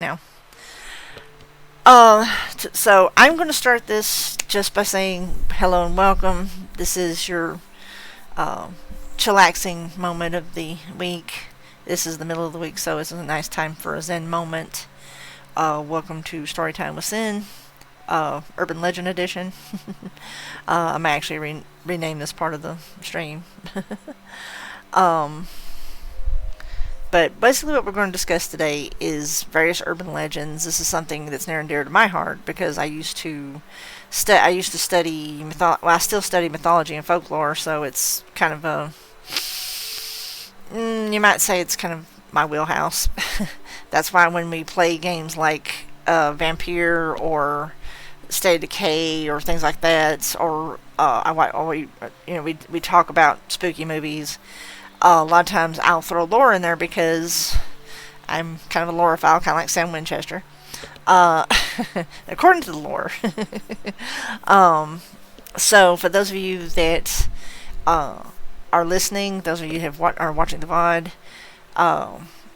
now. So I'm going to start this just by saying hello and welcome. This is your uh, chillaxing moment of the week. This is the middle of the week, so it's a nice time for a Zen moment. Welcome to Storytime with Zen, Urban Legend Edition. I'm actually rename this part of the stream. um, But basically, what we're going to discuss today is various urban legends. This is something that's near and dear to my heart because I used to study I still study mythology and folklore, so it's kind of you might say it's kind of my wheelhouse. That's why when we play games like Vampire or State of Decay or things like that, or we talk about spooky movies. A lot of times I'll throw lore in there because I'm kind of a loreophile, kind of like Sam Winchester. Uh, according to the lore. um, so for those of you that uh, are listening, those of you who are watching the VOD,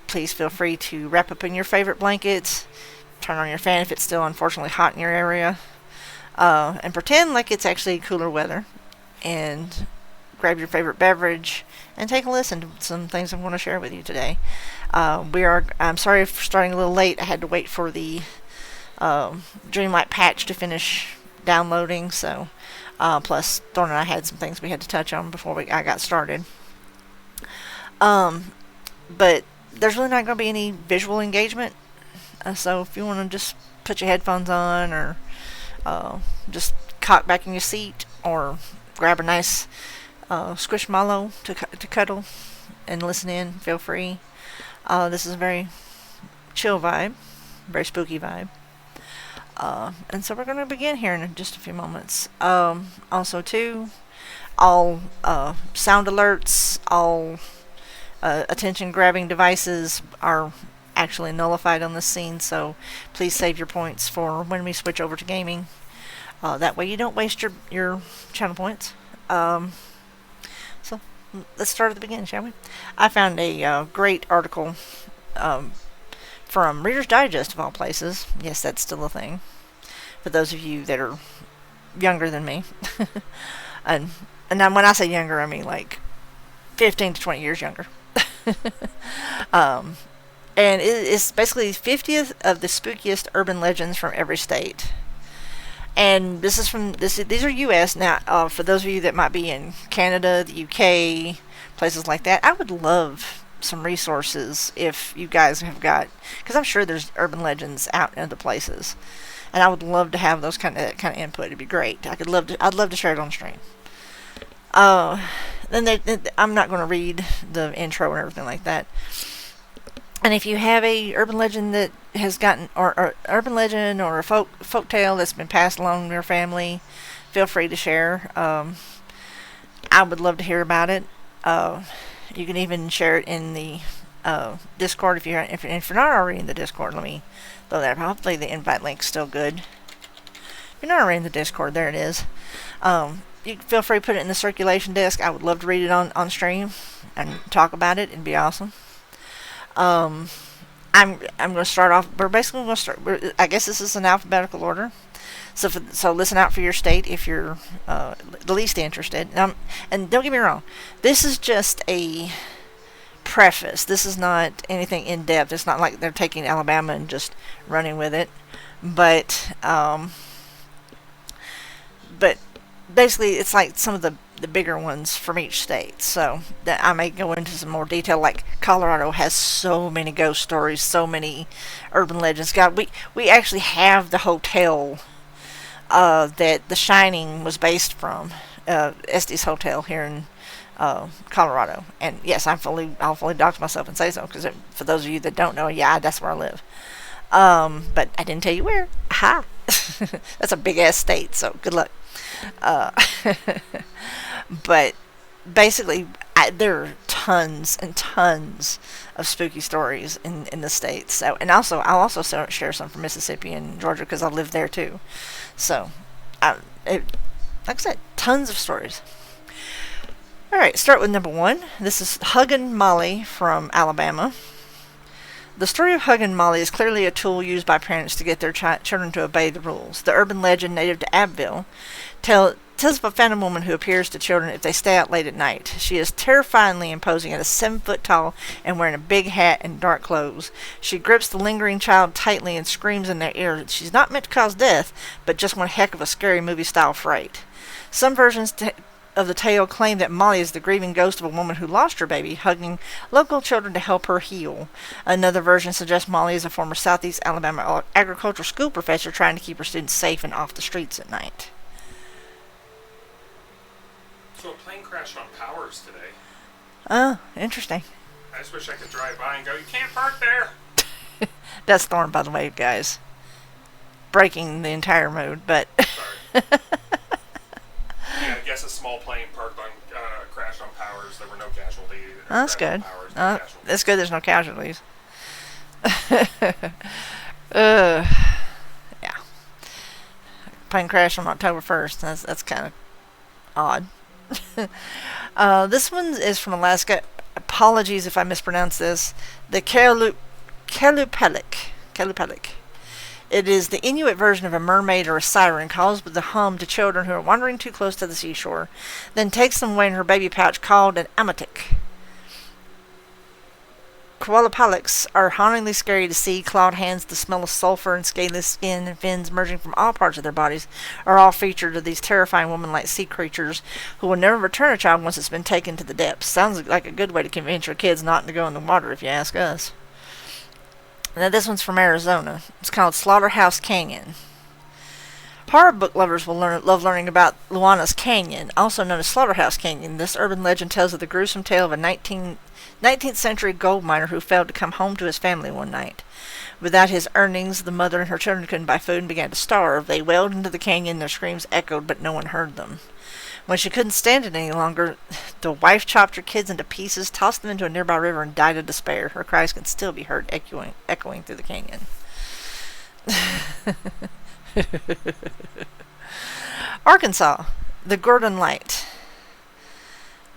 please feel free to wrap up in your favorite blankets, turn on your fan if it's still unfortunately hot in your area, and pretend like it's actually cooler weather, and grab your favorite beverage and take a listen to some things I'm going to share with you today. I'm sorry for starting a little late. I had to wait for the Dreamlight patch to finish downloading. So, plus Thorne and I had some things we had to touch on before I got started. Um, but there's really not going to be any visual engagement. So if you want to just put your headphones on, or just cock back in your seat, or grab a nice squishmallow to cuddle and listen in, feel free. This is a very chill vibe, very spooky vibe. And so we're going to begin here in just a few moments. Also, too, all sound alerts, all attention-grabbing devices are actually nullified on this scene, so please save your points for when we switch over to gaming. That way you don't waste your channel points. So let's start at the beginning, shall we? I found a great article from Reader's Digest, of all places. Yes, that's still a thing. For those of you that are younger than me. and when I say younger, I mean like 15 to 20 years younger. um, and it's basically 50th of the spookiest urban legends from every state. And this is from these are U.S. Now. For those of you that might be in Canada, the U.K., places like that, I would love some resources if you guys have got, because I'm sure there's urban legends out in other places, and I would love to have those kind of input. It'd be great. I'd love to share it on stream. I'm not going to read the intro and everything like that. And if you have a urban legend that has gotten, or urban legend or a folk tale that's been passed along in your family, feel free to share. I would love to hear about it. You can even share it in the Discord if you're not already in the Discord. Let me throw that. Hopefully the invite link's still good. If you're not already in the Discord, there it is. You feel free to put it in the circulation desk. I would love to read it on stream and talk about it. It'd be awesome. I'm going to start off. We're basically going to start. I guess this is in alphabetical order. So listen out for your state if you're the least interested. And don't get me wrong, this is just a preface. This is not anything in depth. It's not like they're taking Alabama and just running with it. But basically, it's like some of the bigger ones from each state. So that I may go into some more detail. Like Colorado has so many ghost stories, so many urban legends. God, we actually have the hotel that The Shining was based from, Estes Hotel here in Colorado. And yes, I'll fully dox myself and say so, because for those of you that don't know, yeah, that's where I live. But I didn't tell you where. Aha! That's a big ass state, so good luck. Uh, but basically, there are tons and tons of spooky stories in the states. So, and also, I'll also share some from Mississippi and Georgia because I live there too. So, like I said, tons of stories. All right, start with number one. This is Huggin' Molly from Alabama. The story of Hug and Molly is clearly a tool used by parents to get their children to obey the rules. The urban legend native to Abbeville tells of a phantom woman who appears to children if they stay out late at night. She is terrifyingly imposing at 7 foot tall and wearing a big hat and dark clothes. She grips the lingering child tightly and screams in their ear that she's not meant to cause death, but just one heck of a scary movie-style fright. Some versions of the tale claim that Molly is the grieving ghost of a woman who lost her baby, hugging local children to help her heal. Another version suggests Molly is a former Southeast Alabama agricultural school professor trying to keep her students safe and off the streets at night. So a plane crashed on Powers today. Oh, interesting. I just wish I could drive by and go, you can't park there! That's Thorn, by the way, guys. Breaking the entire mood, but... Sorry. Yeah, I guess a small plane parked on, crashed on Powers. There were no casualties. Oh, that's good. Powers, That's good there's no casualties. Yeah. Plane crash on October 1st. That's kind of odd. This one is from Alaska. Apologies if I mispronounce this. The Kalupalik. It is the Inuit version of a mermaid or a siren calls with the hum to children who are wandering too close to the seashore, then takes them away in her baby pouch called an amatik. Koalapaliks are hauntingly scary to see. Clawed hands, the smell of sulfur and scaleless skin and fins merging from all parts of their bodies are all featured of these terrifying woman-like sea creatures who will never return a child once it's been taken to the depths. Sounds like a good way to convince your kids not to go in the water, if you ask us. Now this one's from Arizona. It's called Slaughterhouse Canyon. Horror book lovers will love learning about Luana's Canyon, also known as Slaughterhouse Canyon. This urban legend tells of the gruesome tale of a 19th century gold miner who failed to come home to his family one night. Without his earnings, the mother and her children couldn't buy food and began to starve. They wailed into the canyon, their screams echoed, but no one heard them. When she couldn't stand it any longer, the wife chopped her kids into pieces, tossed them into a nearby river, and died of despair. Her cries can still be heard echoing through the canyon. Arkansas, the Gordon Light.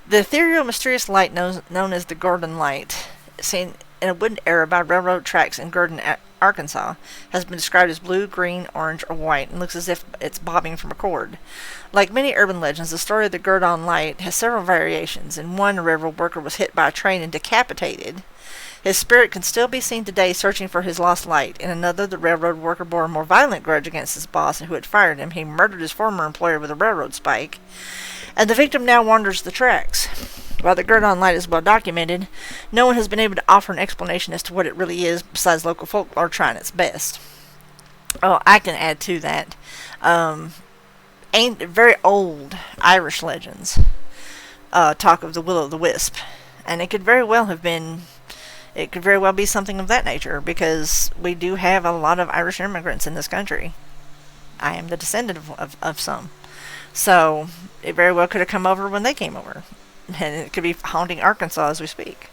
The ethereal, mysterious light known as the Gordon Light, seen in a wooden era by railroad tracks in Gordon, Arkansas, has been described as blue, green, orange, or white, and looks as if it's bobbing from a cord. Like many urban legends, the story of the Gordon Light has several variations. In one, a railroad worker was hit by a train and decapitated. His spirit can still be seen today searching for his lost light. In another, the railroad worker bore a more violent grudge against his boss who had fired him. He murdered his former employer with a railroad spike, and the victim now wanders the tracks. While the Gordon Light is well documented, no one has been able to offer an explanation as to what it really is besides local folklore trying its best. Oh, I can add to that. Very old Irish legends talk of the will-o'-the-wisp, and it could very well be something of that nature, because we do have a lot of Irish immigrants in this country. I am the descendant of some. So it very well could have come over when they came over. And it could be haunting Arkansas as we speak.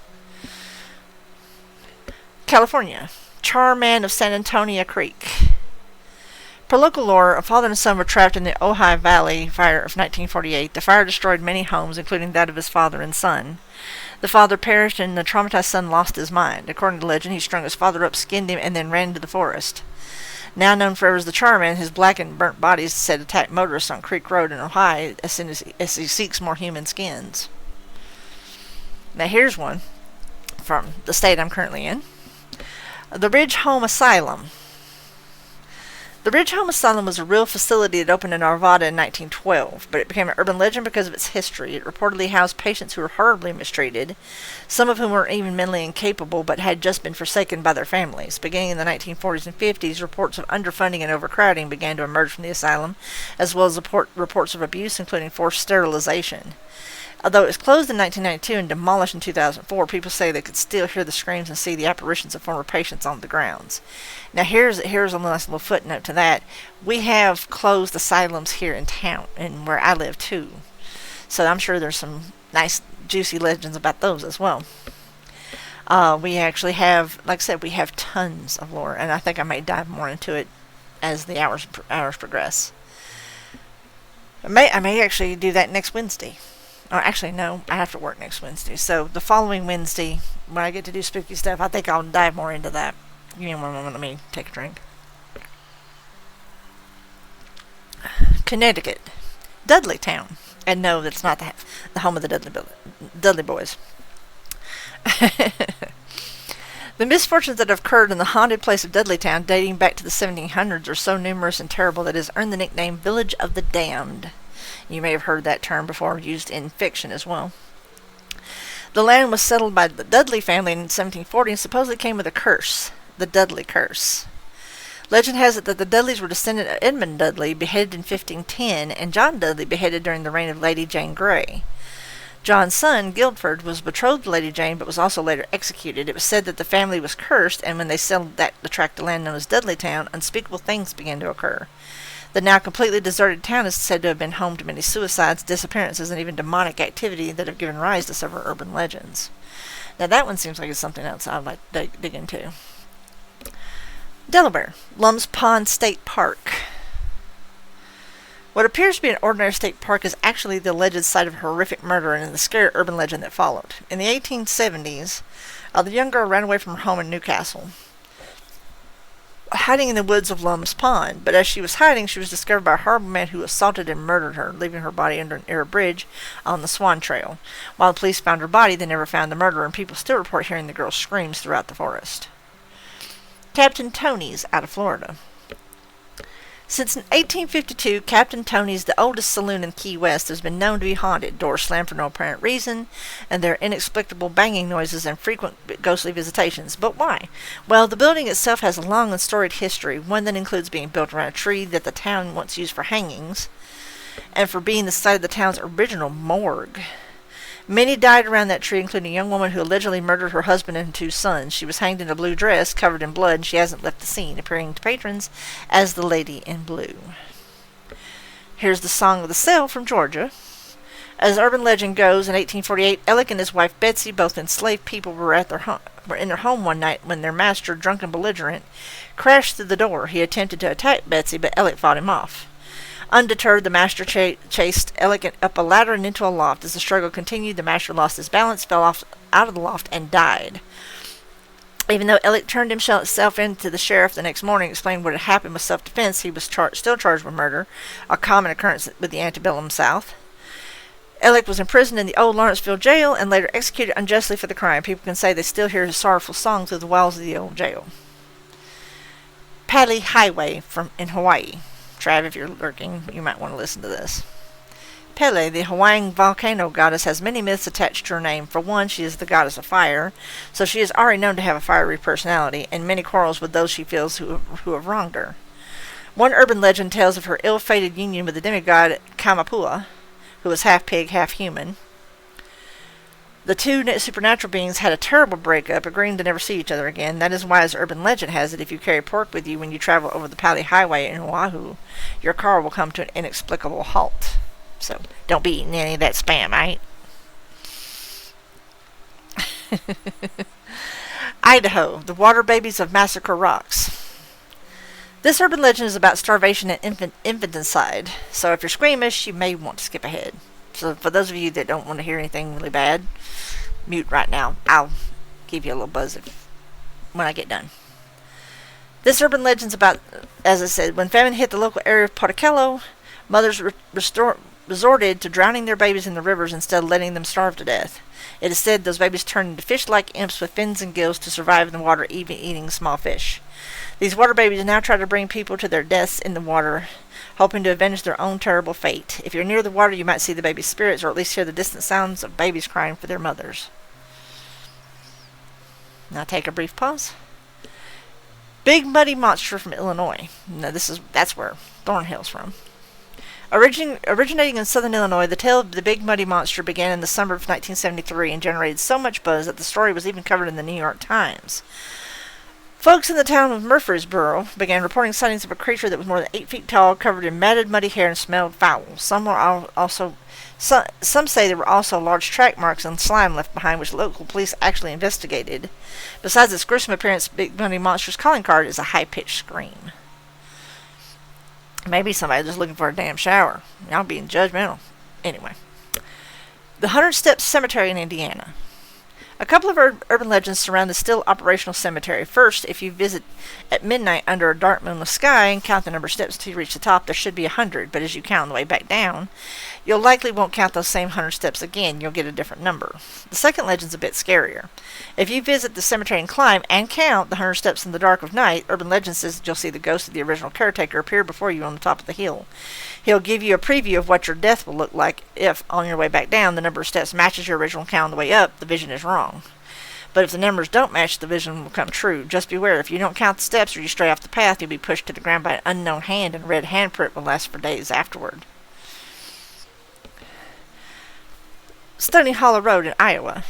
California. Charman of San Antonio Creek. Per local lore, a father and son were trapped in the Ojai Valley fire of 1948. The fire destroyed many homes, including that of his father and son. The father perished and the traumatized son lost his mind. According to legend, he strung his father up, skinned him, and then ran into the forest. Now known forever as the Charman, his black and burnt body is said to attack motorists on Creek Road in Ohio as soon as he seeks more human skins. Now here's one from the state I'm currently in. The Ridge Home Asylum. The Ridge Home Asylum was a real facility that opened in Arvada in 1912, but it became an urban legend because of its history. It reportedly housed patients who were horribly mistreated, some of whom were even mentally incapable but had just been forsaken by their families. Beginning in the 1940s and 50s, reports of underfunding and overcrowding began to emerge from the asylum, as well as reports of abuse, including forced sterilization. Although it was closed in 1992 and demolished in 2004, people say they could still hear the screams and see the apparitions of former patients on the grounds. Now here's a nice little footnote to that. We have closed asylums here in town, and where I live too. So I'm sure there's some nice juicy legends about those as well. We actually have, like I said, we have tons of lore, and I think I may dive more into it as the hours progress. I may actually do that next Wednesday. Oh, actually, no. I have to work next Wednesday. So the following Wednesday, when I get to do spooky stuff, I think I'll dive more into that. Give me one moment. Let me take a drink. Connecticut. Dudleytown. And no, that's not the home of the Dudley Boys. The misfortunes that have occurred in the haunted place of Dudleytown, dating back to the 1700s, are so numerous and terrible that it has earned the nickname Village of the Damned. You may have heard that term before, used in fiction as well. The land was settled by the Dudley family in 1740 and supposedly came with a curse, the Dudley Curse. Legend has it that the Dudleys were descendant of Edmund Dudley, beheaded in 1510, and John Dudley, beheaded during the reign of Lady Jane Grey. John's son, Guildford, was betrothed to Lady Jane, but was also later executed. It was said that the family was cursed, and when they settled the tract of land known as Dudleytown, unspeakable things began to occur. The now completely deserted town is said to have been home to many suicides, disappearances, and even demonic activity that have given rise to several urban legends. Now that one seems like it's something else I'd like to dig into. Delaware, Lum's Pond State Park. What appears to be an ordinary state park is actually the alleged site of a horrific murder and the scary urban legend that followed. In the 1870s, the young girl ran away from her home in Newcastle, hiding in the woods of Lum's Pond. But as she was hiding, she was discovered by a horrible man who assaulted and murdered her, leaving her body under an air bridge on the Swan Trail. While the police found her body, they never found the murderer, and people still report hearing the girl's screams throughout the forest. Captain Tony's out of Florida. Since 1852, Captain Tony's, the oldest saloon in Key West, has been known to be haunted. Doors slammed for no apparent reason, and there are inexplicable banging noises and frequent ghostly visitations. But why? Well, the building itself has a long and storied history, one that includes being built around a tree that the town once used for hangings, and for being the site of the town's original morgue. Many died around that tree, including a young woman who allegedly murdered her husband and 2 sons. She was hanged in a blue dress, covered in blood, and she hasn't left the scene, appearing to patrons as the Lady in Blue. Here's the Song of the Cell from Georgia. As urban legend goes, in 1848, Alec and his wife Betsy, both enslaved people, were in their home one night when their master, drunk and belligerent, crashed through the door. He attempted to attack Betsy, but Alec fought him off. Undeterred, the master chased Alec up a ladder and into a loft. As the struggle continued, the master lost his balance, fell out of the loft, and died. Even though Alec turned himself in to the sheriff the next morning, explained what had happened with self-defense, he was still charged with murder, a common occurrence with the antebellum South. Alec was imprisoned in the old Lawrenceville jail and later executed unjustly for the crime. People can say they still hear his sorrowful song through the walls of the old jail. Pali Highway in Hawaii. Trav, if you're lurking, you might want to listen to this. Pele, the Hawaiian volcano goddess, has many myths attached to her name. For one, she is the goddess of fire, so she is already known to have a fiery personality, and many quarrels with those she feels who have wronged her. One urban legend tells of her ill-fated union with the demigod Kamapua, who was half pig, half human. The 2 supernatural beings had a terrible breakup, agreeing to never see each other again. That is why, as urban legend has it, if you carry pork with you when you travel over the Pali Highway in Oahu, your car will come to an inexplicable halt. So, don't be eating any of that spam, right? Idaho, the water babies of Massacre Rocks. This urban legend is about starvation and infanticide, so if you're squeamish, you may want to skip ahead. So for those of you that don't want to hear anything really bad, mute right now. I'll give you a little buzz when I get done. This urban legend's about, as I said, when famine hit the local area of Portocello, mothers resorted to drowning their babies in the rivers instead of letting them starve to death. It is said those babies turned into fish-like imps with fins and gills to survive in the water, even eating small fish. These water babies now try to bring people to their deaths in the water, hoping to avenge their own terrible fate. If you're near the water, you might see the baby's spirits, or at least hear the distant sounds of babies crying for their mothers. Now take a brief pause. Big Muddy Monster from Illinois. Now that's where Thornhill's from. Originating in southern Illinois, the tale of the Big Muddy Monster began in the summer of 1973 and generated so much buzz that the story was even covered in the New York Times. Folks in the town of Murfreesboro began reporting sightings of a creature that was more than 8 feet tall, covered in matted, muddy hair, and smelled foul. Some say there were also large track marks and slime left behind, which local police actually investigated. Besides its gruesome appearance, Big Muddy Monster's calling card is a high-pitched scream. Maybe somebody's just looking for a damn shower. Y'all being judgmental. Anyway. The 100 Steps Cemetery in Indiana. A couple of urban legends surround the still operational cemetery. First, if you visit at midnight under a dark moonless sky and count the number of steps till you reach the top, there should be 100, but as you count on the way back down, you'll likely won't count those same 100 steps again. You'll get a different number. The second legend's a bit scarier. If you visit the cemetery and climb and count the 100 steps in the dark of night, urban legend says that you'll see the ghost of the original caretaker appear before you on the top of the hill. He'll give you a preview of what your death will look like if, on your way back down, the number of steps matches your original count on the way up. The vision is wrong. But if the numbers don't match, the vision will come true. Just beware, if you don't count the steps or you stray off the path, you'll be pushed to the ground by an unknown hand, and a red handprint will last for days afterward. Stony Hollow Road in Iowa.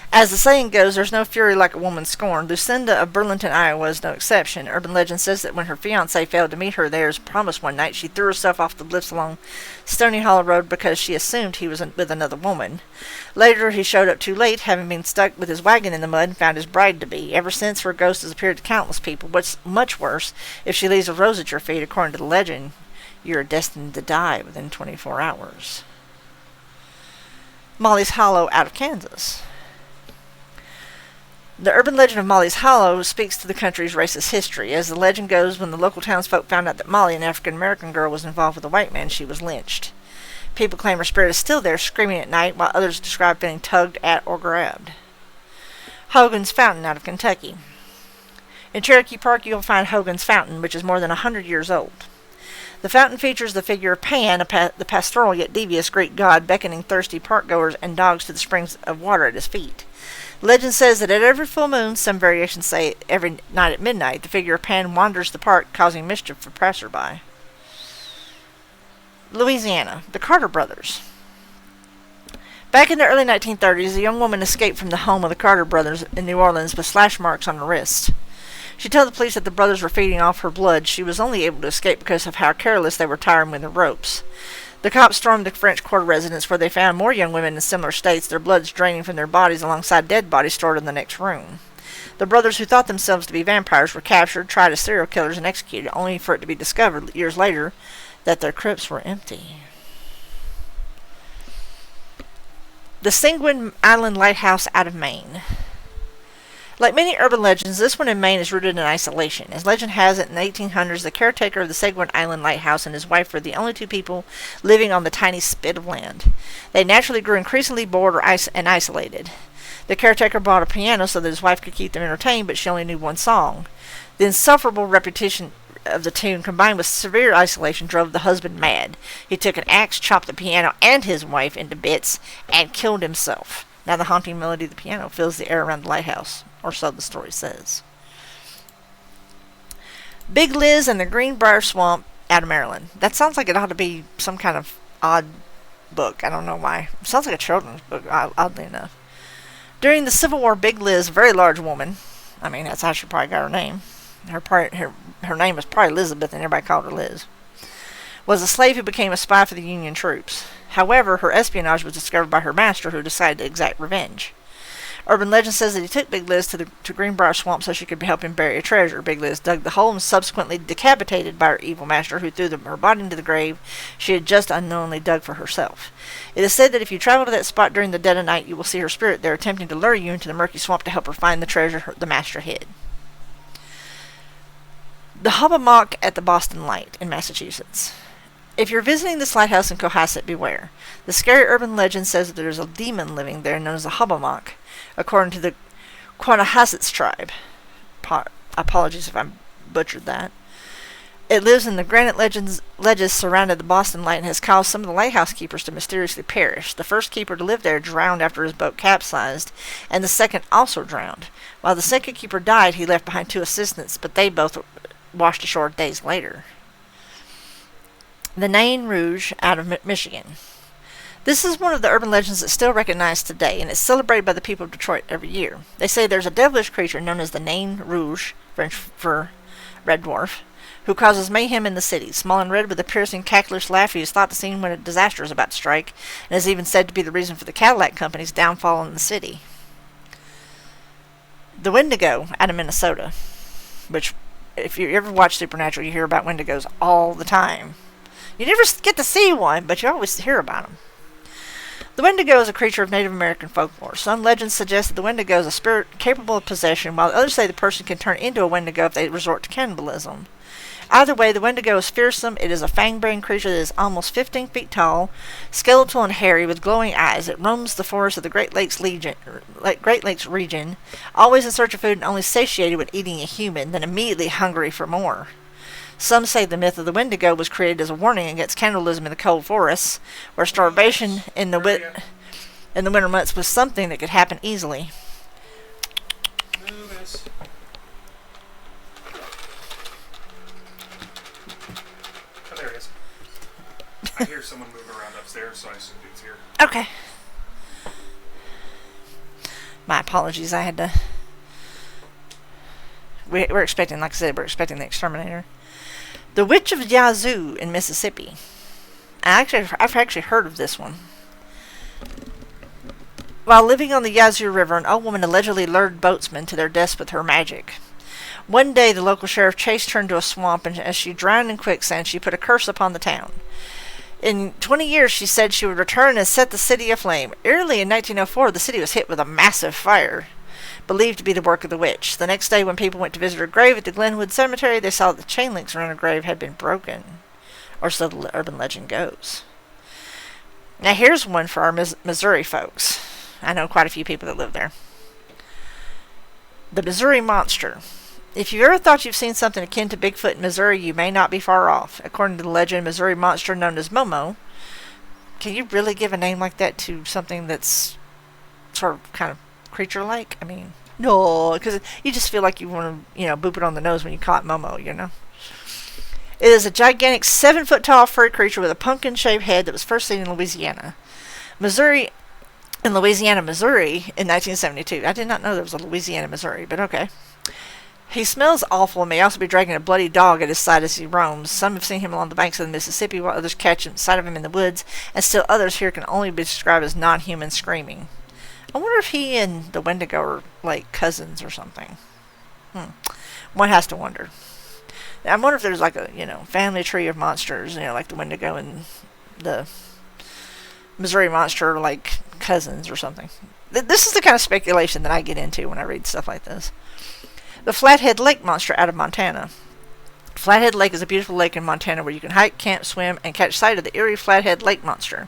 As the saying goes, there's no fury like a woman scorned. Lucinda of Burlington, Iowa is no exception. Urban legend says that when her fiancé failed to meet her there as promised one night, she threw herself off the lifts along Stony Hollow Road because she assumed he was with another woman. Later, he showed up too late, having been stuck with his wagon in the mud, and found his bride-to-be. Ever since, her ghost has appeared to countless people. What's much worse, if she leaves a rose at your feet, according to the legend, you are destined to die within 24 hours. Molly's Hollow out of Kansas. The urban legend of Molly's Hollow speaks to the country's racist history. As the legend goes, when the local townsfolk found out that Molly, an African-American girl, was involved with a white man, she was lynched. People claim her spirit is still there, screaming at night, while others describe being tugged at or grabbed. Hogan's Fountain out of Kentucky. In Cherokee Park, you'll find Hogan's Fountain, which is more than 100 years old. The fountain features the figure of Pan, the pastoral yet devious Greek god, beckoning thirsty park-goers and dogs to the springs of water at his feet. Legend says that at every full moon, some variations say every night at midnight, the figure of Pan wanders the park, causing mischief for passerby. Louisiana, the Carter brothers. Back in the early 1930s, a young woman escaped from the home of the Carter brothers in New Orleans with slash marks on her wrists. She told the police that the brothers were feeding off her blood. She was only able to escape because of how careless they were tying with the ropes. The cops stormed the French Quarter residence, where they found more young women in similar states, their bloods draining from their bodies alongside dead bodies stored in the next room. The brothers, who thought themselves to be vampires, were captured, tried as serial killers, and executed, only for it to be discovered years later that their crypts were empty. The Seguin Island Lighthouse out of Maine. Like many urban legends, this one in Maine is rooted in isolation. As legend has it, in the 1800s, the caretaker of the Seguin Island Lighthouse and his wife were the only two people living on the tiny spit of land. They naturally grew increasingly bored and isolated. The caretaker bought a piano so that his wife could keep them entertained, but she only knew one song. The insufferable repetition of the tune, combined with severe isolation, drove the husband mad. He took an axe, chopped the piano and his wife into bits, and killed himself. Now the haunting melody of the piano fills the air around the lighthouse, or so the story says. Big Liz and the Greenbrier Swamp out of Maryland. That sounds like it ought to be some kind of odd book. I don't know why. It sounds like a children's book, oddly enough. During the Civil War, Big Liz, a very large woman, I mean, that's how she probably got her name. Her name was probably Elizabeth, and everybody called her Liz. Was a slave who became a spy for the Union troops. However, her espionage was discovered by her master, who decided to exact revenge. Urban legend says that he took Big Liz to Greenbrier Swamp so she could help him bury a treasure. Big Liz dug the hole and subsequently decapitated by her evil master, who threw her body into the grave she had just unknowingly dug for herself. It is said that if you travel to that spot during the dead of night, you will see her spirit there, attempting to lure you into the murky swamp to help her find the treasure the master hid. The Hobbamock at the Boston Light in Massachusetts. If you're visiting this lighthouse in Cohasset, beware. The scary urban legend says that there's a demon living there known as a Hobbamock, according to the Quanahasset's tribe. Apologies if I butchered that. It lives in the granite ledges surrounding the Boston Light and has caused some of the lighthouse keepers to mysteriously perish. The first keeper to live there drowned after his boat capsized, and the second also drowned. While the second keeper died, he left behind two assistants, but they both washed ashore days later. The Nain Rouge out of Michigan. This is one of the urban legends that's still recognized today, and it's celebrated by the people of Detroit every year. They say there's a devilish creature known as the Nain Rouge, French for Red Dwarf, who causes mayhem in the city. Small and red with a piercing, cacklish laugh, he is thought to seem when a disaster is about to strike, and is even said to be the reason for the Cadillac Company's downfall in the city. The Wendigo out of Minnesota, which, if you ever watch Supernatural, you hear about Wendigos all the time. You never get to see one, but you always hear about them. The Wendigo is a creature of Native American folklore. Some legends suggest that the Wendigo is a spirit capable of possession, while others say the person can turn into a Wendigo if they resort to cannibalism. Either way, the Wendigo is fearsome. It is a fang-bearing creature that is almost 15 feet tall, skeletal and hairy, with glowing eyes. It roams the forests of the Great Lakes region, always in search of food and only satiated when eating a human, then immediately hungry for more. Some say the myth of the Wendigo was created as a warning against cannibalism in the cold forests, where starvation in the winter months was something that could happen easily. There it is. I hear someone moving around upstairs, so I assume it's here. Okay. My apologies. I had to. We're expecting, like I said, we're expecting the exterminator. The Witch of Yazoo in Mississippi. I've actually heard of this one. While living on the Yazoo River, an old woman allegedly lured boatsmen to their deaths with her magic. One day, the local sheriff chased her into a swamp, and as she drowned in quicksand, she put a curse upon the town. In 20 years, she said she would return and set the city aflame. Early in 1904, the city was hit with a massive fire, believed to be the work of the witch. The next day, when people went to visit her grave at the Glenwood Cemetery, they saw that the chain links around her grave had been broken, or so the urban legend goes. Now, here's one for our Missouri folks. I know quite a few people that live there. The Missouri Monster. If you've ever thought you've seen something akin to Bigfoot in Missouri, you may not be far off. According to the legend, Missouri monster known as Momo. Can you really give a name like that to something that's sort of kind of creature-like? I mean, no, because you just feel like you want to, boop it on the nose when you call it Momo, It is a gigantic 7-foot-tall furry creature with a pumpkin-shaped head that was first seen in Louisiana, Missouri, in 1972. I did not know there was a Louisiana, Missouri, but okay. He smells awful and may also be dragging a bloody dog at his side as he roams. Some have seen him along the banks of the Mississippi, while others catch sight of him in the woods, and still others here can only be described as non-human screaming. I wonder if he and the Wendigo are like cousins or something. One has to wonder. I wonder if there's like a family tree of monsters, like the Wendigo and the Missouri Monster are like cousins or something. This is the kind of speculation that I get into when I read stuff like this. The Flathead Lake Monster out of Montana. Flathead Lake is a beautiful lake in Montana where you can hike, camp, swim, and catch sight of the eerie Flathead Lake Monster,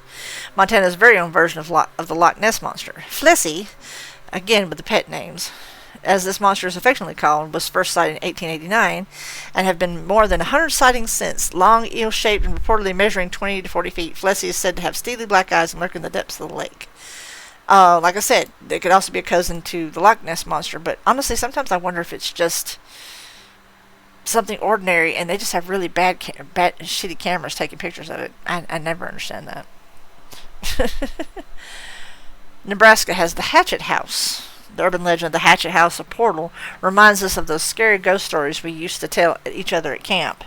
Montana's very own version of the Loch Ness Monster. Flessie, again with the pet names, as this monster is affectionately called, was first sighted in 1889 and have been more than 100 sightings since. Long, eel-shaped, and reportedly measuring 20 to 40 feet, Flessie is said to have steely black eyes and lurk in the depths of the lake. Like I said, it could also be a cousin to the Loch Ness Monster, but honestly, sometimes I wonder if it's just something ordinary and they just have really bad shitty cameras taking pictures of it. I never understand that. Nebraska has the Hatchet House. The urban legend of the Hatchet House, a portal, reminds us of those scary ghost stories we used to tell each other at camp.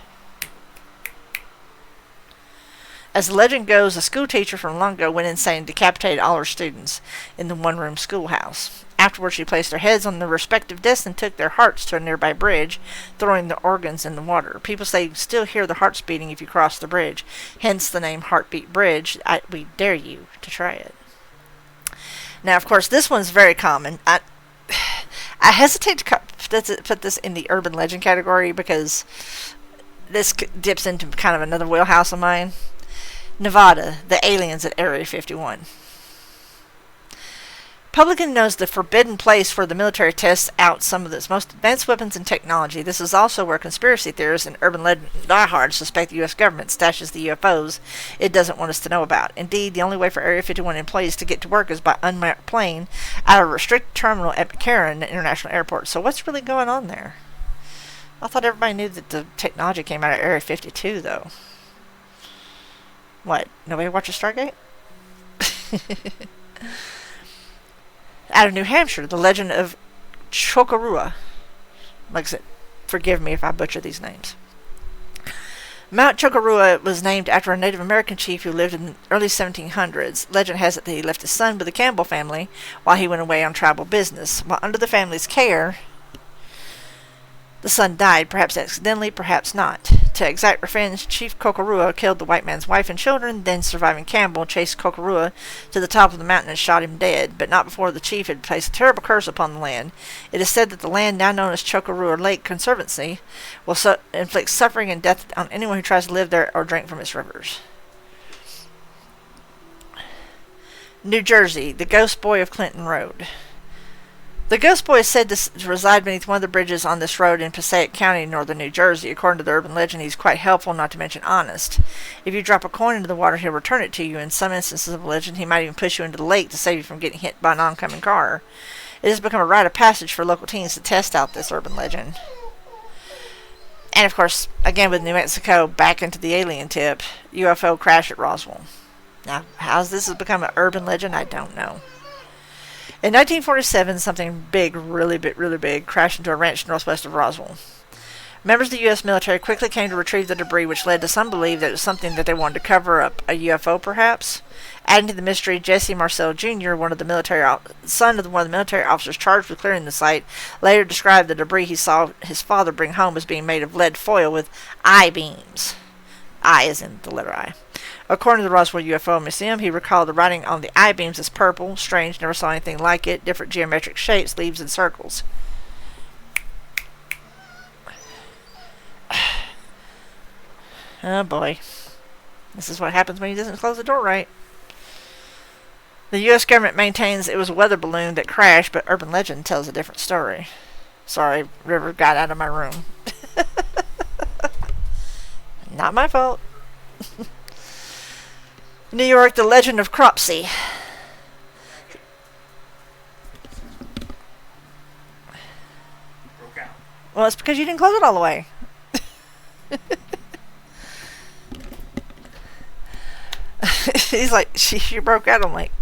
As the legend goes, a school teacher from Lungo went insane and decapitated all her students in the one-room schoolhouse. Afterwards, she placed their heads on their respective desks and took their hearts to a nearby bridge, throwing the organs in the water. People say you can still hear the hearts beating if you cross the bridge, hence the name Heartbeat Bridge. We dare you to try it. Now, of course, this one's very common. I hesitate to put this in the urban legend category because this dips into kind of another wheelhouse of mine. Nevada, the aliens at Area 51. Publican knows the forbidden place where the military tests out some of its most advanced weapons and technology. This is also where conspiracy theorists and urban legend diehards suspect the U.S. government stashes the UFOs it doesn't want us to know about. Indeed, the only way for Area 51 employees to get to work is by unmarked plane out of a restricted terminal at McCarran International Airport. So what's really going on there? I thought everybody knew that the technology came out of Area 52, though. What? Nobody watches Stargate? Out of New Hampshire, the legend of Chocorua. Like I said, forgive me if I butcher these names. Mount Chocorua was named after a Native American chief who lived in the early 1700s. Legend has it that he left his son with the Campbell family while he went away on tribal business. While under the family's care, the son died, perhaps accidentally, perhaps not. To exact revenge, Chief Kokorua killed the white man's wife and children, then surviving Campbell chased Kokorua to the top of the mountain and shot him dead, but not before the chief had placed a terrible curse upon the land. It is said that the land, now known as Chokorua Lake Conservancy, will inflict suffering and death on anyone who tries to live there or drink from its rivers. New Jersey, the Ghost Boy of Clinton Road. The Ghost Boy is said to reside beneath one of the bridges on this road in Passaic County, northern New Jersey. According to the urban legend, he's quite helpful, not to mention honest. If you drop a coin into the water, he'll return it to you. In some instances of the legend, he might even push you into the lake to save you from getting hit by an oncoming car. It has become a rite of passage for local teens to test out this urban legend. And of course, again with New Mexico, back into the alien tip, UFO crash at Roswell. Now, how this has become an urban legend, I don't know. In 1947, something big, really big, crashed into a ranch northwest of Roswell. Members of the U.S. military quickly came to retrieve the debris, which led to some believe that it was something that they wanted to cover up, a UFO perhaps. Adding to the mystery, Jesse Marcel Jr., son of one of the military officers charged with clearing the site, later described the debris he saw his father bring home as being made of lead foil with I-beams. I as in the letter I. According to the Roswell UFO Museum, he recalled the writing on the I-beams as purple, strange, never saw anything like it, different geometric shapes, leaves, and circles. Oh boy. This is what happens when he doesn't close the door right. The U.S. government maintains it was a weather balloon that crashed, but urban legend tells a different story. Sorry, River got out of my room. Not my fault. New York, the legend of Cropsey. Broke out. Well, it's because you didn't close it all the way. He's like, she broke out. I'm like,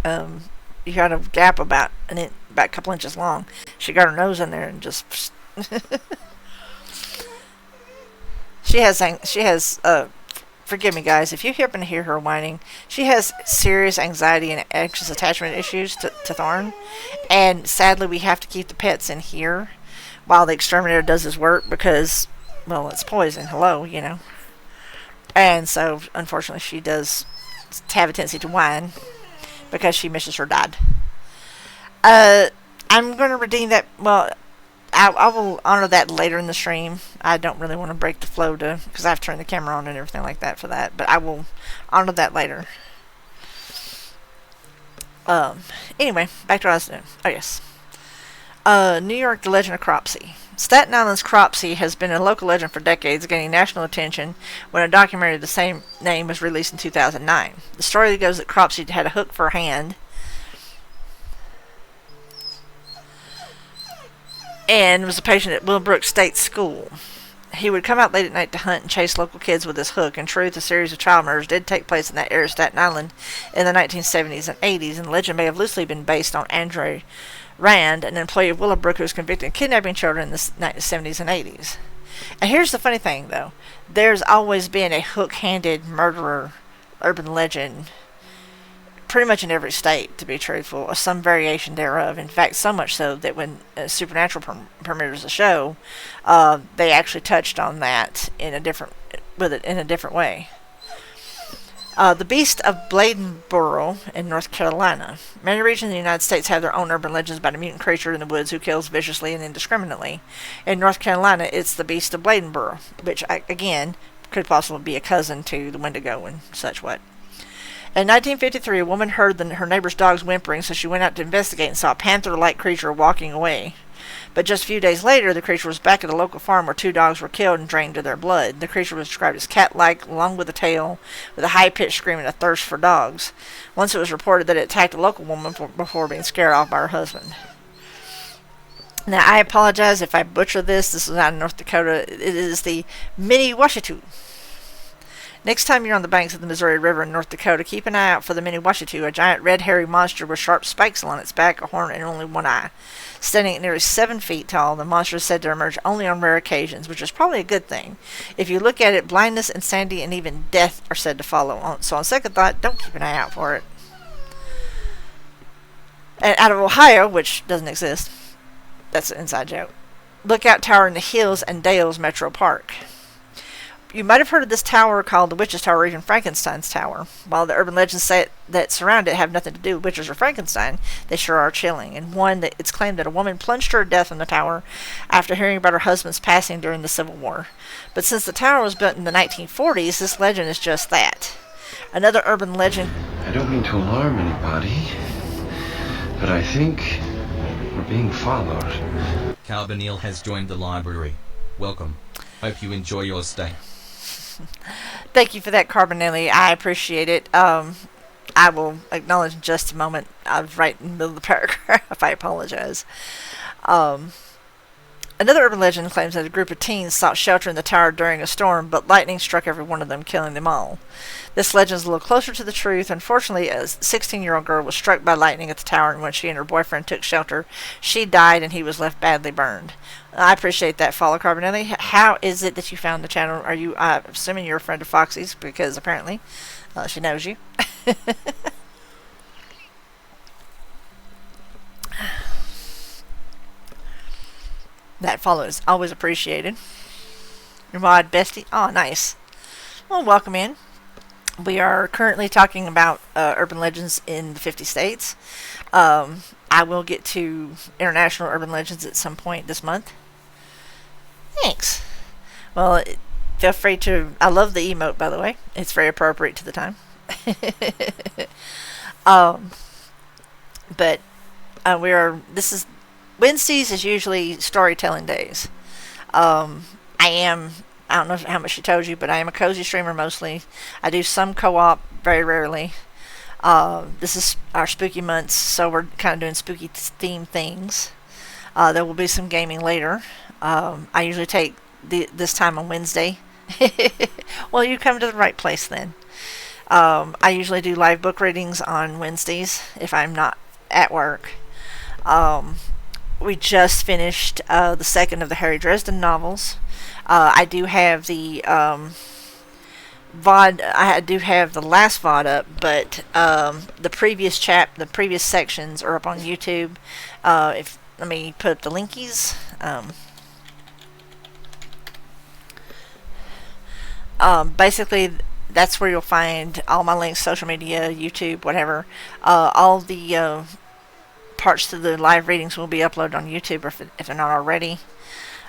you had a gap about a couple inches long. She got her nose in there and just. She has forgive me guys, if you happen to hear her whining, she has serious anxiety and anxious attachment issues to Thorn, and sadly we have to keep the pets in here while the exterminator does his work because, well, it's poison, hello, you know. And so, unfortunately, she does have a tendency to whine because she misses her dad. I'm going to redeem that, well, I will honor that later in the stream. I don't really want to break the flow because I've turned the camera on and everything like that for that. But I will honor that later. Anyway, back to what I was doing. Oh, yes. New York, the legend of Cropsey. Staten Island's Cropsey has been a local legend for decades, gaining national attention when a documentary of the same name was released in 2009. The story goes that Cropsey had a hook for a hand and was a patient at Willowbrook State School. He would come out late at night to hunt and chase local kids with his hook. In truth, a series of child murders did take place in that area of Staten Island in the 1970s and 80s, and the legend may have loosely been based on Andre Rand, an employee of Willowbrook who was convicted of kidnapping children in the 70s and 80s. And here's the funny thing, though. There's always been a hook-handed murderer urban legend pretty much in every state, to be truthful, or some variation thereof. In fact, so much so that when Supernatural premieres the show, they actually touched on that in a different way. The Beast of Bladenboro in North Carolina. Many regions in the United States have their own urban legends about a mutant creature in the woods who kills viciously and indiscriminately. In North Carolina, it's the Beast of Bladenboro, which, again, could possibly be a cousin to the Wendigo and such what. In 1953, a woman heard her neighbor's dogs whimpering, so she went out to investigate and saw a panther-like creature walking away. But just a few days later, the creature was back at a local farm where 2 dogs were killed and drained of their blood. The creature was described as cat-like, long with a tail, with a high-pitched scream and a thirst for dogs. Once it was reported that it attacked a local woman before being scared off by her husband. Now, I apologize if I butcher this. This is out in North Dakota. It is the Mini-Washatu. Next time you're on the banks of the Missouri River in North Dakota, keep an eye out for the Mini-Washatu, a giant red hairy monster with sharp spikes along its back, a horn, and only one eye. Standing at nearly 7 feet tall, the monster is said to emerge only on rare occasions, which is probably a good thing. If you look at it, blindness, insanity, and even death are said to follow. So on second thought, don't keep an eye out for it. And out of Ohio, which doesn't exist, that's an inside joke, Lookout Tower in the Hills and Dales Metro Park. You might have heard of this tower called the Witch's Tower or even Frankenstein's Tower. While the urban legends that surround it have nothing to do with witches or Frankenstein, they sure are chilling. And one that it's claimed that a woman plunged to her death in the tower after hearing about her husband's passing during the Civil War. But since the tower was built in the 1940s, this legend is just that. Another urban legend... I don't mean to alarm anybody, but I think we're being followed. Carbonell has joined the library. Welcome. Hope you enjoy your stay. Thank you for that, Carbonelli. I appreciate it. I will acknowledge in just a moment. I was right in the middle of the paragraph. I apologize. Another urban legend claims that a group of teens sought shelter in the tower during a storm, but lightning struck every one of them, killing them all. This legend is a little closer to the truth. Unfortunately, a 16-year-old girl was struck by lightning at the tower, and when she and her boyfriend took shelter, she died and he was left badly burned. I appreciate that follow, Carbonelli. How is it that you found the channel? Are you, assuming you're a friend of Foxy's, because apparently she knows you. That follow is always appreciated. Your mod bestie. Oh, nice. Well, welcome in. We are currently talking about urban legends in the 50 states. I will get to international urban legends at some point this month. Thanks. Well, feel free to... I love the emote, by the way. It's very appropriate to the time. But this is... Wednesdays is usually storytelling days. I don't know how much she told you, but I am a cozy streamer mostly. I do some co-op, very rarely. This is our spooky months, so we're kind of doing spooky themed things. There will be some gaming later. I usually take this time on Wednesday. Well, you come to the right place then. I usually do live book readings on Wednesdays if I'm not at work. We just finished the second of the Harry Dresden novels. I do have the VOD. I do have the last VOD up, but the previous sections are up on YouTube. Let me put up the linkies. Basically, that's where you'll find all my links, social media, YouTube, whatever. All the parts to the live readings will be uploaded on YouTube if they're not already.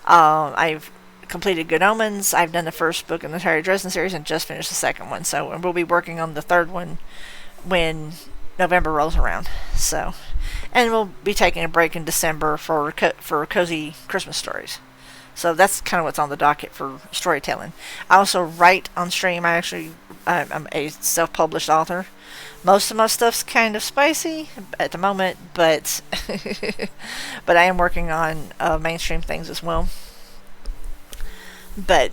I've completed Good Omens. I've done the first book in the Harry Dresden series and just finished the second one. So we'll be working on the third one when November rolls around. So, and we'll be taking a break in December for cozy Christmas stories. So that's kind of what's on the docket for storytelling. I also write on stream. I'm a self-published author. Most of my stuff's kind of spicy at the moment, but but I am working on mainstream things as well. But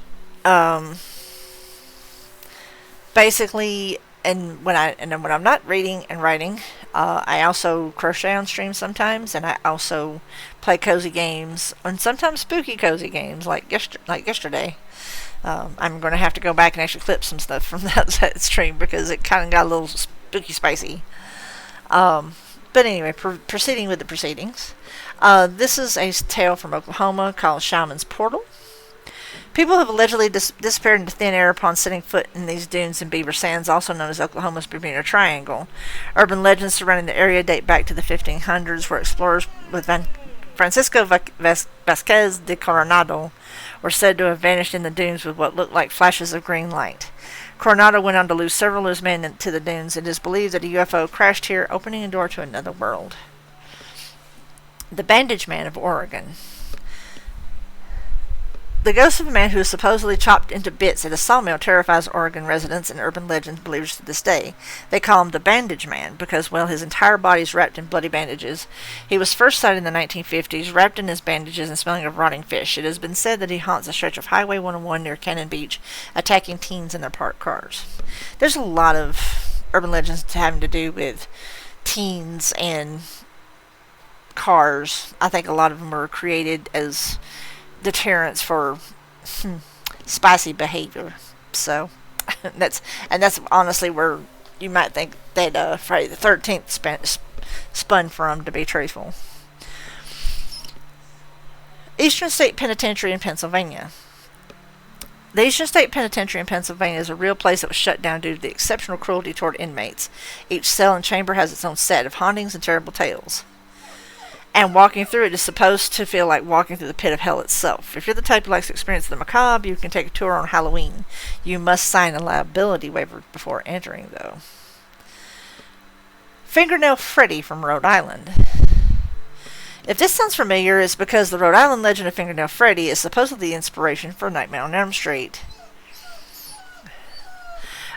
basically, and when I'm not reading and writing, I also crochet on stream sometimes, and I also play cozy games, and sometimes spooky cozy games like yesterday. I'm going to have to go back and actually clip some stuff from that stream because it kind of got a little spooky spicy. But anyway, proceeding with the proceedings. This is a tale from Oklahoma called Shaman's Portal. People have allegedly disappeared into thin air upon setting foot in these dunes in Beaver Sands, also known as Oklahoma's Bermuda Triangle. Urban legends surrounding the area date back to the 1500s, where explorers with Francisco Vasquez de Coronado were said to have vanished in the dunes with what looked like flashes of green light. Coronado went on to lose several of his men into the dunes. It is believed that a UFO crashed here, opening a door to another world. The Bandage Man of Oregon. The ghost of a man who was supposedly chopped into bits at a sawmill terrifies Oregon residents and urban legend believers to this day. They call him the Bandage Man because, well, his entire body is wrapped in bloody bandages. He was first sighted in the 1950s, wrapped in his bandages and smelling of rotting fish. It has been said that he haunts a stretch of Highway 101 near Cannon Beach, attacking teens in their parked cars. There's a lot of urban legends having to do with teens and cars. I think a lot of them were created as deterrents for spicy behavior. So that's honestly where you might think that Friday the 13th spun from, to be truthful. Eastern State Penitentiary in Pennsylvania. The Eastern State Penitentiary in Pennsylvania is a real place that was shut down due to the exceptional cruelty toward inmates. Each cell and chamber has its own set of hauntings and terrible tales. And walking through it is supposed to feel like walking through the pit of hell itself. If you're the type who likes to experience the macabre, you can take a tour on Halloween. You must sign a liability waiver before entering, though. Fingernail Freddy from Rhode Island. If this sounds familiar, it's because the Rhode Island legend of Fingernail Freddy is supposedly the inspiration for Nightmare on Elm Street.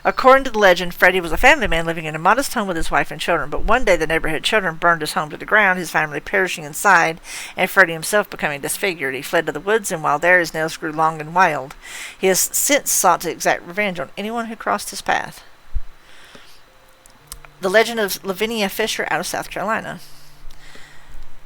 According to the legend, Freddy was a family man living in a modest home with his wife and children, but one day the neighborhood children burned his home to the ground, his family perishing inside, and Freddy himself becoming disfigured. He fled to the woods, and while there his nails grew long and wild. He has since sought to exact revenge on anyone who crossed his path. The legend of Lavinia Fisher out of South Carolina.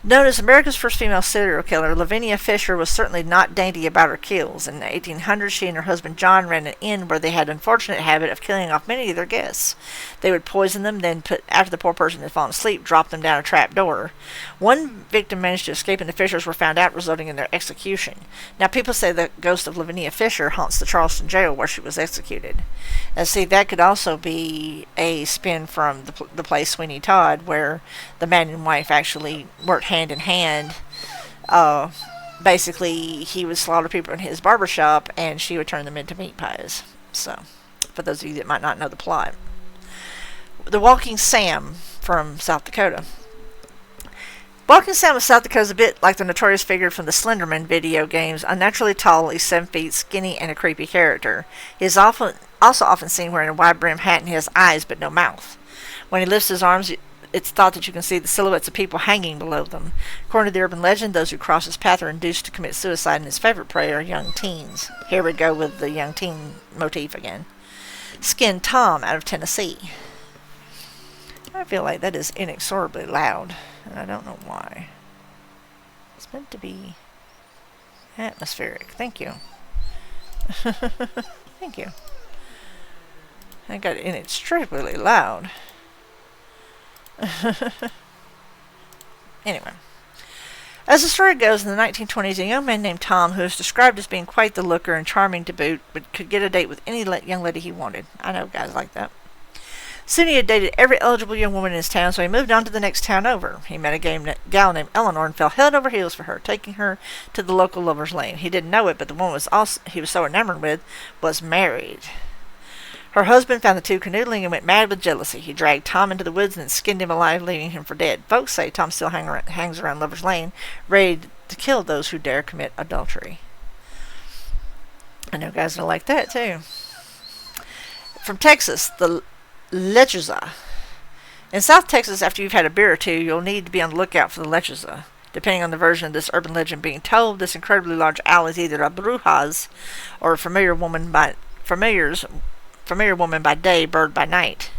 Known as America's first female serial killer, Lavinia Fisher was certainly not dainty about her kills. In the 1800s, she and her husband John ran an inn where they had an unfortunate habit of killing off many of their guests. They would poison them, then, after the poor person had fallen asleep, drop them down a trap door. One victim managed to escape, and the Fishers were found out, resulting in their execution. Now, people say the ghost of Lavinia Fisher haunts the Charleston jail where she was executed. And see, that could also be a spin from the play Sweeney Todd, where the man and wife actually worked hand in hand. Basically, he would slaughter people in his barbershop, and she would turn them into meat pies. So, for those of you that might not know the plot. The Walking Sam from South Dakota. Walking Sam of South Dakota is a bit like the notorious figure from the Slenderman video games, unnaturally tall, at least 7 feet, skinny, and a creepy character. He is also often seen wearing a wide-brimmed hat and he has eyes but no mouth. When he lifts his arms, it's thought that you can see the silhouettes of people hanging below them. According to the urban legend, those who cross his path are induced to commit suicide, and his favorite prey are young teens. Here we go with the young teen motif again. Skin Tom out of Tennessee. I feel like that is inexorably loud, and I don't know why. It's meant to be atmospheric. Thank you. Thank you. I got it inextricably loud. Anyway. As the story goes, in the 1920s, a young man named Tom, who is described as being quite the looker and charming to boot, but could get a date with any young lady he wanted. I know guys like that. Soon he had dated every eligible young woman in his town, so he moved on to the next town over. He met a gal named Eleanor and fell head over heels for her, taking her to the local lover's lane. He didn't know it, but the woman he was so enamored with was married. Her husband found the two canoodling and went mad with jealousy. He dragged Tom into the woods and skinned him alive, leaving him for dead. Folks say Tom still hangs around Lover's Lane, ready to kill those who dare commit adultery. I know guys don't like that, too. From Texas, the Lechuza. In South Texas, after you've had a beer or two, you'll need to be on the lookout for the Lechuza. Depending on the version of this urban legend being told, this incredibly large owl is either a brujas or a familiar woman by day, bird by night.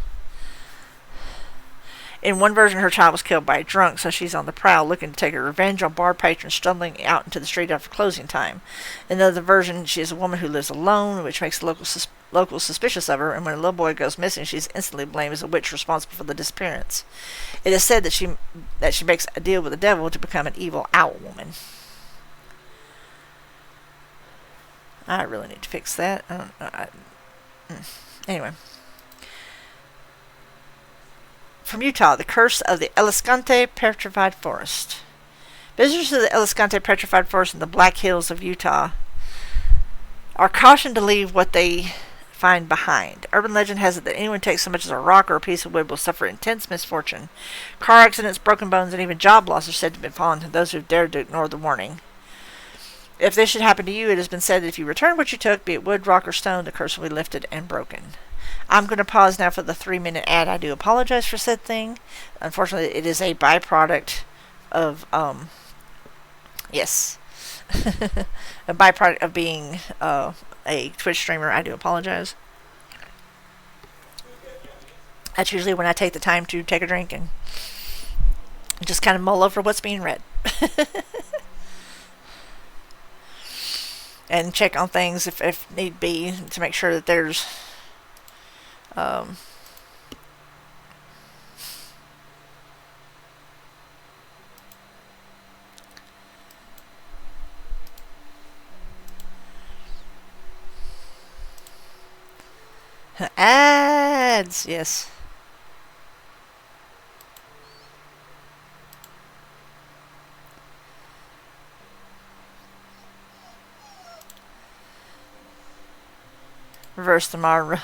In one version, her child was killed by a drunk, so she's on the prowl looking to take her revenge on bar patrons stumbling out into the street after closing time. In another version, she is a woman who lives alone, which makes the locals suspicious of her, and when a little boy goes missing, she's instantly blamed as a witch responsible for the disappearance. It is said that she makes a deal with the devil to become an evil owl woman. I really need to fix that. Anyway. From Utah, the curse of the El Escante Petrified Forest. Visitors to the El Escante Petrified Forest in the Black Hills of Utah are cautioned to leave what they find behind. Urban legend has it that anyone who takes so much as a rock or a piece of wood will suffer intense misfortune. Car accidents, broken bones, and even job loss are said to have befallen to those who have dared to ignore the warning. If this should happen to you, it has been said that if you return what you took, be it wood, rock, or stone, the curse will be lifted and broken. I'm going to pause now for the 3-minute ad. I do apologize for said thing. Unfortunately, it is a byproduct of, yes. A byproduct of being a Twitch streamer. I do apologize. That's usually when I take the time to take a drink and just kind of mull over what's being read. And check on things if need be to make sure that there's Ads, yes. Reverse tomorrow.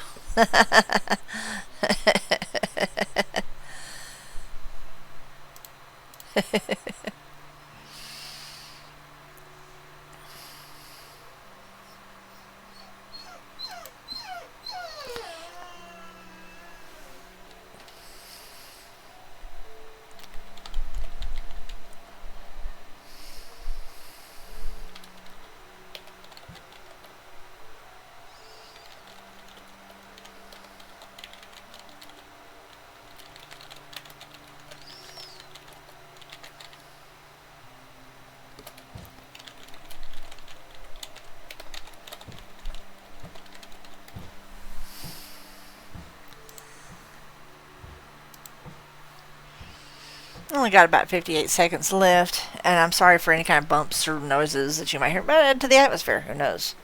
Only got about 58 seconds left, and I'm sorry for any kind of bumps or noises that you might hear, but add to the atmosphere, who knows.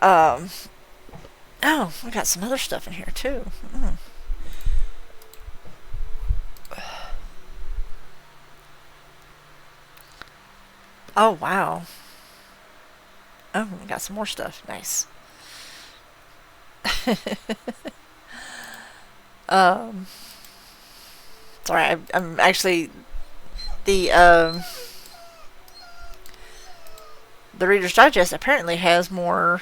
Oh, we got some other stuff in here too. Oh, wow. Oh, we got some more stuff. Nice. Sorry, I'm actually the Reader's Digest apparently has more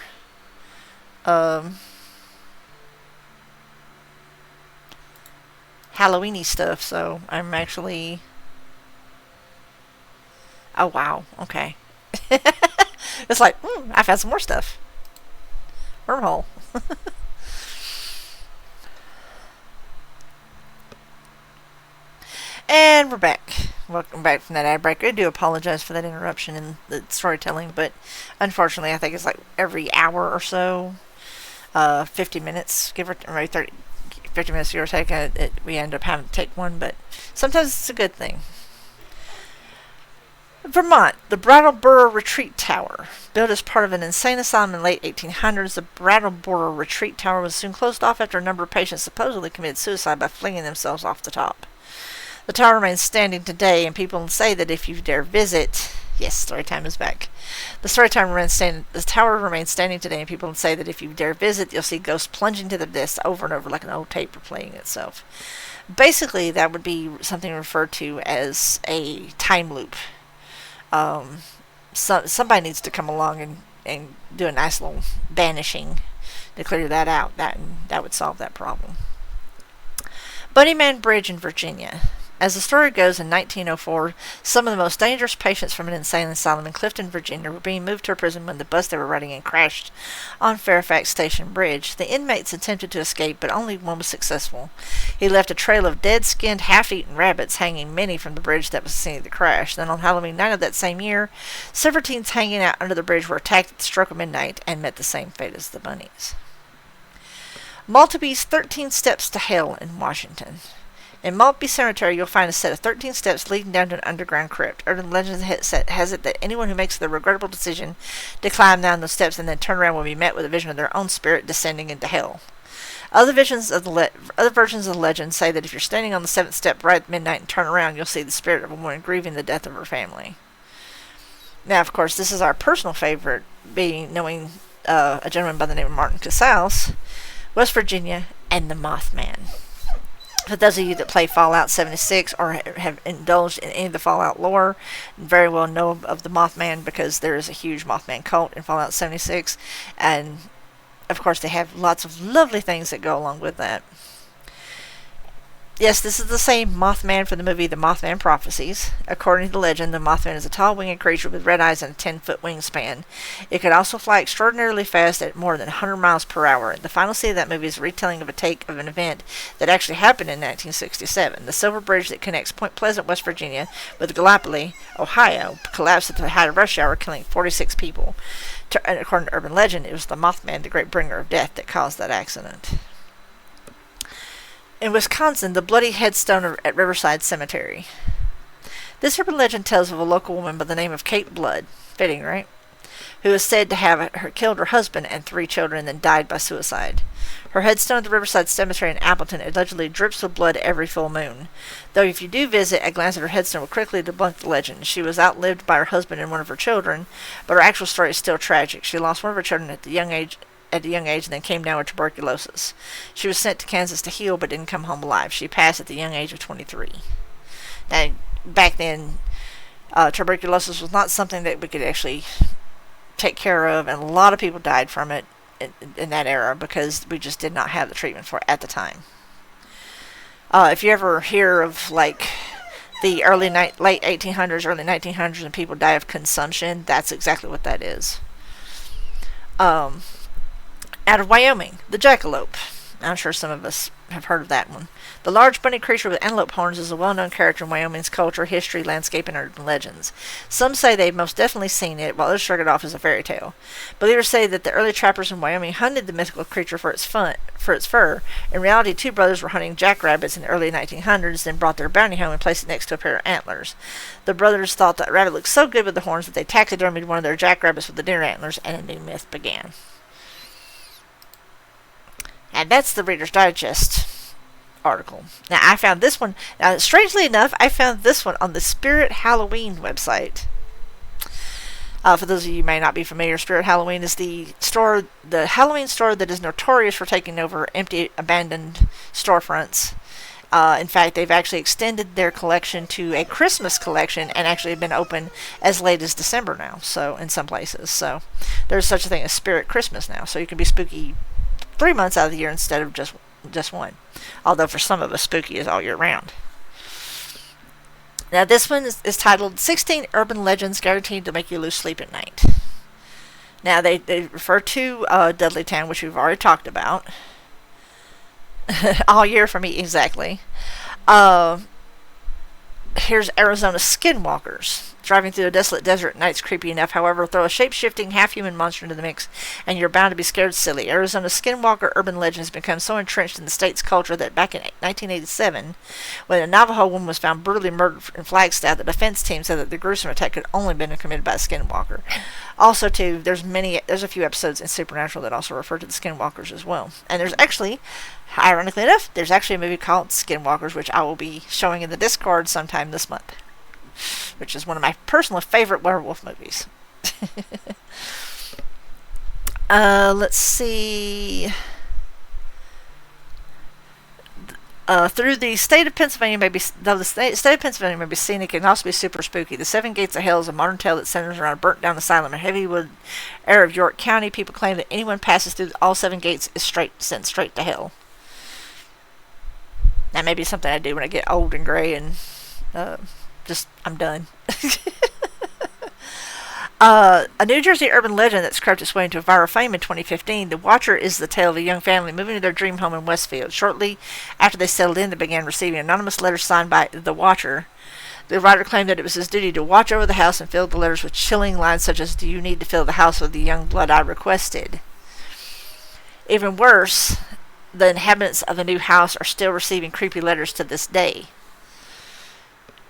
Halloweeny stuff, so I'm actually. Oh wow, okay. It's like I've had some more stuff. Wormhole. And we're back. Welcome back from that ad break. I do apologize for that interruption in the storytelling, but unfortunately, I think it's like every hour or so, 50 minutes, give or maybe 50 minutes, give or take. We end up having to take one, but sometimes it's a good thing. Vermont, the Brattleboro Retreat Tower. Built as part of an insane asylum in the late 1800s, the Brattleboro Retreat Tower was soon closed off after a number of patients supposedly committed suicide by flinging themselves off the top. The tower remains standing today, and people say that if you dare visit... Yes, Storytime is back. The tower remains standing today, and people say that if you dare visit, you'll see ghosts plunging to the depths over and over like an old tape replaying itself. Basically, that would be something referred to as a time loop. Somebody needs to come along and do a nice little banishing to clear that out. That would solve that problem. Bunnyman Bridge in Virginia. As the story goes, in 1904, some of the most dangerous patients from an insane asylum in Clifton, Virginia, were being moved to a prison when the bus they were riding in crashed on Fairfax Station Bridge. The inmates attempted to escape, but only one was successful. He left a trail of dead-skinned, half-eaten rabbits hanging many from the bridge that was the scene of the crash. Then on Halloween night of that same year, several teens hanging out under the bridge were attacked at the stroke of midnight and met the same fate as the bunnies. Maltby's 13 Steps to Hell in Washington. In Maltby Cemetery, you'll find a set of 13 steps leading down to an underground crypt. Urban legend has it that anyone who makes the regrettable decision to climb down those steps and then turn around will be met with a vision of their own spirit descending into hell. Other versions of the legend say that if you're standing on the 7th step right at midnight and turn around, you'll see the spirit of a woman grieving the death of her family. Now, of course, this is our personal favorite, being knowing a gentleman by the name of Martin Casals, West Virginia, and the Mothman. For those of you that play Fallout 76 or have indulged in any of the Fallout lore, very well know of the Mothman because there is a huge Mothman cult in Fallout 76. And, of course, they have lots of lovely things that go along with that. Yes, this is the same Mothman from the movie The Mothman Prophecies. According to the legend, the Mothman is a tall winged creature with red eyes and a 10-foot wingspan. It could also fly extraordinarily fast at more than 100 miles per hour. The final scene of that movie is a retelling of a take of an event that actually happened in 1967. The silver bridge that connects Point Pleasant, West Virginia, with Gallipoli, Ohio, collapsed at the height of rush hour, killing 46 people. According to urban legend, it was the Mothman, the great bringer of death, that caused that accident. In Wisconsin, the bloody headstone at Riverside Cemetery. This urban legend tells of a local woman by the name of Kate Blood. Fitting, right? who is said to have killed her husband and 3 children and then died by suicide. Her headstone at the Riverside Cemetery in Appleton allegedly drips with blood every full moon. Though if you do visit, a glance at her headstone will quickly debunk the legend. She was outlived by her husband and one of her children, but her actual story is still tragic. She lost one of her children at a young age and then came down with tuberculosis. She was sent to Kansas to heal but didn't come home alive. She passed at the young age of 23. Now, back then, tuberculosis was not something that we could actually take care of, and a lot of people died from it in that era because we just did not have the treatment for it at the time. If you ever hear of like the late 1800s, early 1900s, and people die of consumption, that's exactly what that is. Out of Wyoming, the jackalope. I'm sure some of us have heard of that one. The large bunny creature with antelope horns is a well-known character in Wyoming's culture, history, landscape, and urban legends. Some say they've most definitely seen it, while others shrug it off as a fairy tale. Believers say that the early trappers in Wyoming hunted the mythical creature for its fur. In reality, 2 brothers were hunting jackrabbits in the early 1900s, then brought their bounty home and placed it next to a pair of antlers. The brothers thought that rabbit looked so good with the horns that they taxidermied one of their jackrabbits with the deer antlers, and a new myth began. And that's the Reader's Digest article. Now, I found this one. Now, strangely enough, I found this one on the Spirit Halloween website. For those of you who may not be familiar, Spirit Halloween is the Halloween store that is notorious for taking over empty, abandoned storefronts. In fact, they've actually extended their collection to a Christmas collection and actually have been open as late as December now, so in some places. So there's such a thing as Spirit Christmas now, so you can be spooky 3 months out of the year instead of just one. Although for some of us, spooky is all year round. Now this one is titled 16 Urban Legends Guaranteed to Make You Lose Sleep at Night. Now they refer to Dudleytown, which we've already talked about. All year for me, exactly. Here's Arizona Skinwalkers. Driving through a desolate desert at night's creepy enough. However, throw a shape-shifting, half-human monster into the mix, and you're bound to be scared silly. Arizona Skinwalker urban legend has become so entrenched in the state's culture that back in 1987, when a Navajo woman was found brutally murdered in Flagstaff, the defense team said that the gruesome attack could only have been committed by a Skinwalker. Also, too, there's a few episodes in Supernatural that also refer to the Skinwalkers as well. And there's actually, ironically enough, there's actually a movie called Skinwalkers, which I will be showing in the Discord sometime this month, which is one of my personal favorite werewolf movies. Let's see. Through the state of Pennsylvania though the state of Pennsylvania may be scenic, it can also be super spooky. The Seven Gates of Hell is a modern tale that centers around a burnt-down asylum in Heavywood area of York County. People claim that anyone passes through all 7 gates is sent straight to hell. That may be something I do when I get old and gray and I'm done. A New Jersey urban legend that's crept its way into viral fame in 2015. The Watcher is the tale of a young family moving to their dream home in Westfield. Shortly after they settled in, they began receiving anonymous letters signed by the Watcher. The writer claimed that it was his duty to watch over the house and filled the letters with chilling lines such as, "Do you need to fill the house with the young blood I requested?" Even worse, the inhabitants of the new house are still receiving creepy letters to this day.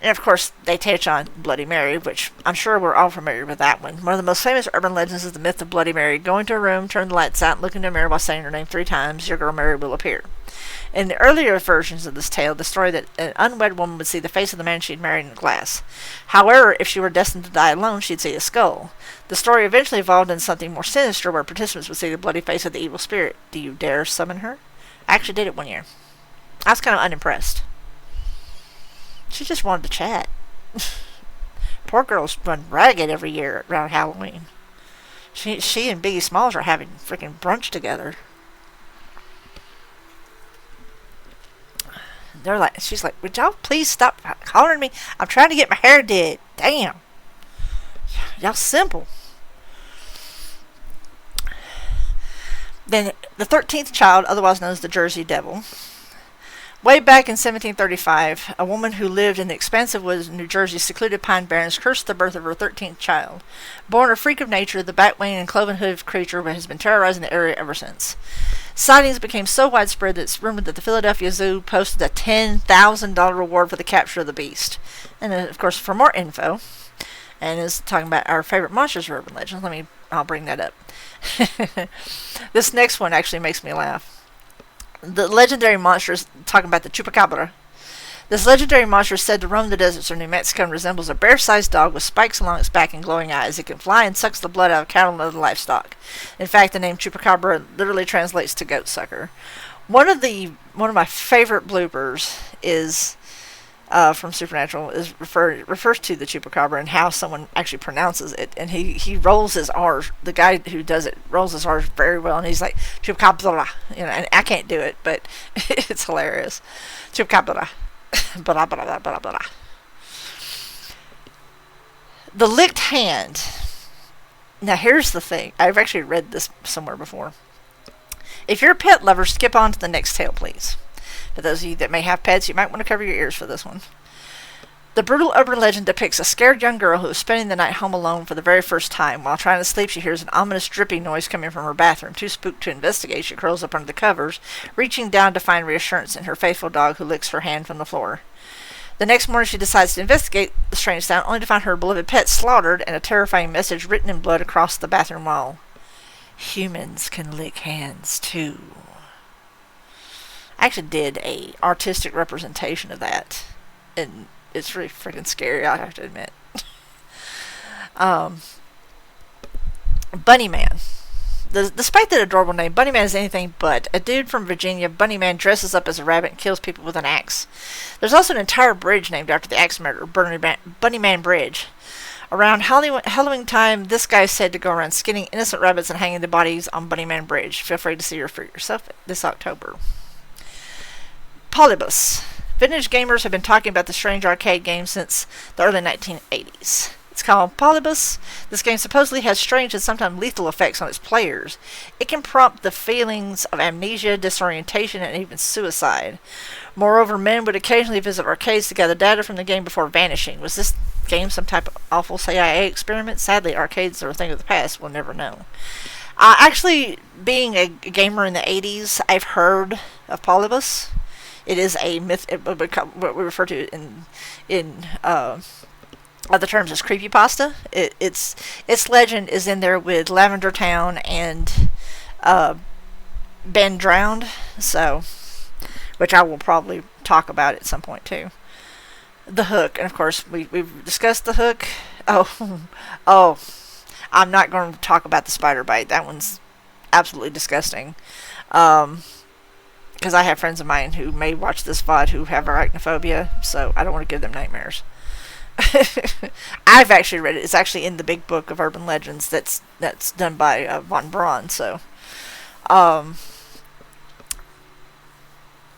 And of course, they touch on Bloody Mary, which I'm sure we're all familiar with that one. One of the most famous urban legends is the myth of Bloody Mary. Go into a room, turn the lights out, and look into a mirror while saying her name 3 times, your girl Mary will appear. In the earlier versions of this tale, the story that an unwed woman would see the face of the man she'd married in glass. However, if she were destined to die alone, she'd see a skull. The story eventually evolved into something more sinister, where participants would see the bloody face of the evil spirit. Do you dare summon her? I actually did it one year. I was kind of unimpressed. She just wanted to chat. Poor girls run ragged every year around Halloween. She and Biggie Smalls are having freaking brunch together. She's like, would y'all please stop hollering at me? I'm trying to get my hair did. Damn. Y'all simple. Then the 13th child, otherwise known as the Jersey Devil. Way back in 1735, a woman who lived in the expansive woods of New Jersey's secluded Pine Barrens cursed the birth of her 13th child. Born a freak of nature, the bat-winged and cloven-hoofed creature has been terrorizing the area ever since. Sightings became so widespread that it's rumored that the Philadelphia Zoo posted a $10,000 reward for the capture of the beast. And of course, for more info, and is talking about our favorite monsters of urban legends. I'll bring that up. This next one actually makes me laugh. The legendary monster is talking about the chupacabra. This legendary monster is said to roam the deserts of New Mexico and resembles a bear-sized dog with spikes along its back and glowing eyes. It can fly and sucks the blood out of cattle and other livestock. In fact, the name chupacabra literally translates to goat sucker. One of my favorite bloopers is from Supernatural refers to the chupacabra and how someone actually pronounces it, and he rolls his R's. The guy who does it rolls his R's very well, and he's like chupacabra, and I can't do it, but it's hilarious. Chupacabra, blah blah blah blah blah. The licked hand. Now here's the thing. I've actually read this somewhere before. If you're a pet lover, skip on to the next tale, please. For those of you that may have pets, you might want to cover your ears for this one. The brutal urban legend depicts a scared young girl who is spending the night home alone for the very first time. While trying to sleep, she hears an ominous dripping noise coming from her bathroom. Too spooked to investigate, she curls up under the covers, reaching down to find reassurance in her faithful dog who licks her hand from the floor. The next morning, she decides to investigate the strange sound, only to find her beloved pet slaughtered and a terrifying message written in blood across the bathroom wall. Humans can lick hands, too. I actually did a artistic representation of that, and it's really freaking scary, I have to admit. Bunny Man. Despite that adorable name, Bunny Man is anything but. A dude from Virginia, Bunny Man dresses up as a rabbit and kills people with an axe. There's also an entire bridge named after the axe murderer, Bunny Man Bridge. Around Halloween time, this guy is said to go around skinning innocent rabbits and hanging the bodies on Bunny Man Bridge. Feel free to see her for yourself this October. Polybus. Vintage gamers have been talking about the strange arcade game since the early 1980s. It's called Polybus. This game supposedly has strange and sometimes lethal effects on its players. It can prompt the feelings of amnesia, disorientation, and even suicide. Moreover, men would occasionally visit arcades to gather data from the game before vanishing. Was this game some type of awful CIA experiment? Sadly, arcades are a thing of the past. We'll never know. Actually, being a gamer in the 80s, I've heard of Polybus. It is a myth, what we refer to in other terms as creepypasta. Its legend is in there with Lavender Town and Ben Drowned, so which I will probably talk about at some point too. The Hook, and of course we've discussed The Hook. Oh, I'm not going to talk about the spider bite. That one's absolutely disgusting. Because I have friends of mine who may watch this VOD who have arachnophobia, so I don't want to give them nightmares. I've actually read it. It's actually in the big book of urban legends that's done by von Braun. So,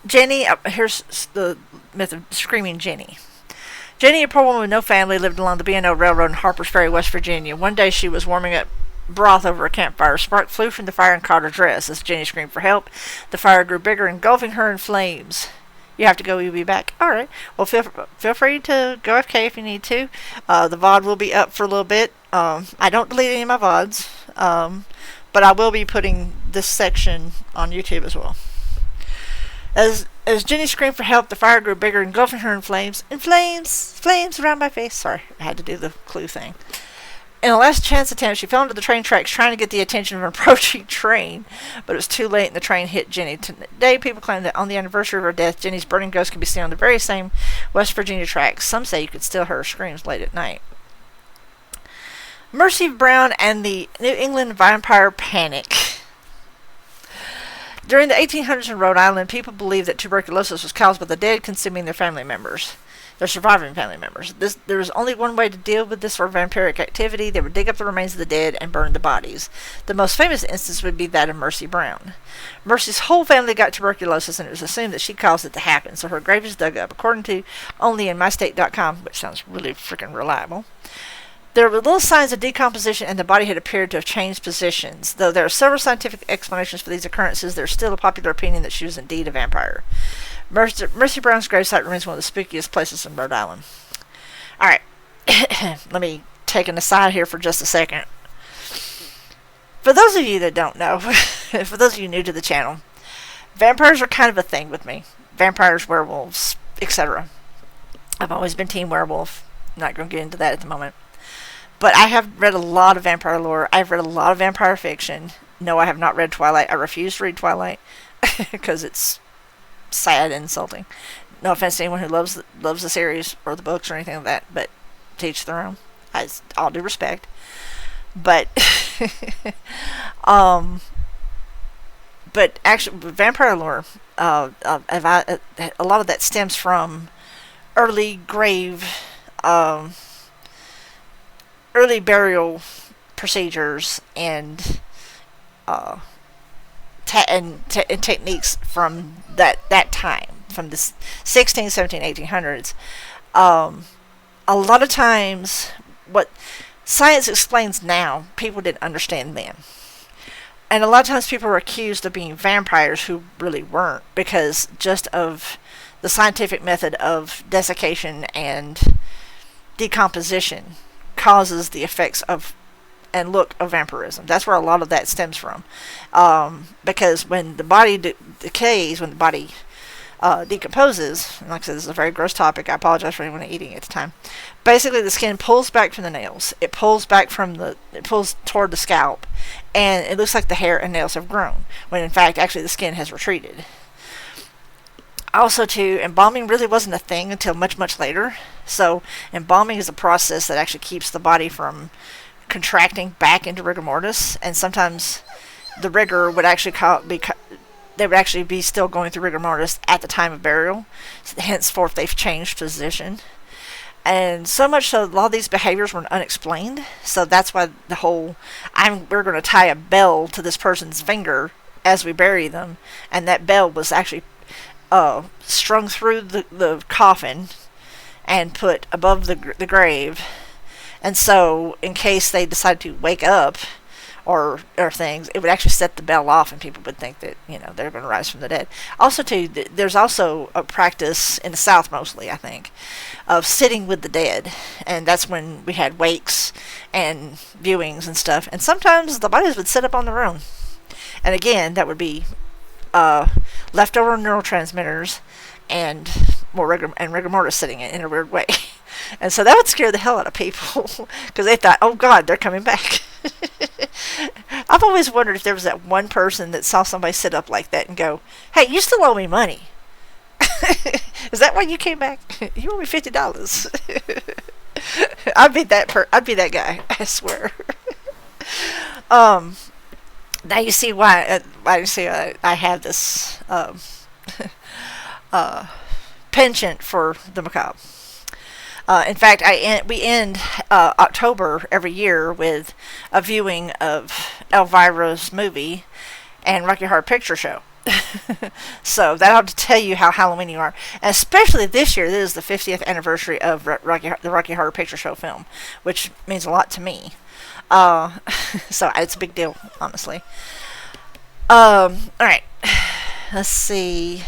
Jenny. Here's the myth of Screaming Jenny. Jenny, a poor woman with no family, lived along the B&O Railroad in Harpers Ferry, West Virginia. One day she was warming up broth over a campfire. Spark flew from the fire and caught her dress. As Jenny screamed for help, the fire grew bigger, engulfing her in flames. You have to go, you'll be back. Alright. Well, feel free to go FK if you need to. The VOD will be up for a little bit. I don't delete any of my VODs, but I will be putting this section on YouTube as well. As Jenny screamed for help, the fire grew bigger, engulfing her in flames. In flames! Flames around my face. Sorry, I had to do the clue thing. In a last chance attempt, she fell into the train tracks trying to get the attention of an approaching train, but it was too late and the train hit Jenny. Today, people claim that on the anniversary of her death, Jenny's burning ghost can be seen on the very same West Virginia tracks. Some say you could still hear her screams late at night. Mercy Brown and the New England Vampire Panic. During the 1800s in Rhode Island, people believed that tuberculosis was caused by the dead consuming their family members. Their surviving family members. There was only one way to deal with this sort of vampiric activity. They would dig up the remains of the dead and burn the bodies. The most famous instance would be that of Mercy Brown. Mercy's whole family got tuberculosis, and it was assumed that she caused it to happen, so her grave is dug up. According to onlyinmystate.com, which sounds really freaking reliable, there were little signs of decomposition, and the body had appeared to have changed positions. Though there are several scientific explanations for these occurrences, there's still a popular opinion that she was indeed a vampire. Mercy Brown's gravesite remains one of the spookiest places in Rhode Island. Alright, let me take an aside here for just a second. For those of you that don't know, for those of you new to the channel, vampires are kind of a thing with me. Vampires, werewolves, etc. I've always been team werewolf. I'm not going to get into that at the moment. But I have read a lot of vampire lore. I've read a lot of vampire fiction. No, I have not read Twilight. I refuse to read Twilight because it's sad and insulting. No offense to anyone who loves the series or the books or anything like that, but to each their own. All due respect. But but actually, vampire lore, a lot of that stems from early grave, early burial procedures and and techniques from that time, from the 16, 17, 1800s. A lot of times, what science explains now, people didn't understand then. And a lot of times people were accused of being vampires who really weren't, because just of the scientific method of desiccation and decomposition causes the effects of and look of vampirism. That's where a lot of that stems from. Because when the body decays, when the body decomposes, and like I said, this is a very gross topic. I apologize for anyone eating at the time. Basically, the skin pulls back from the nails. It pulls toward the scalp, and it looks like the hair and nails have grown, when in fact, actually, the skin has retreated. Also, too, embalming really wasn't a thing until much, much later. So, embalming is a process that actually keeps the body from contracting back into rigor mortis, and sometimes the rigor would actually they would actually be still going through rigor mortis at the time of burial. So henceforth, they've changed position. And so much so, a lot of these behaviors were unexplained. So that's why the whole, we're going to tie a bell to this person's finger as we bury them. And that bell was actually strung through the coffin and put above the grave. And so, in case they decide to wake up or things, it would actually set the bell off, and people would think that, they're going to rise from the dead. Also, too, there's also a practice in the South, mostly, I think, of sitting with the dead. And that's when we had wakes and viewings and stuff. And sometimes the bodies would sit up on their own. And again, that would be leftover neurotransmitters and rigor mortis sitting in a weird way. And so that would scare the hell out of people, because they thought, oh God, they're coming back. I've always wondered if there was that one person that saw somebody sit up like that and go, hey, you still owe me money. Is that why you came back? You owe me $50. I'd be that guy, I swear. Now you see why I have this penchant for the macabre. In fact, we end October every year with a viewing of Elvira's movie and Rocky Horror Picture Show. So that ought to tell you how Halloween you are. And especially this year, this is the 50th anniversary of the Rocky Horror Picture Show film, which means a lot to me. So it's a big deal, honestly. Alright. Let's see.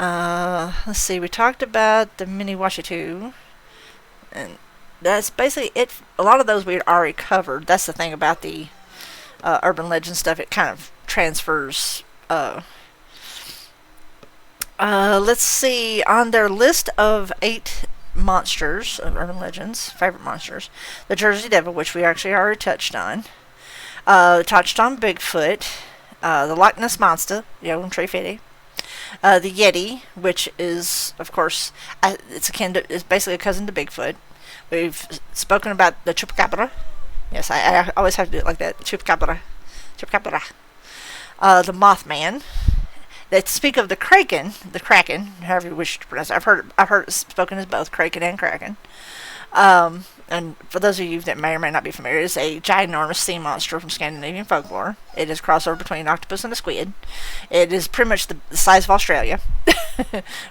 We talked about the mini Washitu, and that's basically it. A lot of those we had already covered. That's the thing about the urban legend stuff. It kind of transfers. Let's see. On their list of 8 monsters of urban legends, favorite monsters, the Jersey Devil, which we actually already touched on. Touched on Bigfoot, the Loch Ness Monster, Tree Fitty. The Yeti, which is, of course, it's basically a cousin to Bigfoot. We've spoken about the Chupacabra. Yes, I always have to do it like that. Chupacabra. The Mothman. They speak of the Kraken, however you wish to pronounce it. I've heard it spoken as both Kraken and Kraken. And for those of you that may or may not be familiar, it is a ginormous sea monster from Scandinavian folklore. It is a crossover between an octopus and a squid. It is pretty much the size of Australia,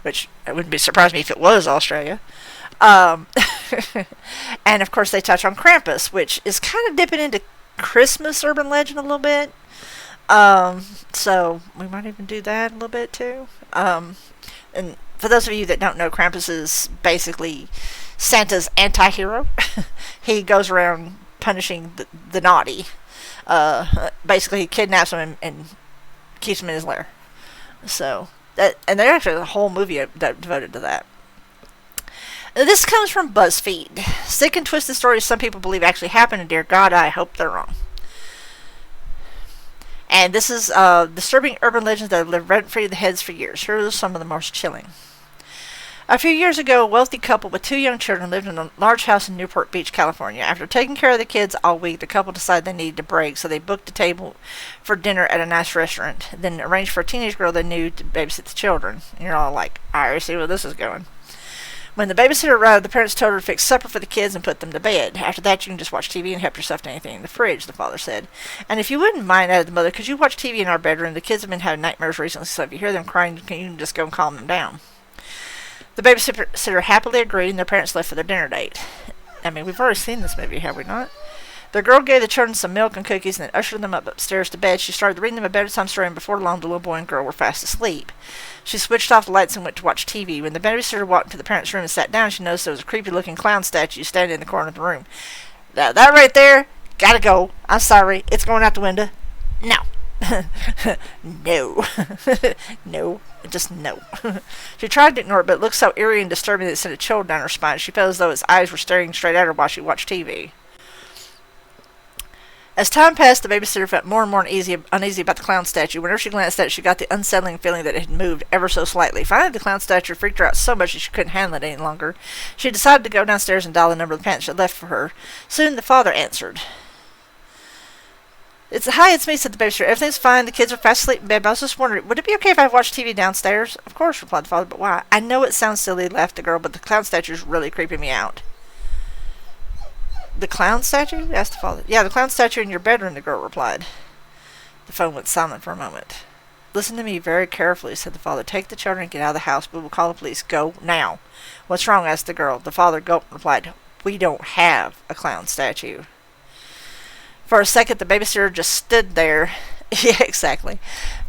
which it wouldn't be surprised me if it was Australia. And of course they touch on Krampus, which is kind of dipping into Christmas urban legend a little bit. So we might even do that a little bit too. And for those of you that don't know, Krampus is basically Santa's anti-hero. He goes around punishing the naughty. Basically, he kidnaps them and keeps them in his lair. So and there's actually a whole movie devoted to that. Now, this comes from BuzzFeed. Sick and twisted stories some people believe actually happened, and dear God, I hope they're wrong. And this is disturbing urban legends that have lived rent-free in the heads for years. Here are some of the most chilling. A few years ago, a wealthy couple with 2 young children lived in a large house in Newport Beach, California. After taking care of the kids all week, the couple decided they needed a break, so they booked a table for dinner at a nice restaurant, then arranged for a teenage girl they knew to babysit the children. And you're all like, I already see where this is going. When the babysitter arrived, the parents told her to fix supper for the kids and put them to bed. After that, you can just watch TV and help yourself to anything in the fridge, the father said. And if you wouldn't mind, added the mother, could you watch TV in our bedroom? The kids have been having nightmares recently, so if you hear them crying, you can just go and calm them down. The babysitter happily agreed, and their parents left for their dinner date. I mean, we've already seen this movie, have we not? The girl gave the children some milk and cookies and then ushered them upstairs to bed. She started reading them a bedtime story, and before long, the little boy and girl were fast asleep. She switched off the lights and went to watch TV. When the babysitter walked into the parents' room and sat down, she noticed there was a creepy-looking clown statue standing in the corner of the room. That right there, gotta go. I'm sorry. It's going out the window. No. No. No. Just no. She tried to ignore it, but it looked so eerie and disturbing that it sent a chill down her spine. She felt as though its eyes were staring straight at her while she watched TV. As time passed, the babysitter felt more and more uneasy about the clown statue. Whenever she glanced at it, she got the unsettling feeling that it had moved ever so slightly. Finally, the clown statue freaked her out so much that she couldn't handle it any longer. She decided to go downstairs and dial the number the parents had left for her. Soon, the father answered. Hi, it's me, said the babysitter. Everything's fine. The kids are fast asleep in bed, but I was just wondering, would it be okay if I watched TV downstairs? Of course, replied the father, but why? I know it sounds silly, laughed the girl, but the clown statue's really creeping me out. The clown statue? Asked the father. Yeah, the clown statue in your bedroom, the girl replied. The phone went silent for a moment. Listen to me very carefully, said the father. Take the children and get out of the house. We will call the police. Go now. What's wrong? Asked the girl. The father gulped and replied, We don't have a clown statue. For a second, the babysitter just stood there. Yeah, exactly.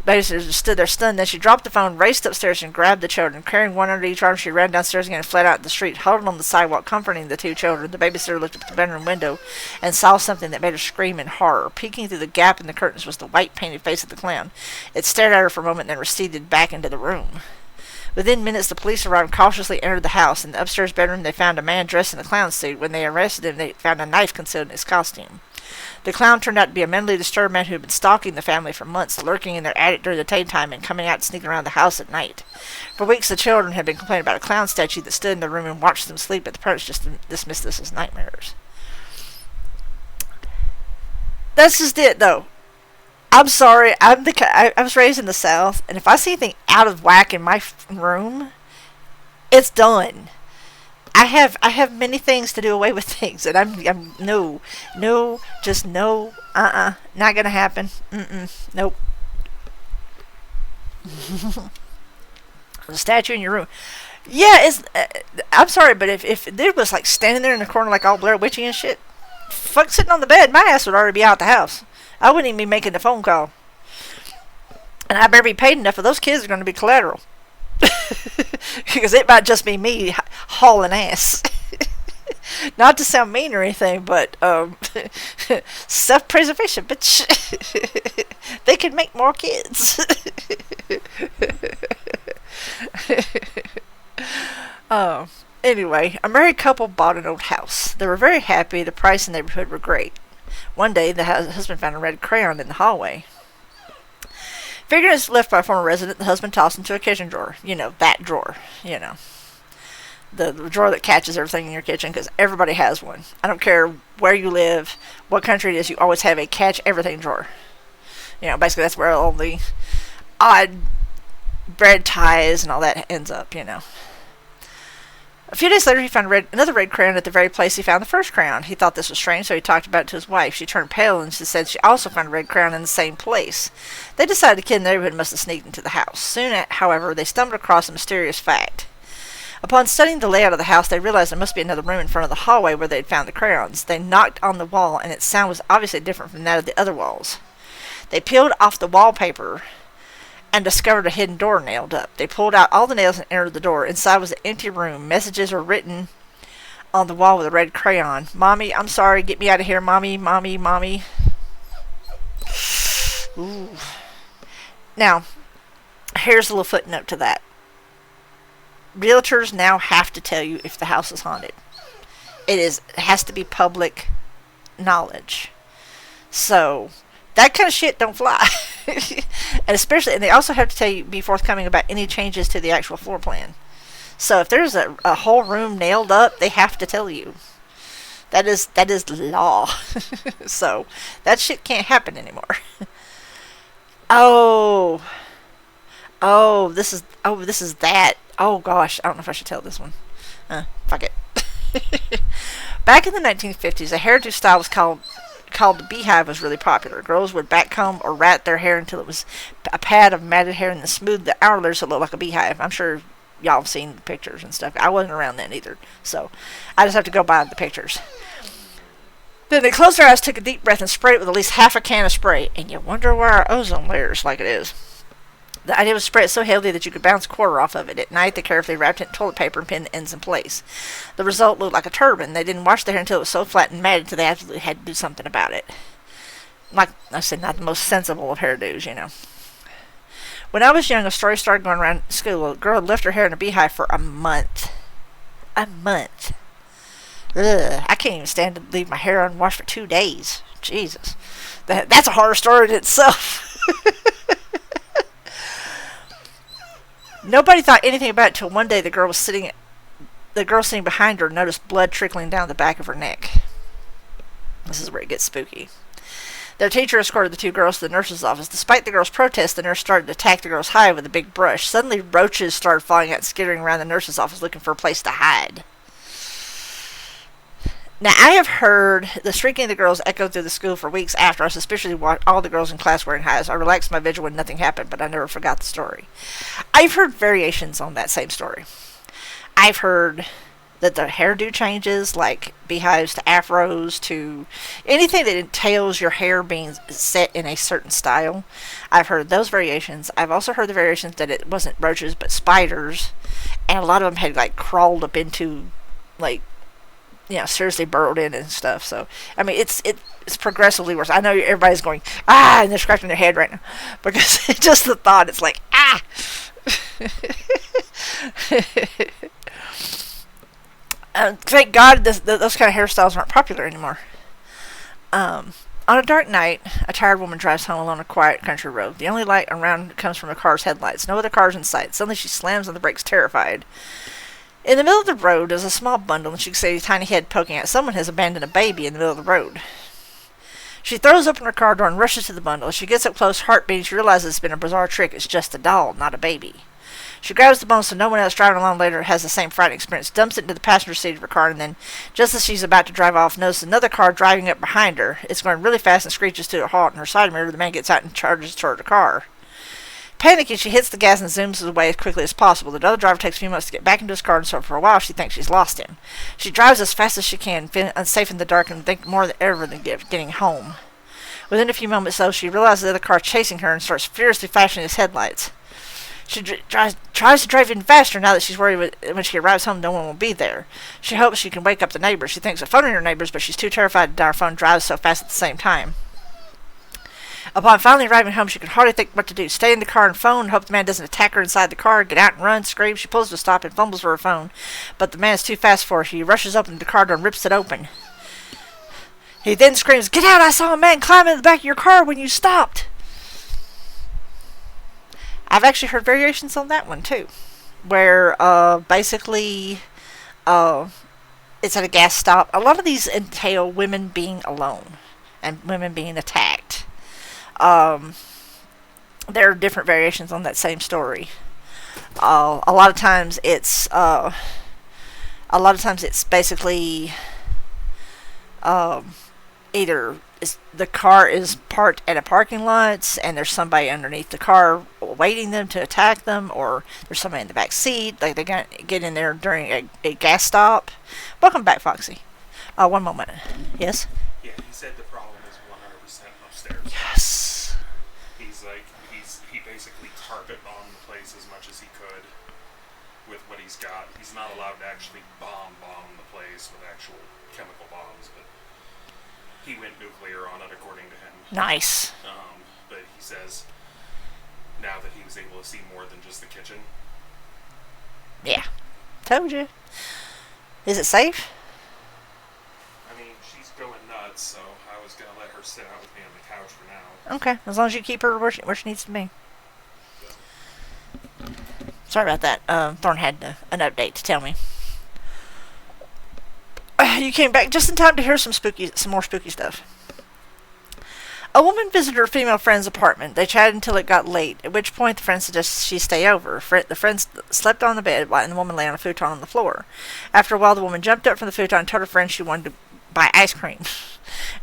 The babysitter just stood there stunned. Then she dropped the phone, raced upstairs, and grabbed the children. Carrying one under each arm, she ran downstairs again and fled out the street, huddled on the sidewalk, comforting the 2 children. The babysitter looked up at the bedroom window and saw something that made her scream in horror. Peeking through the gap in the curtains was the white painted face of the clown. It stared at her for a moment and then receded back into the room. Within minutes, the police arrived and cautiously entered the house. In the upstairs bedroom, they found a man dressed in a clown suit. When they arrested him, they found a knife concealed in his costume. The clown turned out to be a mentally disturbed man who had been stalking the family for months, lurking in their attic during the daytime and coming out and sneaking around the house at night. For weeks, the children had been complaining about a clown statue that stood in their room and watched them sleep, but the parents just dismissed this as nightmares. That's just it, though. I'm sorry. I was raised in the South, and if I see anything out of whack in my room, it's done. I have many things to do away with things, and I'm no, just no, not gonna happen. Nope. The statue in your room. Yeah, it's. I'm sorry, but if there was like standing there in the corner like all Blair Witchy and shit, fuck sitting on the bed, my ass would already be out the house. I wouldn't even be making the phone call, and I better be paid enough, or those kids are going to be collateral. Because it might just be me hauling ass. Not to sound mean or anything, but self-preservation, bitch. They can make more kids. Anyway, a married couple bought an old house. They were very happy. The price and neighborhood were great. One day, the husband found a red crayon in the hallway. Figuring it's left by a former resident, the husband tossed into a kitchen drawer. You know, that drawer. You know. The drawer that catches everything in your kitchen, because everybody has one. I don't care where you live, what country it is, you always have a catch everything drawer. You know, basically that's where all the odd bread ties and all that ends up, you know. A few days later, he found another red crayon at the very place he found the first crayon. He thought this was strange, so he talked about it to his wife. She turned pale, and she said she also found a red crayon in the same place. They decided the kid in the neighborhood must have sneaked into the house. Soon, however, they stumbled across a mysterious fact. Upon studying the layout of the house, they realized there must be another room in front of the hallway where they had found the crayons. They knocked on the wall, and its sound was obviously different from that of the other walls. They peeled off the wallpaper and discovered a hidden door nailed up. They pulled out all the nails and entered the door. Inside was an empty room. Messages were written on the wall with a red crayon. Mommy, I'm sorry. Get me out of here. Mommy, mommy, mommy. Ooh. Now, here's a little footnote to that. realtors now have to tell you if the house is haunted. It has to be public knowledge. So that kind of shit don't fly. And they also have to tell you, be forthcoming about any changes to the actual floor plan. So if there's a whole room nailed up, they have to tell you. That is law. So that shit can't happen anymore. Oh, this is that. Oh gosh, I don't know if I should tell this one. Fuck it. Back in the 1950s, a hairdo style was called the beehive was really popular. Girls would backcomb or rat their hair until it was a pad of matted hair and then smooth the outer layers so it looked like a beehive. I'm sure y'all have seen the pictures and stuff. I wasn't around then either, so I just have to go by the pictures. Then they closed their eyes, took a deep breath, and sprayed it with at least half a can of spray. And you wonder why our ozone layer is like it is. The idea was to spray it so heavily that you could bounce a quarter off of it. At night, they carefully wrapped it in toilet paper and pinned the ends in place. The result looked like a turban. They didn't wash their hair until it was so flat and matted until they absolutely had to do something about it. Like I said, not the most sensible of hairdos, you know. When I was young, a story started going around school. A girl had left her hair in a beehive for a month. A month. Ugh, I can't even stand to leave my hair unwashed for 2 days. Jesus. That's a horror story in itself. Nobody thought anything about it until one day the girl sitting behind her noticed blood trickling down the back of her neck. This is where it gets spooky. Their teacher escorted the two girls to the nurse's office. Despite the girls' protest, the nurse started to attack the girls' hive with a big brush. Suddenly, roaches started falling out and skittering around the nurse's office looking for a place to hide. Now, I have heard the shrieking of the girls echo through the school for weeks after I suspiciously watched all the girls in class wearing hives. I relaxed my vigil when nothing happened, but I never forgot the story. I've heard variations on that same story. I've heard that the hairdo changes, like beehives to afros to anything that entails your hair being set in a certain style. I've heard those variations. I've also heard the variations that it wasn't roaches but spiders, and a lot of them had like crawled up into like, you know, seriously burrowed in and stuff. So I mean, it's progressively worse. I know everybody's going and they're scratching their head right now because it's just the thought. It's like thank God those kind of hairstyles aren't popular anymore. On a dark night, a tired woman drives home along a quiet country road. The only light around comes from a car's headlights. No other cars in sight. Suddenly she slams on the brakes, terrified. In the middle of the road is a small bundle, and she can see a tiny head poking out. Someone has abandoned a baby in the middle of the road. She throws open her car door and rushes to the bundle. As she gets up close, heart beating, she realizes it's been a bizarre trick. It's just a doll, not a baby. She grabs the bundle so no one else driving along later has the same frightening experience, dumps it into the passenger seat of her car, and then, just as she's about to drive off, notices another car driving up behind her. It's going really fast and screeches to a halt in her side mirror. The man gets out and charges toward the car. Panicking, she hits the gas and zooms away as quickly as possible. The other driver takes a few moments to get back into his car, and so for a while she thinks she's lost him. She drives as fast as she can, feeling unsafe in the dark and think more than ever than getting home. Within a few moments, though, she realizes the other car is chasing her and starts furiously flashing its headlights. She tries to drive even faster now that she's worried when she arrives home no one will be there. She hopes she can wake up the neighbors. She thinks of phoning her neighbors, but she's too terrified to dial her phone, drives so fast at the same time. Upon finally arriving home, she can hardly think what to do. Stay in the car and phone, hope the man doesn't attack her inside the car, get out and run, scream. She pulls to a stop and fumbles for her phone, but the man is too fast for her. She rushes up to the car door and rips it open. He then screams, "Get out! I saw a man climb in the back of your car when you stopped!" I've actually heard variations on that one, too, where basically it's at a gas stop. A lot of these entail women being alone and women being attacked. There are different variations on that same story. A lot of times it's basically either the car is parked at a parking lot and there's somebody underneath the car waiting them to attack them, or there's somebody in the back seat, like they get in there during a gas stop. Welcome back, Foxy. One moment. Yes? Yeah, he said the problem is 100% upstairs. Yes. He basically carpet bombed the place as much as he could with what he's got. He's not allowed to actually bomb the place with actual chemical bombs, but he went nuclear on it, according to him. Nice. But he says now that he was able to see more than just the kitchen. Yeah. Told you. Is it safe? I mean, she's going nuts, so I was gonna let her sit out with me on the couch for now. Okay, as long as you keep her where she needs to be. Sorry about that. Thorne had an update to tell me. You came back just in time to hear some more spooky stuff. A woman visited her female friend's apartment. They chatted until it got late, at which point the friend suggested she stay over. The friend slept on the bed and the woman lay on a futon on the floor. After a while, the woman jumped up from the futon and told her friend she wanted to buy ice cream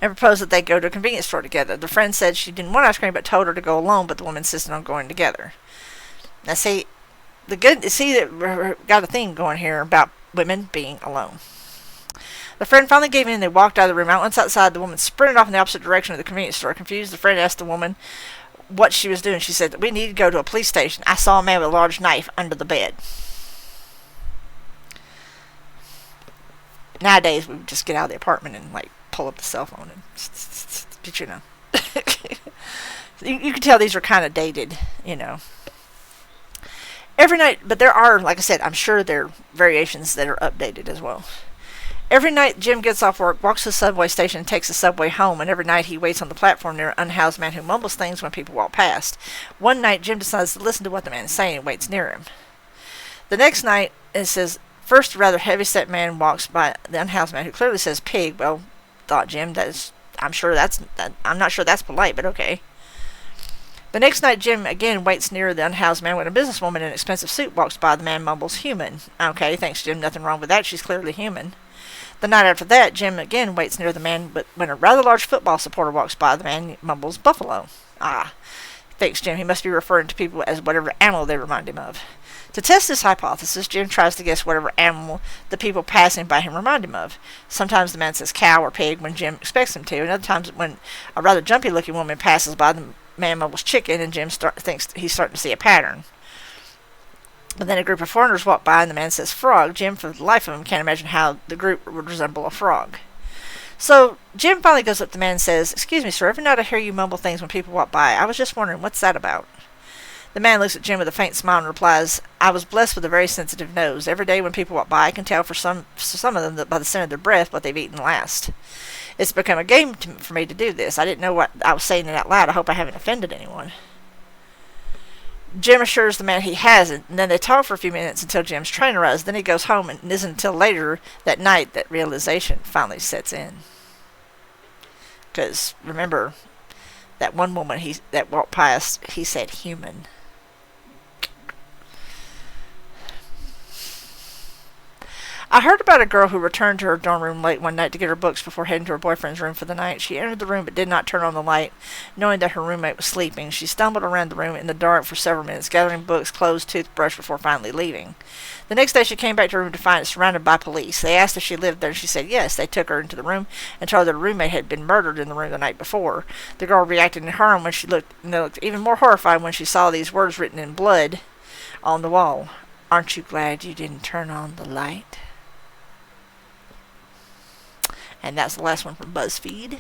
and proposed that they go to a convenience store together. The friend said she didn't want ice cream but told her to go alone, but the woman insisted on going together. Now see, that got a theme going here about women being alone. The friend finally gave in and they walked out of the room. Once outside, the woman sprinted off in the opposite direction of the convenience store. Confused, the friend asked the woman what she was doing. She said, "We need to go to a police station. I saw a man with a large knife under the bed." Nowadays, we would just get out of the apartment and pull up the cell phone and, but you can tell these are kind of dated, Every night, but there are, like I said, I'm sure there are variations that are updated as well. Every night, Jim gets off work, walks to the subway station, and takes the subway home, and every night he waits on the platform near an unhoused man who mumbles things when people walk past. One night, Jim decides to listen to what the man is saying and waits near him. The next night, it says, first, a rather heavy-set man walks by the unhoused man who clearly says pig. Well, thought Jim, I'm not sure that's polite, but okay. The next night, Jim again waits near the unhoused man when a businesswoman in an expensive suit walks by. The man mumbles human. Okay, thanks, Jim. Nothing wrong with that. She's clearly human. The night after that, Jim again waits near the man, but when a rather large football supporter walks by, the man mumbles buffalo. Ah, thanks, Jim. He must be referring to people as whatever animal they remind him of. To test this hypothesis, Jim tries to guess whatever animal the people passing by him remind him of. Sometimes the man says cow or pig when Jim expects him to, and other times when a rather jumpy-looking woman passes by, the man mumbles chicken, and Jim thinks he's starting to see a pattern. But then a group of foreigners walk by and the man says frog. Jim, for the life of him, can't imagine how the group would resemble a frog. So Jim finally goes up to the man and says, "Excuse me, sir, every night I hear you mumble things when people walk by. I was just wondering, what's that about?" The man looks at Jim with a faint smile and replies, "I was blessed with a very sensitive nose. Every day when people walk by, I can tell for some of them by the scent of their breath what they've eaten last. It's become a game for me to do this. I didn't know what I was saying it out loud. I hope I haven't offended anyone." Jim assures the man he hasn't, and then they talk for a few minutes until Jim's train arrives. Then he goes home, and it isn't until later that night that realization finally sets in. Because, remember, that one woman that walked past, he said human. I heard about a girl who returned to her dorm room late one night to get her books before heading to her boyfriend's room for the night. She entered the room but did not turn on the light, knowing that her roommate was sleeping. She stumbled around the room in the dark for several minutes, gathering books, clothes, toothbrush before finally leaving. The next day she came back to her room to find it surrounded by police. They asked if she lived there, and she said yes. They took her into the room and told her her roommate had been murdered in the room the night before. The girl reacted in horror when she looked even more horrified when she saw these words written in blood on the wall. "Aren't you glad you didn't turn on the light?" And that's the last one from BuzzFeed.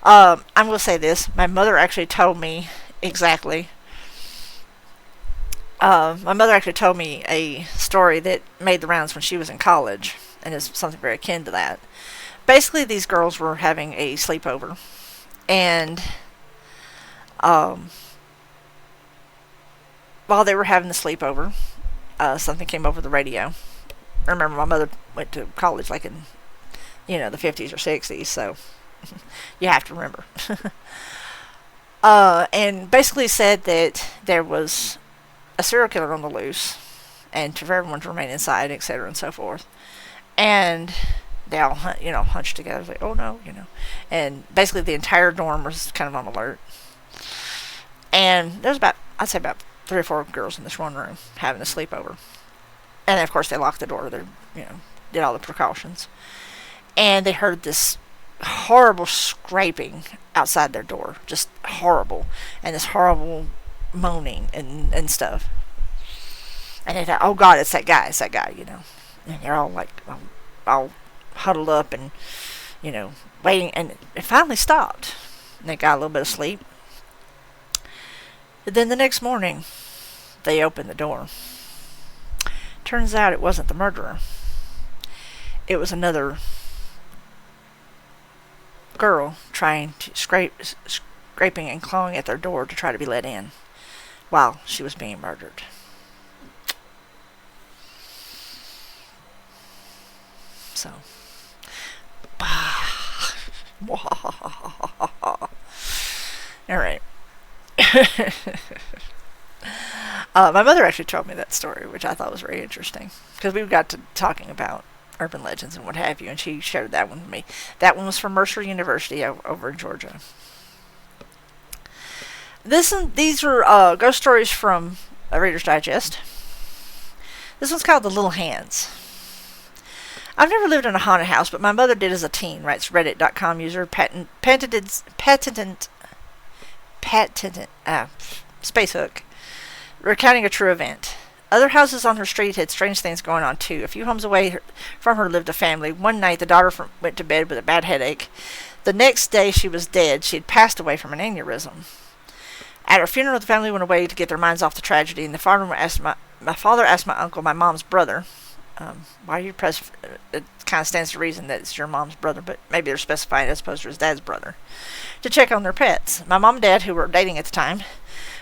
I'm going to say this. My mother actually told me exactly. My mother actually told me a story that made the rounds when she was in college, and is something very akin to that. Basically, these girls were having a sleepover, and while they were having the sleepover, something came over the radio. I remember my mother went to college in the 50s or 60s, so you have to remember. And basically said that there was a serial killer on the loose, and for everyone to remain inside, etc., and so forth. And they all, hunched together, like, oh no, And basically the entire dorm was kind of on alert. And there was I'd say about 3 or 4 girls in this one room having a sleepover. And then, of course, they locked the door. They, did all the precautions. And they heard this horrible scraping outside their door. Just horrible. And this horrible moaning and stuff. And they thought, oh God, it's that guy, And they're all all huddled up and, waiting. And it finally stopped. And they got a little bit of sleep. And then the next morning, they opened the door Turns out it wasn't the murderer. It was another girl trying to scraping and clawing at their door to try to be let in while she was being murdered. So, all right. My mother actually told me that story, which I thought was very interesting, because we got to talking about urban legends and what have you, and she shared that one with me. That one was from Mercer University over in Georgia. These were ghost stories from Reader's Digest. This one's called The Little Hands. I've never lived in a haunted house, but my mother did as a teen, writes Reddit.com user Spacehook, recounting a true event. Other houses on her street had strange things going on too. A few homes away from her lived a family. One night the daughter went to bed with a bad headache. The next day she was dead. She had passed away from an aneurysm. At her funeral, the family went away to get their minds off the tragedy, and my father asked my uncle, my mom's brother, why are you pressed? It kind of stands to reason that it's your mom's brother, but maybe they're specifying as opposed to his dad's brother, to check on their pets. My mom and dad, who were dating at the time,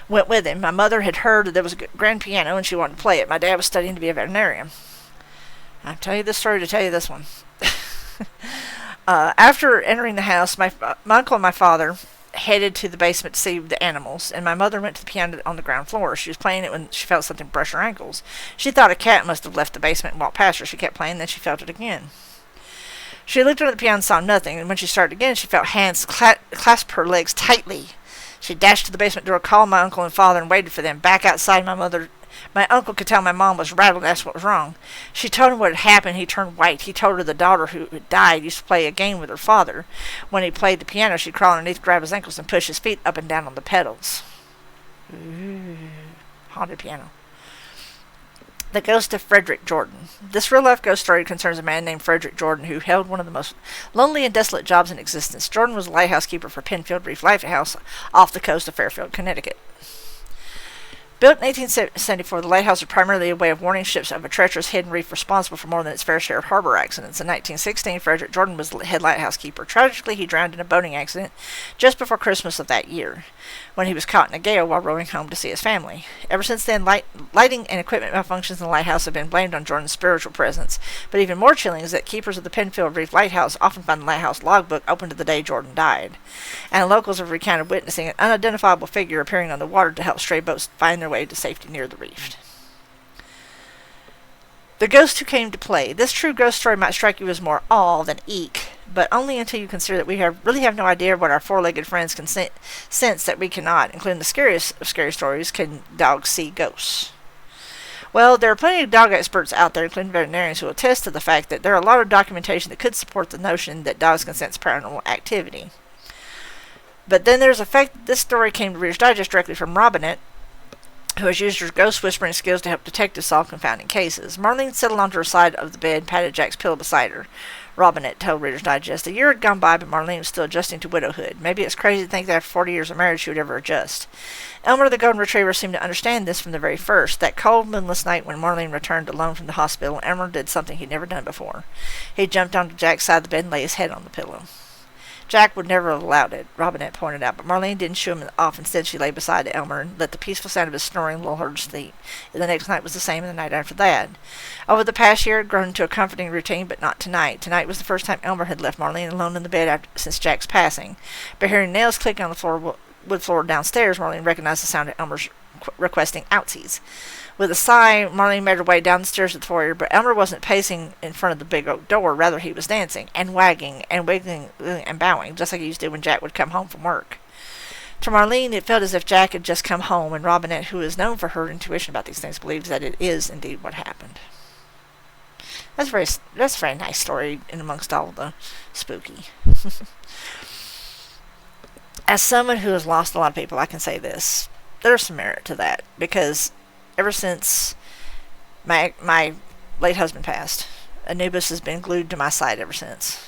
went with him. My mother had heard that there was a grand piano and she wanted to play it. My dad was studying to be a veterinarian. I'm telling you this story to tell you this one. After entering the house, my uncle and my father headed to the basement to see the animals, and my mother went to the piano on the ground floor. She was playing it when she felt something brush her ankles. She thought a cat must have left the basement and walked past her. She kept playing, then she felt it again. She looked under the piano and saw nothing, and when she started again, she felt hands clasp her legs tightly. She dashed to the basement door, called my uncle and father, and waited for them. Back outside, my uncle could tell my mom was rattled and asked what was wrong. She told him what had happened. He turned white. He told her the daughter who had died used to play a game with her father. When he played the piano, she'd crawl underneath, grab his ankles, and push his feet up and down on the pedals. Ooh, haunted piano. The Ghost of Frederick Jordan. This real-life ghost story concerns a man named Frederick Jordan who held one of the most lonely and desolate jobs in existence. Jordan was a lighthouse keeper for Penfield Reef Lighthouse off the coast of Fairfield, Connecticut. Built in 1874, the lighthouse was primarily a way of warning ships of a treacherous hidden reef responsible for more than its fair share of harbor accidents. In 1916, Frederick Jordan was the head lighthouse keeper. Tragically, he drowned in a boating accident just before Christmas of that year, when he was caught in a gale while rowing home to see his family. Ever since then, lighting and equipment malfunctions in the lighthouse have been blamed on Jordan's spiritual presence. But even more chilling is that keepers of the Penfield Reef Lighthouse often find the lighthouse logbook open to the day Jordan died. And locals have recounted witnessing an unidentifiable figure appearing on the water to help stray boats find their way to safety near the reef. The Ghost Who Came to Play. This true ghost story might strike you as more awe than eek, but only until you consider that we really have no idea what our four-legged friends can sense that we cannot, including the scariest of scary stories. Can dogs see ghosts? Well, there are plenty of dog experts out there, including veterinarians, who will attest to the fact that there are a lot of documentation that could support the notion that dogs can sense paranormal activity. But then there's the fact that this story came to Reader's Digest directly from Robinette, who has used her ghost whispering skills to help detectives solve confounding cases. Marlene settled onto her side of the bed and patted Jack's pillow beside her. Robinette told Reader's Digest. A year had gone by, but Marlene was still adjusting to widowhood. Maybe it's crazy to think that after 40 years of marriage she would ever adjust. Elmer the Golden Retriever seemed to understand this from the very first. That cold, moonless night when Marlene returned alone from the hospital, Elmer did something he'd never done before. He jumped onto Jack's side of the bed and lay his head on the pillow. Jack would never have allowed it, Robinette pointed out, but Marlene didn't shoo him off. Instead, she lay beside Elmer and let the peaceful sound of his snoring lull her to sleep. And the next night was the same, and the night after that. Over the past year, it had grown into a comforting routine, but not tonight. Tonight was the first time Elmer had left Marlene alone in the bed since Jack's passing. But hearing nails clicking on the wood floor downstairs, Marlene recognized the sound of Elmer's requesting outsies. With a sigh, Marlene made her way down the stairs to the foyer, but Elmer wasn't pacing in front of the big oak door. Rather, he was dancing and wagging and wiggling and bowing, just like he used to when Jack would come home from work. To Marlene, it felt as if Jack had just come home, and Robinette, who is known for her intuition about these things, believes that it is indeed what happened. That's a very nice story in amongst all the spooky. As someone who has lost a lot of people, I can say this. There's some merit to that, because ever since my late husband passed, Anubis has been glued to my side ever since.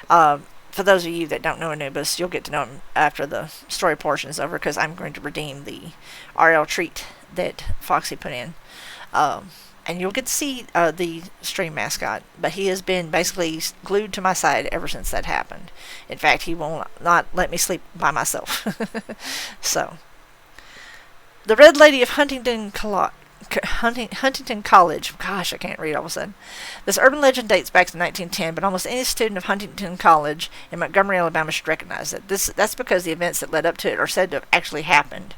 For those of you that don't know Anubis, you'll get to know him after the story portion is over, because I'm going to redeem the RL treat that Foxy put in. and you'll get to see the stream mascot. But he has been basically glued to my side ever since that happened. In fact, he will not let me sleep by myself. So, the Red Lady of Huntington College. Gosh, I can't read all of a sudden. This urban legend dates back to 1910, but almost any student of Huntington College in Montgomery, Alabama should recognize it. That's because the events that led up to it are said to have actually happened.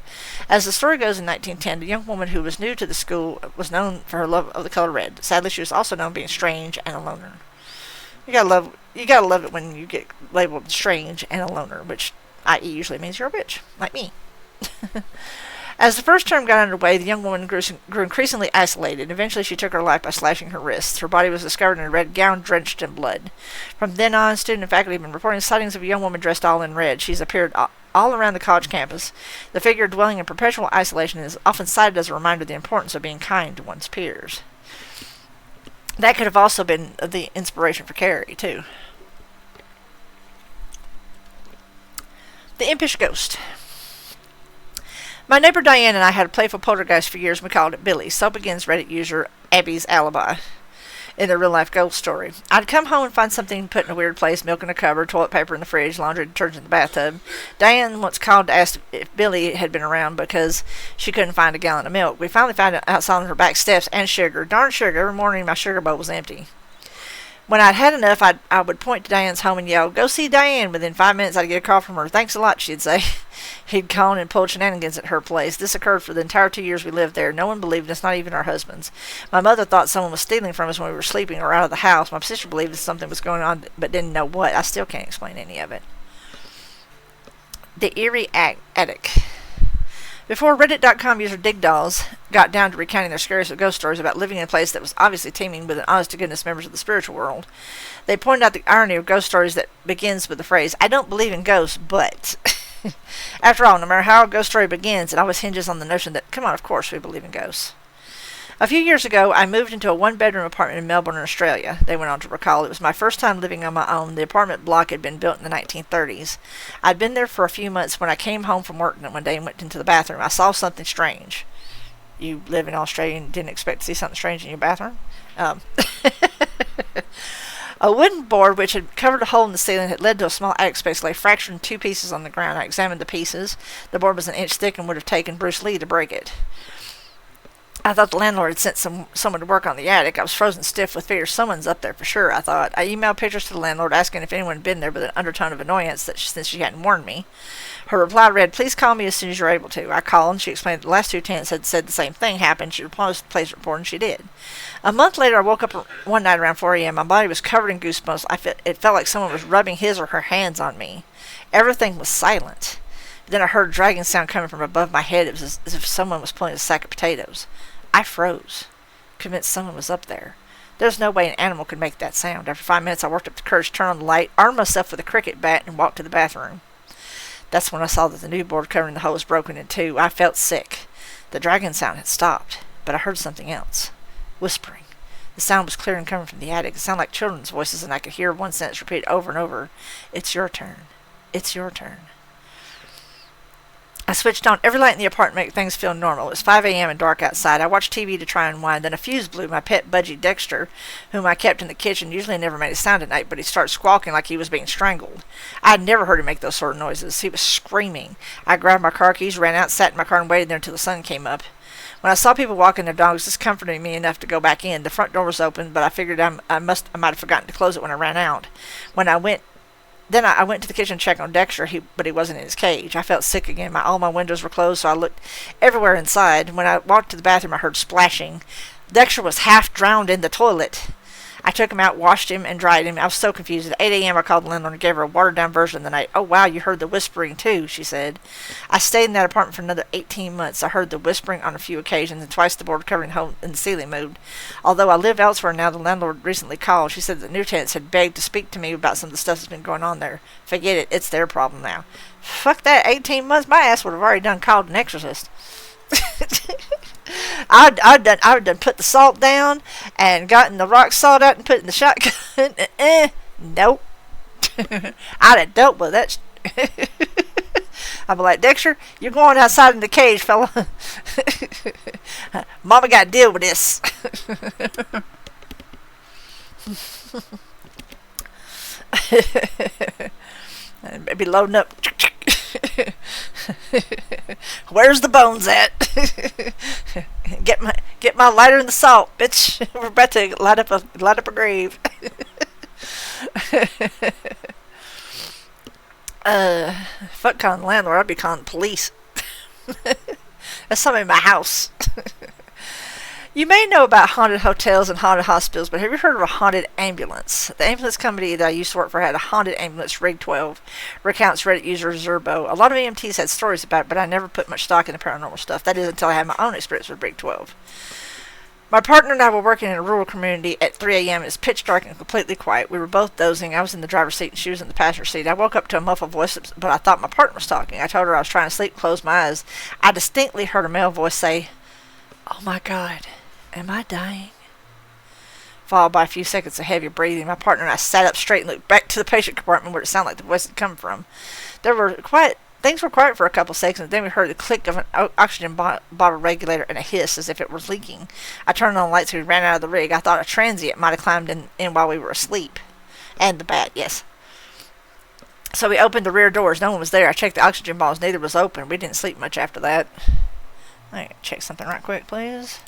As the story goes, in 1910, a young woman who was new to the school was known for her love of the color red. Sadly, she was also known for being strange and a loner. You gotta love it when you get labeled strange and a loner, which i.e. usually means you're a bitch, like me. As the first term got underway, the young woman grew increasingly isolated. Eventually, she took her life by slashing her wrists. Her body was discovered in a red gown drenched in blood. From then on, students and faculty have been reporting sightings of a young woman dressed all in red. She's appeared all around the college campus. The figure dwelling in perpetual isolation is often cited as a reminder of the importance of being kind to one's peers. That could have also been the inspiration for Carrie, too. The Impish Ghost. My neighbor Diane and I had a playful poltergeist for years, and we called it Billy. So begins Reddit user Abby's alibi in the real-life ghost story. I'd come home and find something put in a weird place, milk in a cupboard, toilet paper in the fridge, laundry detergent in the bathtub. Diane once called to ask if Billy had been around because she couldn't find a gallon of milk. We finally found it outside on her back steps, and sugar. Darn sugar. Every morning my sugar bowl was empty. When I'd had enough, I would point to Diane's home and yell, "Go see Diane." Within 5 minutes, I'd get a call from her. "Thanks a lot," she'd say. He'd call and pull shenanigans at her place. This occurred for the entire 2 years we lived there. No one believed us, not even our husbands. My mother thought someone was stealing from us when we were sleeping or out of the house. My sister believed that something was going on, but didn't know what. I still can't explain any of it. The Eerie Attic. Before Reddit.com user DigDolls got down to recounting their scariest ghost stories about living in a place that was obviously teeming with an honest-to-goodness members of the spiritual world, they pointed out the irony of ghost stories that begins with the phrase, "I don't believe in ghosts, but..." After all, no matter how a ghost story begins, it always hinges on the notion that, come on, of course we believe in ghosts. A few years ago, I moved into a one-bedroom apartment in Melbourne, Australia. They went on to recall, it was my first time living on my own. The apartment block had been built in the 1930s. I'd been there for a few months when I came home from work one day and went into the bathroom. I saw something strange. You live in Australia and didn't expect to see something strange in your bathroom? A wooden board which had covered a hole in the ceiling had led to a small attic space lay fractured in 2 pieces on the ground. I examined the pieces. The board was an inch thick and would have taken Bruce Lee to break it. I thought the landlord had sent someone to work on the attic. I was frozen stiff with fear. Someone's up there for sure, I thought. I emailed pictures to the landlord asking if anyone had been there with an undertone of annoyance since she hadn't warned me. Her reply read, "Please call me as soon as you're able to." I called and she explained that the last 2 tenants had said the same thing happened. She reposed the police report and she did. A month later, I woke up one night around 4 a.m. My body was covered in goosebumps. It felt like someone was rubbing his or her hands on me. Everything was silent. Then I heard a dragging sound coming from above my head. It was as if someone was pulling a sack of potatoes. I froze, convinced someone was up there. There's no way an animal could make that sound. After 5 minutes, I worked up the courage to turn on the light, armed myself with a cricket bat, and walked to the bathroom. That's when I saw that the new board covering the hole was broken in 2. I felt sick. The dragging sound had stopped, but I heard something else. Whispering. The sound was clear and coming from the attic. It sounded like children's voices, and I could hear one sentence repeated over and over. "It's your turn. It's your turn." I switched on every light in the apartment to make things feel normal. It was 5 a.m. and dark outside. I watched TV to try and unwind. Then a fuse blew. My pet budgie Dexter, whom I kept in the kitchen, usually never made a sound at night, but he started squawking like he was being strangled. I had never heard him make those sort of noises. He was screaming. I grabbed my car keys, ran out, sat in my car, and waited there until the sun came up. When I saw people walking their dogs, this comforted me enough to go back in. The front door was open, but I figured I might have forgotten to close it when I ran out. I went to the kitchen to check on Dexter, but he wasn't in his cage. I felt sick again. All my windows were closed, so I looked everywhere inside. When I walked to the bathroom, I heard splashing. Dexter was half drowned in the toilet. I took him out, washed him, and dried him. I was so confused. At 8 a.m., I called the landlord and gave her a watered-down version of the night. "Oh, wow, you heard the whispering, too," she said. I stayed in that apartment for another 18 months. I heard the whispering on a few occasions, and twice the board covering the hole in the ceiling moved. Although I live elsewhere now, the landlord recently called. She said the new tenants had begged to speak to me about some of the stuff that's been going on there. Forget it. It's their problem now. Fuck that. 18 months? My ass would have already done called an exorcist. I'd done put the salt down and gotten the rock salt out and put it in the shotgun. Nope. I'd have dealt with that. I'll be like, Dexter, you're going outside in the cage, fella. Mama got to deal with this. And maybe loading up. Where's the bones at? Get my lighter and the salt, bitch. We're about to light up a grave. Fuck calling the landlord, I'd be calling the police. That's somebody in my house. You may know about haunted hotels and haunted hospitals, but have you heard of a haunted ambulance? The ambulance company that I used to work for had a haunted ambulance, Rig 12, recounts Reddit user Zerbo. A lot of EMTs had stories about it, but I never put much stock in the paranormal stuff. That is until I had my own experience with Rig 12. My partner and I were working in a rural community at 3 a.m. It's pitch dark and completely quiet. We were both dozing. I was in the driver's seat and she was in the passenger seat. I woke up to a muffled voice, but I thought my partner was talking. I told her I was trying to sleep, closed my eyes. I distinctly heard a male voice say, "Oh my God, am I dying?" Followed by a few seconds of heavy breathing. My partner and I sat up straight and looked back to the patient compartment where it sounded like the voice had come from. Things were quiet for a couple seconds, and then we heard the click of an oxygen bottle regulator and a hiss as if it was leaking. I turned on the lights and we ran out of the rig. I thought a transient might have climbed in while we were asleep. And the bat, yes. So we opened the rear doors. No one was there. I checked the oxygen bottles. Neither was open. We didn't sleep much after that. All right, check something right quick, please.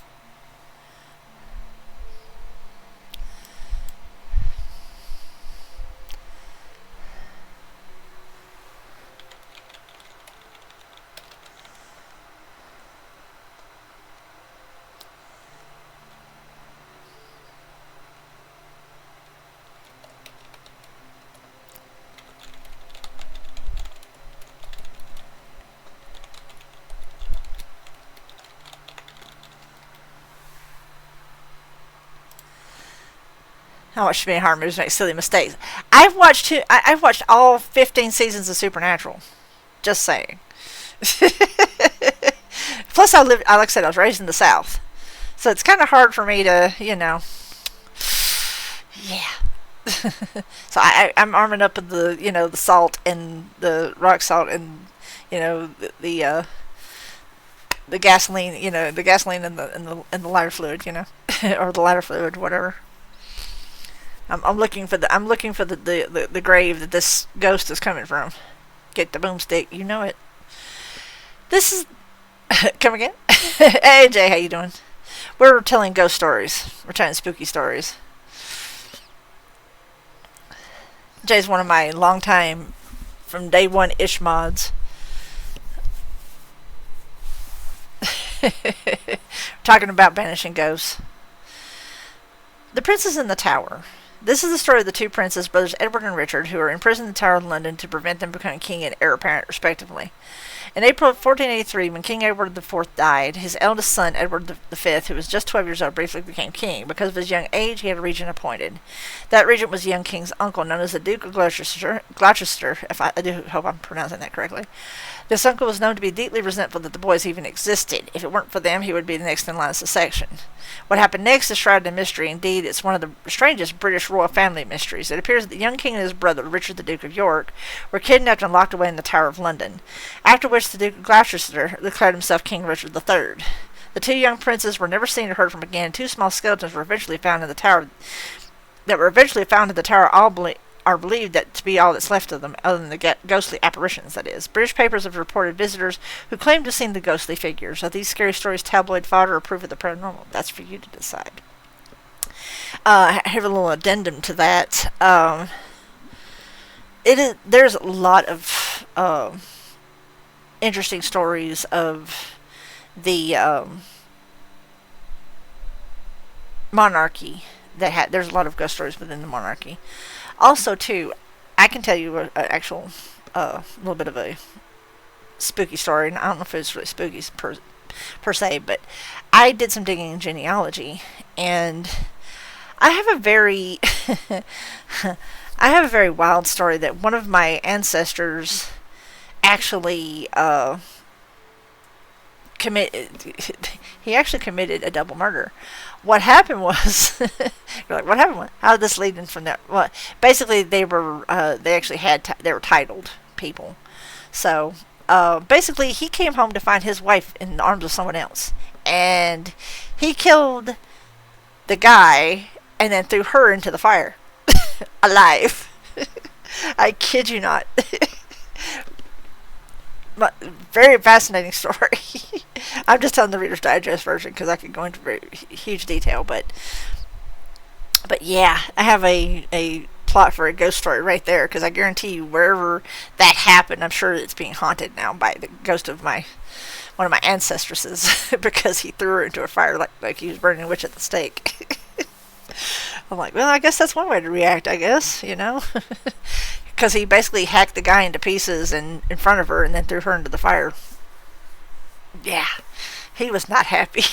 I watched too many horror movies make silly mistakes. I've watched all 15 seasons of Supernatural. Just saying. Plus, like I said, I was raised in the South, so it's kind of hard for me to, yeah. So I'm arming up with the salt and the rock salt and the gasoline, the gasoline and the lighter fluid, or the lighter fluid, whatever. I'm looking for the grave that this ghost is coming from. Get the boomstick, you know it. This is come again. Hey Jay, how you doing? We're telling ghost stories. We're telling spooky stories. Jay's one of my longtime, from day one ish mods. Talking about banishing ghosts. The Princess in the Tower. This is the story of the two princes, brothers Edward and Richard, who are imprisoned in the Tower of London to prevent them becoming king and heir apparent, respectively. In April of 1483, when King Edward IV died, his eldest son, Edward V, who was just 12 years old, briefly became king. Because of his young age, he had a regent appointed. That regent was the young king's uncle, known as the Duke of Gloucester, if I do hope I'm pronouncing that correctly. This uncle was known to be deeply resentful that the boys even existed. If it weren't for them, he would be the next in line of succession. What happened next is shrouded in mystery. Indeed, it's one of the strangest British royal family mysteries. It appears that the young king and his brother, Richard the Duke of York, were kidnapped and locked away in the Tower of London, after which the Duke of Gloucester declared himself King Richard III. The two young princes were never seen or heard from again. Two small skeletons were eventually found in the tower. Are believed that to be all that's left of them, other than the ghostly apparitions, that is. British papers have reported visitors who claim to have seen the ghostly figures. Are these scary stories tabloid fodder or proof of the paranormal? That's for you to decide. I have a little addendum to that. There's a lot of interesting stories of the monarchy there's a lot of ghost stories within the monarchy. Also, too, I can tell you an actual little bit of a spooky story, and I don't know if it's really spooky per se, but I did some digging in genealogy, and I have a very wild story that one of my ancestors actually committed a double murder. What happened was, you're like, what happened? How did this lead in from that? Well, basically they were titled people. So Basically, he came home to find his wife in the arms of someone else. And he killed the guy and then threw her into the fire. Alive. I kid you not. Very fascinating story. I'm just telling the Reader's Digest version because I could go into very huge detail, but yeah, I have a plot for a ghost story right there because I guarantee you wherever that happened, I'm sure it's being haunted now by the ghost of one of my ancestresses because he threw her into a fire like he was burning a witch at the stake. I'm like, well, I guess that's one way to react, I guess, because he basically hacked the guy into pieces in front of her and then threw her into the fire. Yeah, he was not happy.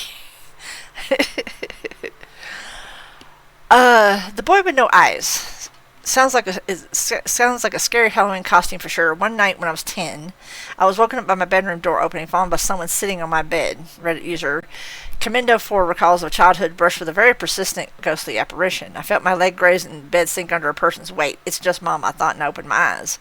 The boy with no eyes. Sounds like a scary Halloween costume for sure. One night when I was 10, I was woken up by my bedroom door opening, followed by someone sitting on my bed. Reddit user Commendo for recalls of a childhood brush with a very persistent ghostly apparition. I felt my leg graze and bed sink under a person's weight. It's just Mom, I thought, and I opened my eyes.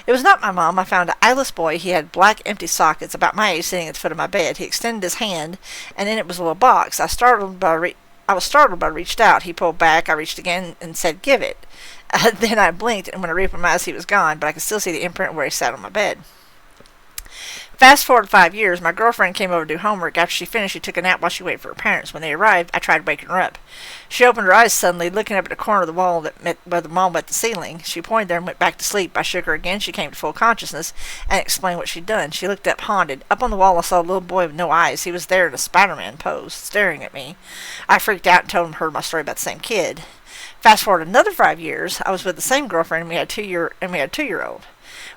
It was not my mom. I found an eyeless boy. He had black empty sockets about my age sitting at the foot of my bed. He extended his hand, and in it was a little box. I was startled, but I reached out. He pulled back. I reached again and said, "Give it." Then I blinked, and when I reopened my eyes, he was gone, but I could still see the imprint where he sat on my bed. Fast forward 5 years, my girlfriend came over to do homework. After she finished, she took a nap while she waited for her parents. When they arrived, I tried waking her up. She opened her eyes suddenly, looking up at the corner of the wall where the wall met the ceiling. She pointed there and went back to sleep. I shook her again. She came to full consciousness and explained what she'd done. She looked up, haunted. Up on the wall, I saw a little boy with no eyes. He was there in a Spider-Man pose, staring at me. I freaked out and told him her my story about the same kid. Fast forward another 5 years, I was with the same girlfriend, and we had a 2-year-old.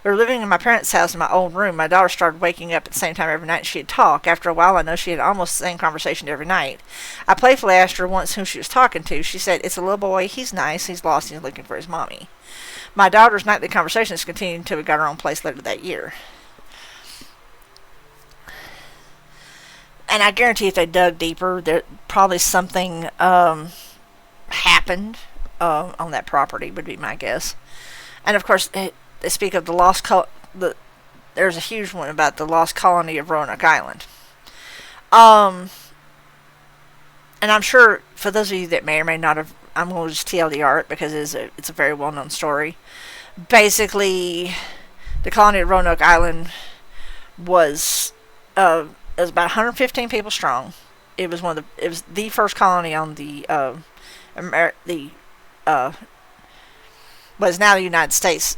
We were living in my parents' house in my old room. My daughter started waking up at the same time every night, and she'd talk. After a while, I know she had almost the same conversation every night. I playfully asked her once who she was talking to. She said, "It's a little boy. He's nice. He's lost. He's looking for his mommy." My daughter's nightly conversations continued until we got our own place later that year. And I guarantee if they dug deeper, there probably something happened on that property, would be my guess. And of course, they speak of there's a huge one about the lost colony of Roanoke Island. And I'm sure for those of you that may or may not have, I'm going to just TLDR it because it's a very well-known story. Basically, the colony of Roanoke Island was about 115 people strong. It was the first colony on the what is now the United States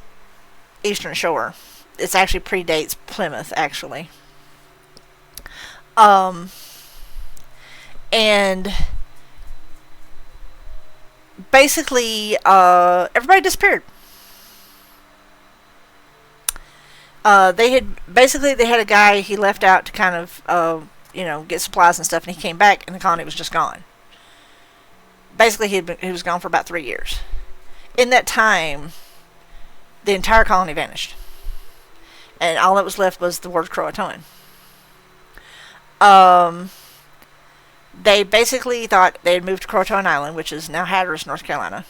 Eastern Shore. It actually predates Plymouth, actually. And basically, everybody disappeared. They had a guy he left out to kind of, get supplies and stuff, and he came back, and the colony was just gone. Basically, he was gone for about 3 years. In that time, the entire colony vanished. And all that was left was the word Croatoan. They basically thought they had moved to Croatoan Island, which is now Hatteras, North Carolina.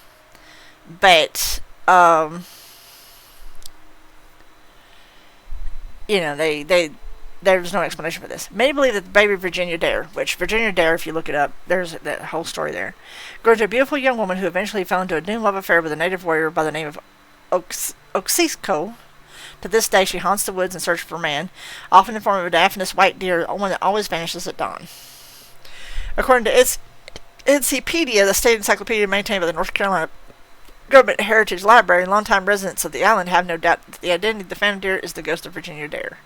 But, there's no explanation for this. Many believe that the baby Virginia Dare, which Virginia Dare, if you look it up, there's that whole story there, grew into a beautiful young woman who eventually fell into a doomed love affair with a native warrior by the name of Oxisco. To this day, she haunts the woods in search for man, often in the form of a diaphanous white deer, one that always vanishes at dawn. According to its Encyclopedia, the state encyclopedia maintained by the North Carolina Government Heritage Library, longtime residents of the island have no doubt that the identity of the phantom deer is the ghost of Virginia Dare.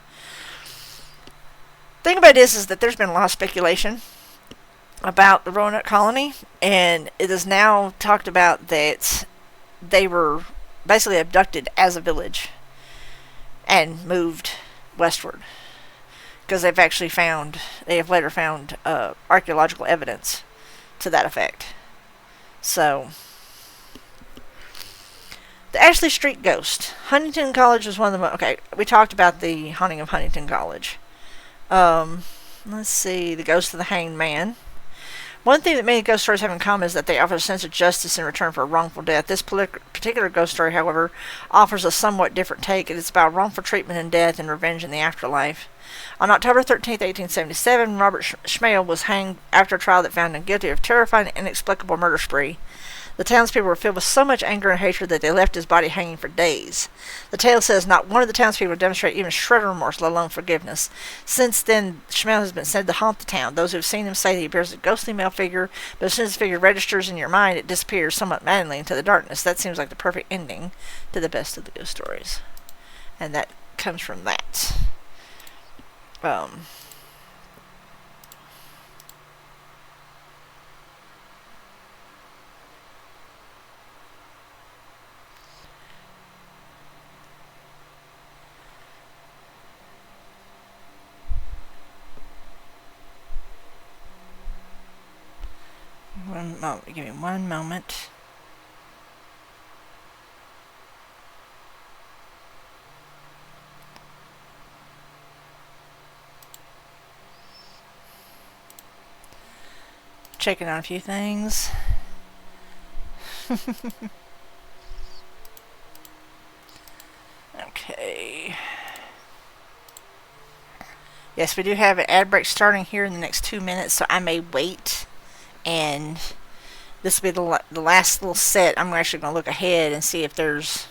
The thing about this is that there's been a lot of speculation about the Roanoke colony, and it is now talked about that they were basically abducted as a village and moved westward, because they have later found archaeological evidence to that effect. So, the Ashley Street Ghost. Huntington College was one of the okay, we talked about the haunting of Huntington College. Let's see, the ghost of the hanged man. One thing that many ghost stories have in common is that they offer a sense of justice in return for a wrongful death. This particular ghost story, however, offers a somewhat different take. It is about wrongful treatment and death and revenge in the afterlife. On October 13th, 1877, Robert Schmale was hanged after a trial that found him guilty of terrifying and inexplicable murder spree. The townspeople were filled with so much anger and hatred that they left his body hanging for days. The tale says not one of the townspeople demonstrated even shred of remorse, let alone forgiveness. Since then, Schmale has been said to haunt the town. Those who have seen him say that he bears a ghostly male figure, but as soon as the figure registers in your mind, it disappears somewhat maddeningly into the darkness. That seems like the perfect ending to the best of the ghost stories. And that comes from that. One moment. Give me one moment. Checking on a few things. Okay. Yes, we do have an ad break starting here in the next 2 minutes, so I may wait. And this will be the last little set. I'm actually going to look ahead and see if there's...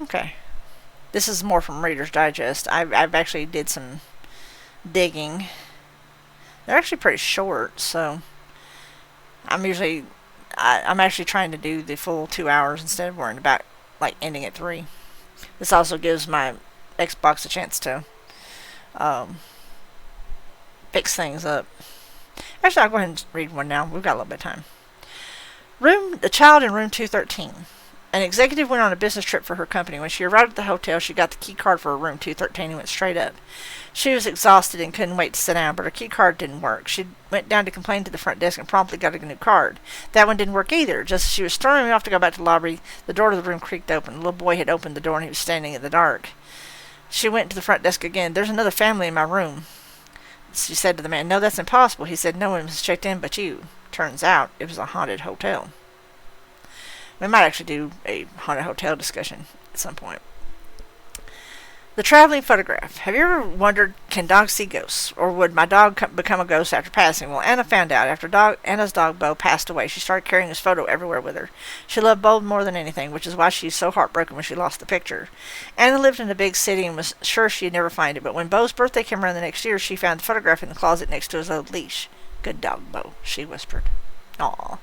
Okay. This is more from Reader's Digest. I've actually did some digging. They're actually pretty short, so I'm actually trying to do the full 2 hours instead of worrying about like ending at 3. This also gives my Xbox a chance to fix things up. Actually, I'll go ahead and read one now. We've got a little bit of time. The child in room 213. An executive went on a business trip for her company. When she arrived at the hotel, she got the key card for her room 213 and went straight up. She was exhausted and couldn't wait to sit down, but her key card didn't work. She went down to complain to the front desk and promptly got a new card. That one didn't work either. Just as she was storming off to go back to the lobby, the door to the room creaked open. The little boy had opened the door and he was standing in the dark. She went to the front desk again. "There's another family in my room," she said to the man. "No, that's impossible." He said, "No one was checked in but you." Turns out it was a haunted hotel. We might actually do a haunted hotel discussion at some point. The traveling photograph. Have you ever wondered, can dogs see ghosts? Or would my dog become a ghost after passing? Well, Anna found out. After Anna's dog, Bo, passed away, she started carrying his photo everywhere with her. She loved Bo more than anything, which is why she's so heartbroken when she lost the picture. Anna lived in a big city and was sure she'd never find it, but when Bo's birthday came around the next year, she found the photograph in the closet next to his old leash. "Good dog, Bo," she whispered. Aww.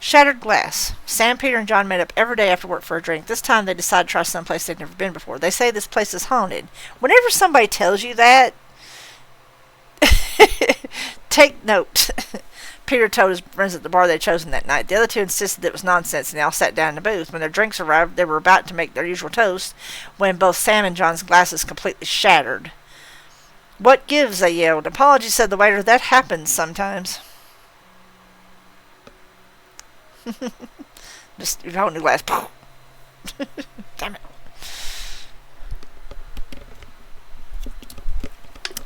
Shattered glass. Sam, Peter, and John met up every day after work for a drink. This time they decided to try someplace they'd never been before. They say this place is haunted. Whenever somebody tells you that, take note. Peter told his friends at the bar they'd chosen that night. The other two insisted it was nonsense, and they all sat down in the booth. When their drinks arrived, they were about to make their usual toast when both Sam and John's glasses completely shattered. "What gives?" they yelled. "Apologies," said the waiter. "That happens sometimes." Just a whole new glass. Damn it.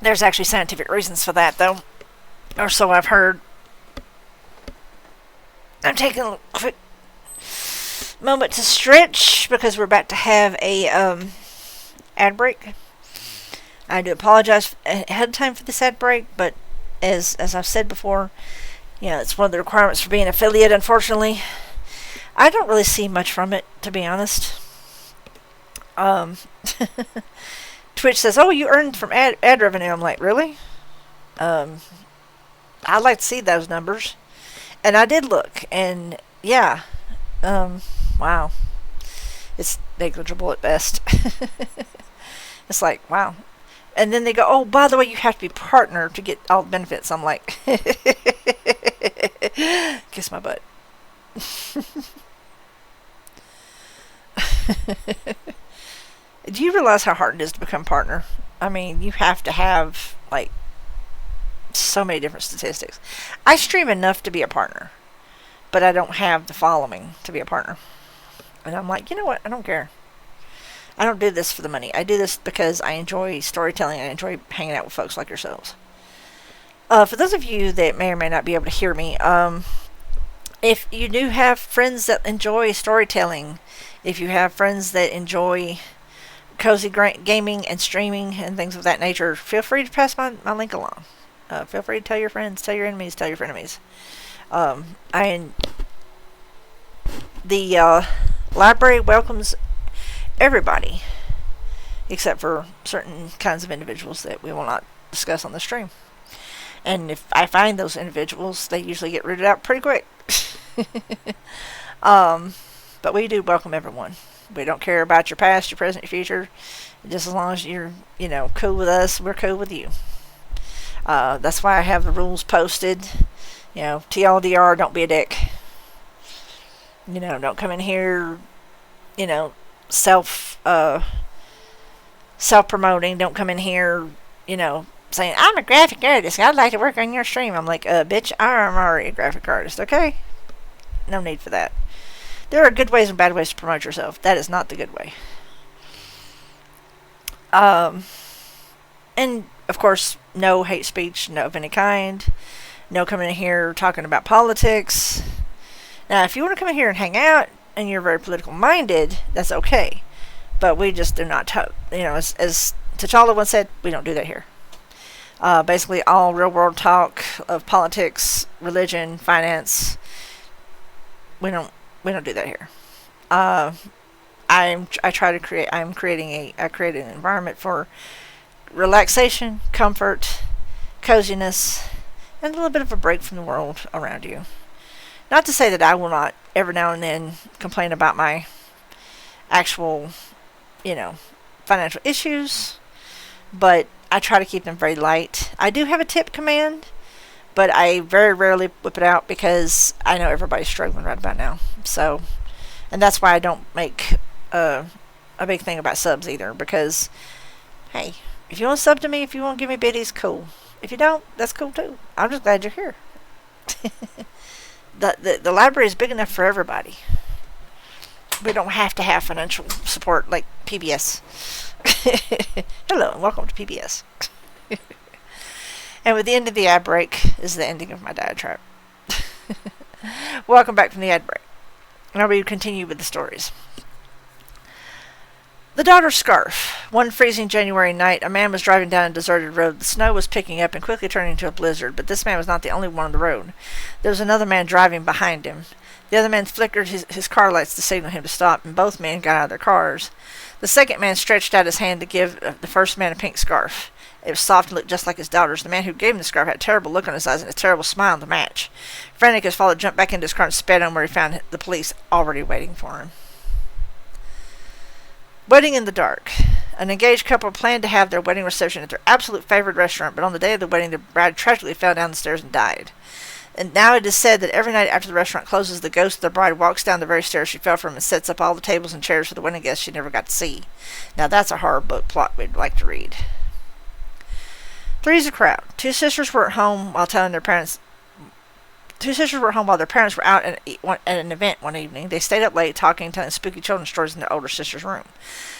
There's actually scientific reasons for that, though. Or so I've heard. I'm taking a quick moment to stretch because we're about to have a ad break. I do apologize ahead of time for this ad break, but as I've said before, it's one of the requirements for being an affiliate, unfortunately. I don't really see much from it, to be honest. Twitch says, "Oh, you earned from ad revenue." I'm like, really? I'd like to see those numbers. And I did look, and yeah. Wow. It's negligible at best. It's like, wow. And then they go, "Oh, by the way, you have to be partner to get all the benefits." I'm like, kiss my butt. Do you realize how hard it is to become partner? I mean, you have to have, like, so many different statistics. I stream enough to be a partner, but I don't have the following to be a partner. And I'm like, you know what? I don't care. I don't do this for the money. I do this because I enjoy storytelling and I enjoy hanging out with folks like yourselves. For those of you that may or may not be able to hear me, if you do have friends that enjoy storytelling, if you have friends that enjoy cozy gaming and streaming and things of that nature, feel free to pass my link along. Feel free to tell your friends, tell your enemies, tell your frenemies. The library welcomes everybody, except for certain kinds of individuals that we will not discuss on the stream. And if I find those individuals, they usually get rooted out pretty quick. But we do welcome everyone. We don't care about your past, your present, your future. Just as long as you're, cool with us, we're cool with you. That's why I have the rules posted. TLDR, don't be a dick. Don't come in here, self-promoting. Don't come in here, saying, I'm a graphic artist, I'd like to work on your stream. I'm like, bitch, I'm already a graphic artist, okay? No need for that. There are good ways and bad ways to promote yourself. That is not the good way. And, of course, no hate speech, no of any kind. No coming in here talking about politics. Now, if you want to come in here and hang out, and you're very political minded, that's okay. But we just do not, as T'Challa once said, we don't do that here. Basically, all real world talk of politics, religion, finance, we don't do that here. I created an environment for relaxation, comfort, coziness, and a little bit of a break from the world around you. Not to say that I will not every now and then complain about my actual, financial issues, but I try to keep them very light. I do have a tip command, but I very rarely whip it out because I know everybody's struggling right about now. So, and that's why I don't make a big thing about subs either, because, hey, if you want to sub to me, if you want to give me biddies, cool. If you don't, that's cool too. I'm just glad you're here. The library is big enough for everybody. We don't have to have financial support like PBS. Hello and welcome to PBS. And with the end of the ad break is the ending of my diatribe. Welcome back from the ad break. Now we continue with the stories. The Daughter's Scarf. One freezing January night, a man was driving down a deserted road. The snow was picking up and quickly turning into a blizzard, but this man was not the only one on the road. There was another man driving behind him. The other man flickered his car lights to signal him to stop, and both men got out of their cars. The second man stretched out his hand to give the first man a pink scarf. It was soft and looked just like his daughter's. The man who gave him the scarf had a terrible look on his eyes and a terrible smile to match. Frantic, his father jumped back into his car and sped on where he found the police already waiting for him. Wedding in the dark. An engaged couple planned to have their wedding reception at their absolute favorite restaurant, but on the day of the wedding, the bride tragically fell down the stairs and died. And now it is said that every night after the restaurant closes, the ghost of the bride walks down the very stairs she fell from and sets up all the tables and chairs for the wedding guests she never got to see. Now that's a horror book plot we'd like to read. Three's a crowd. Two sisters were home while their parents were out at an event one evening. They stayed up late talking and telling spooky children's stories in their older sister's room.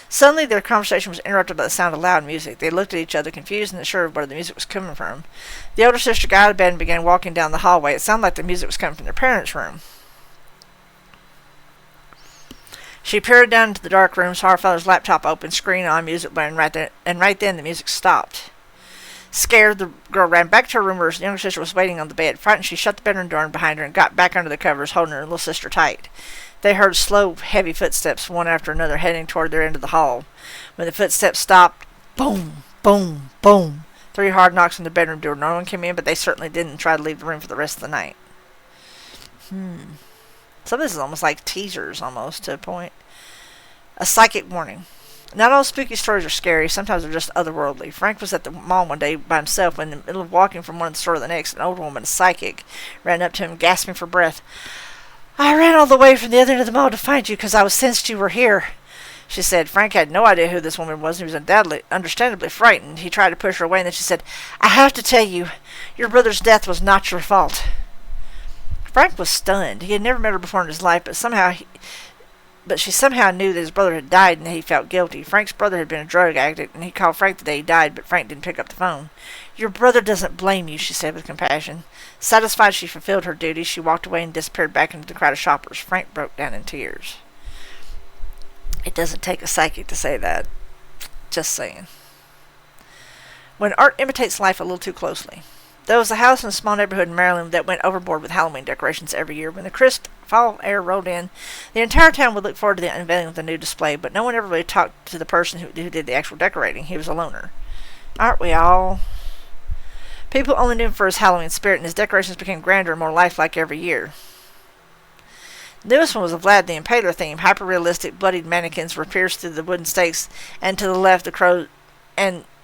Suddenly, their conversation was interrupted by the sound of loud music. They looked at each other, confused and unsure of where the music was coming from. The older sister got out of bed and began walking down the hallway. It sounded like the music was coming from their parents' room. She peered down into the dark room, saw her father's laptop open, screen on, music blaring right there, and right then the music stopped. Scared, the girl ran back to her room where her younger sister was waiting on the bed. Frightened, she shut the bedroom door behind her and got back under the covers, holding her little sister tight. They heard slow, heavy footsteps, one after another, heading toward their end of the hall. When the footsteps stopped, boom, boom, boom. 3 hard knocks on the bedroom door. No one came in, but they certainly didn't try to leave the room for the rest of the night. Some of this is almost like teasers, almost, to a point. A psychic warning. Not all spooky stories are scary. Sometimes they're just otherworldly. Frank was at the mall one day by himself when in the middle of walking from one store to the next. An old woman, a psychic, ran up to him, gasping for breath. I ran all the way from the other end of the mall to find you because I was sensed you were here, she said. Frank had no idea who this woman was. He was understandably frightened. He tried to push her away, and then she said, I have to tell you, your brother's death was not your fault. Frank was stunned. He had never met her before in his life, but somehow but she somehow knew that his brother had died and that he felt guilty. Frank's brother had been a drug addict, and he called Frank the day he died, but Frank didn't pick up the phone. Your brother doesn't blame you, she said with compassion. Satisfied she fulfilled her duty, she walked away and disappeared back into the crowd of shoppers. Frank broke down in tears. It doesn't take a psychic to say that. Just saying. When art imitates life a little too closely. There was a house in a small neighborhood in Maryland that went overboard with Halloween decorations every year. When the crisp fall air rolled in, the entire town would look forward to the unveiling of the new display, but no one ever really talked to the person who did the actual decorating. He was a loner. Aren't we all? People only knew him for his Halloween spirit, and his decorations became grander and more lifelike every year. The newest one was a Vlad the Impaler theme. Hyper-realistic, bloodied mannequins were pierced through the wooden stakes, and to the left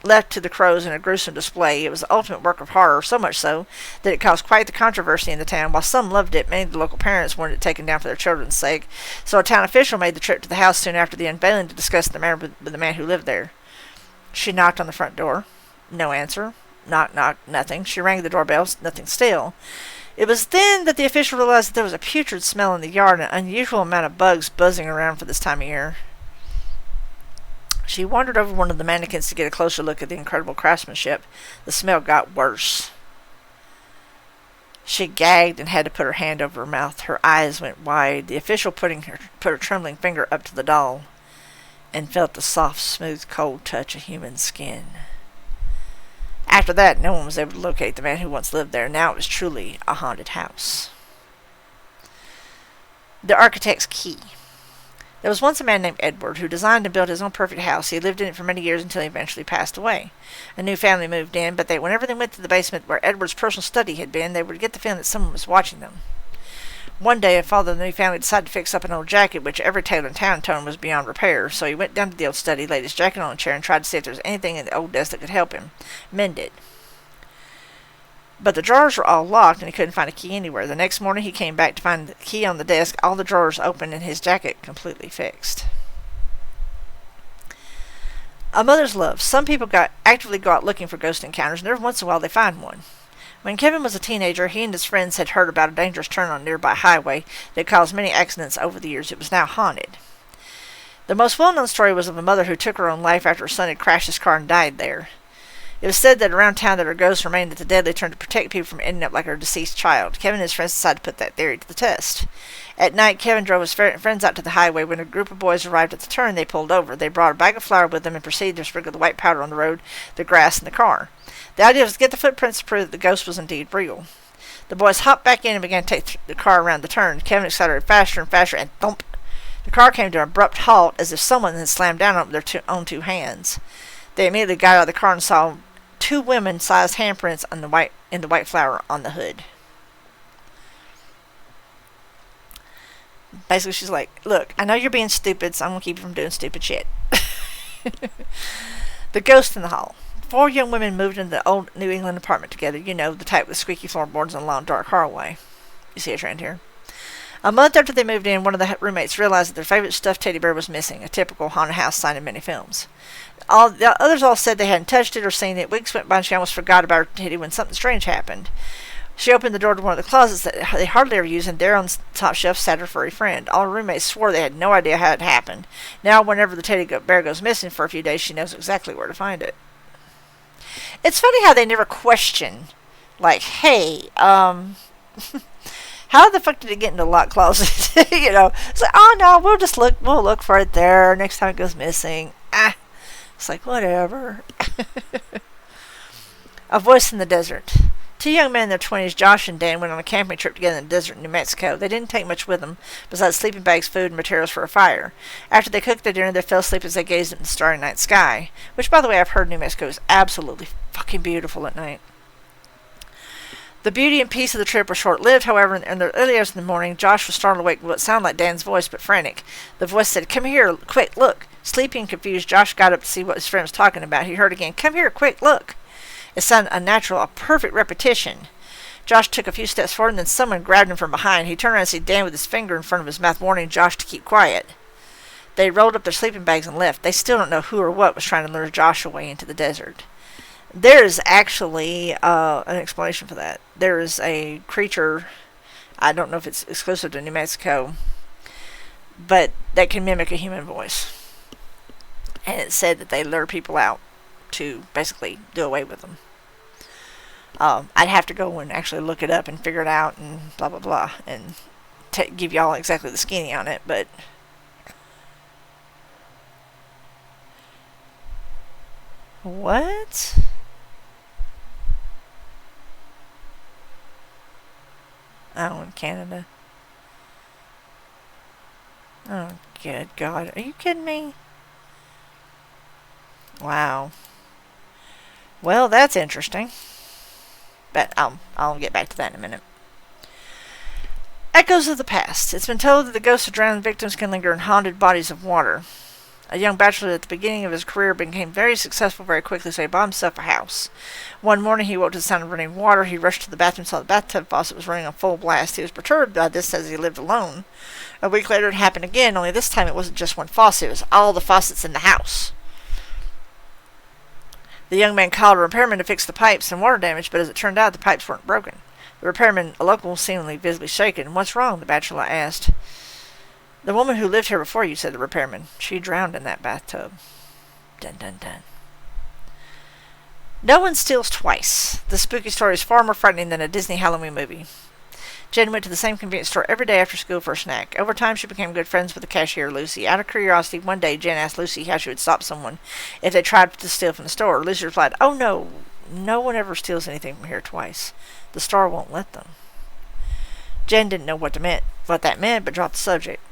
left to the crows in a gruesome display. It was the ultimate work of horror, so much so that it caused quite the controversy in the town. While some loved it, many of the local parents wanted it taken down for their children's sake, so a town official made the trip to the house soon after the unveiling to discuss the matter with the man who lived there. She knocked on the front door. No answer. Knock, knock, nothing. She rang the doorbell. Nothing still. It was then that the official realized that there was a putrid smell in the yard and an unusual amount of bugs buzzing around for this time of year. She wandered over one of the mannequins to get a closer look at the incredible craftsmanship. The smell got worse. She gagged and had to put her hand over her mouth. Her eyes went wide. The official put her trembling finger up to the doll and felt the soft, smooth, cold touch of human skin. After that, no one was able to locate the man who once lived there. Now it was truly a haunted house. The architect's key. There was once a man named Edward who designed and built his own perfect house. He lived in it for many years until he eventually passed away. A new family moved in, but whenever they went to the basement where Edward's personal study had been, they would get the feeling that someone was watching them. One day, a father of the new family decided to fix up an old jacket, which every tailor in town told him was beyond repair. So he went down to the old study, laid his jacket on a chair, and tried to see if there was anything in the old desk that could help him mend it. But the drawers were all locked, and he couldn't find a key anywhere. The next morning, he came back to find the key on the desk, all the drawers open, and his jacket completely fixed. A mother's love. Some people actively go out looking for ghost encounters, and every once in a while they find one. When Kevin was a teenager, he and his friends had heard about a dangerous turn on a nearby highway that caused many accidents over the years. It was now haunted. The most well-known story was of a mother who took her own life after her son had crashed his car and died there. It was said that around town that her ghost remained at the deadly turn to protect people from ending up like her deceased child. Kevin and his friends decided to put that theory to the test. At night, Kevin drove his friends out to the highway. When a group of boys arrived at the turn, they pulled over. They brought a bag of flour with them and proceeded to sprinkle the white powder on the road, the grass, and the car. The idea was to get the footprints to prove that the ghost was indeed real. The boys hopped back in and began to take the car around the turn. Kevin accelerated faster and faster, and thump! The car came to an abrupt halt as if someone had slammed down on their own two hands. They immediately got out of the car and saw two women-sized handprints on in the white flour on the hood. Basically, she's like, look, I know you're being stupid, so I'm going to keep you from doing stupid shit. The ghost in the hall. 4 young women moved into the old New England apartment together. You know, the type with squeaky floorboards and a long, dark hallway. You see a trend here. A month after they moved in, one of the roommates realized that their favorite stuffed teddy bear was missing, a typical haunted house sign in many films. The others all said they hadn't touched it or seen it. Weeks went by and she almost forgot about her teddy when something strange happened. She opened the door to one of the closets that they hardly ever used, and there on the top shelf sat her furry friend. All her roommates swore they had no idea how it happened. Now, whenever the teddy bear goes missing for a few days, she knows exactly where to find it. It's funny how they never question, like, hey, how the fuck did it get into the locked closet? You know, it's like, oh no, we'll look for it there next time it goes missing. It's like, whatever. A voice in the desert. 2 young men in their 20s, Josh and Dan, went on a camping trip together in the desert in New Mexico. They didn't take much with them, besides sleeping bags, food, and materials for a fire. After they cooked their dinner, they fell asleep as they gazed at the starry night sky. Which, by the way, I've heard New Mexico is absolutely fucking beautiful at night. The beauty and peace of the trip were short-lived, however. In the early hours of the morning, Josh was startled awake with what sounded like Dan's voice, but frantic. The voice said, "Come here, quick, look." Sleepy and confused, Josh got up to see what his friend was talking about. He heard again, "Come here, quick, look." It sounded unnatural, a perfect repetition. Josh took a few steps forward, and then someone grabbed him from behind. He turned around and see Dan with his finger in front of his mouth, warning Josh to keep quiet. They rolled up their sleeping bags and left. They still don't know who or what was trying to lure Josh away into the desert. There is actually an explanation for that. There is a creature, I don't know if it's exclusive to New Mexico, but that can mimic a human voice. And it said that they lure people out to basically do away with them. I'd have to go and actually look it up and figure it out and blah blah blah and give y'all exactly the skinny on it, but what? Oh, in Canada. Oh, good God. Are you kidding me? Wow. Well, that's interesting. But I'll get back to that in a minute. Echoes of the past. It's been told that the ghosts of drowned victims can linger in haunted bodies of water. A young bachelor at the beginning of his career became very successful very quickly, so he bought himself a house. One morning he woke to the sound of running water. He rushed to the bathroom, saw the bathtub faucet was running on full blast. He was perturbed by this as he lived alone. A week later it happened again, only this time it wasn't just one faucet, it was all the faucets in the house. The young man called a repairman to fix the pipes and water damage, but as it turned out, the pipes weren't broken. The repairman, a local, seemingly visibly shaken. "What's wrong?" the bachelor asked. "The woman who lived here before you," said the repairman. "She drowned in that bathtub." Dun dun dun. No one steals twice. The spooky story is far more frightening than a Disney Halloween movie. Jen went to the same convenience store every day after school for a snack. Over time, she became good friends with the cashier, Lucy. Out of curiosity, one day, Jen asked Lucy how she would stop someone if they tried to steal from the store. Lucy replied, "Oh, no. No one ever steals anything from here twice. The store won't let them." Jen didn't know what that meant, but dropped the subject.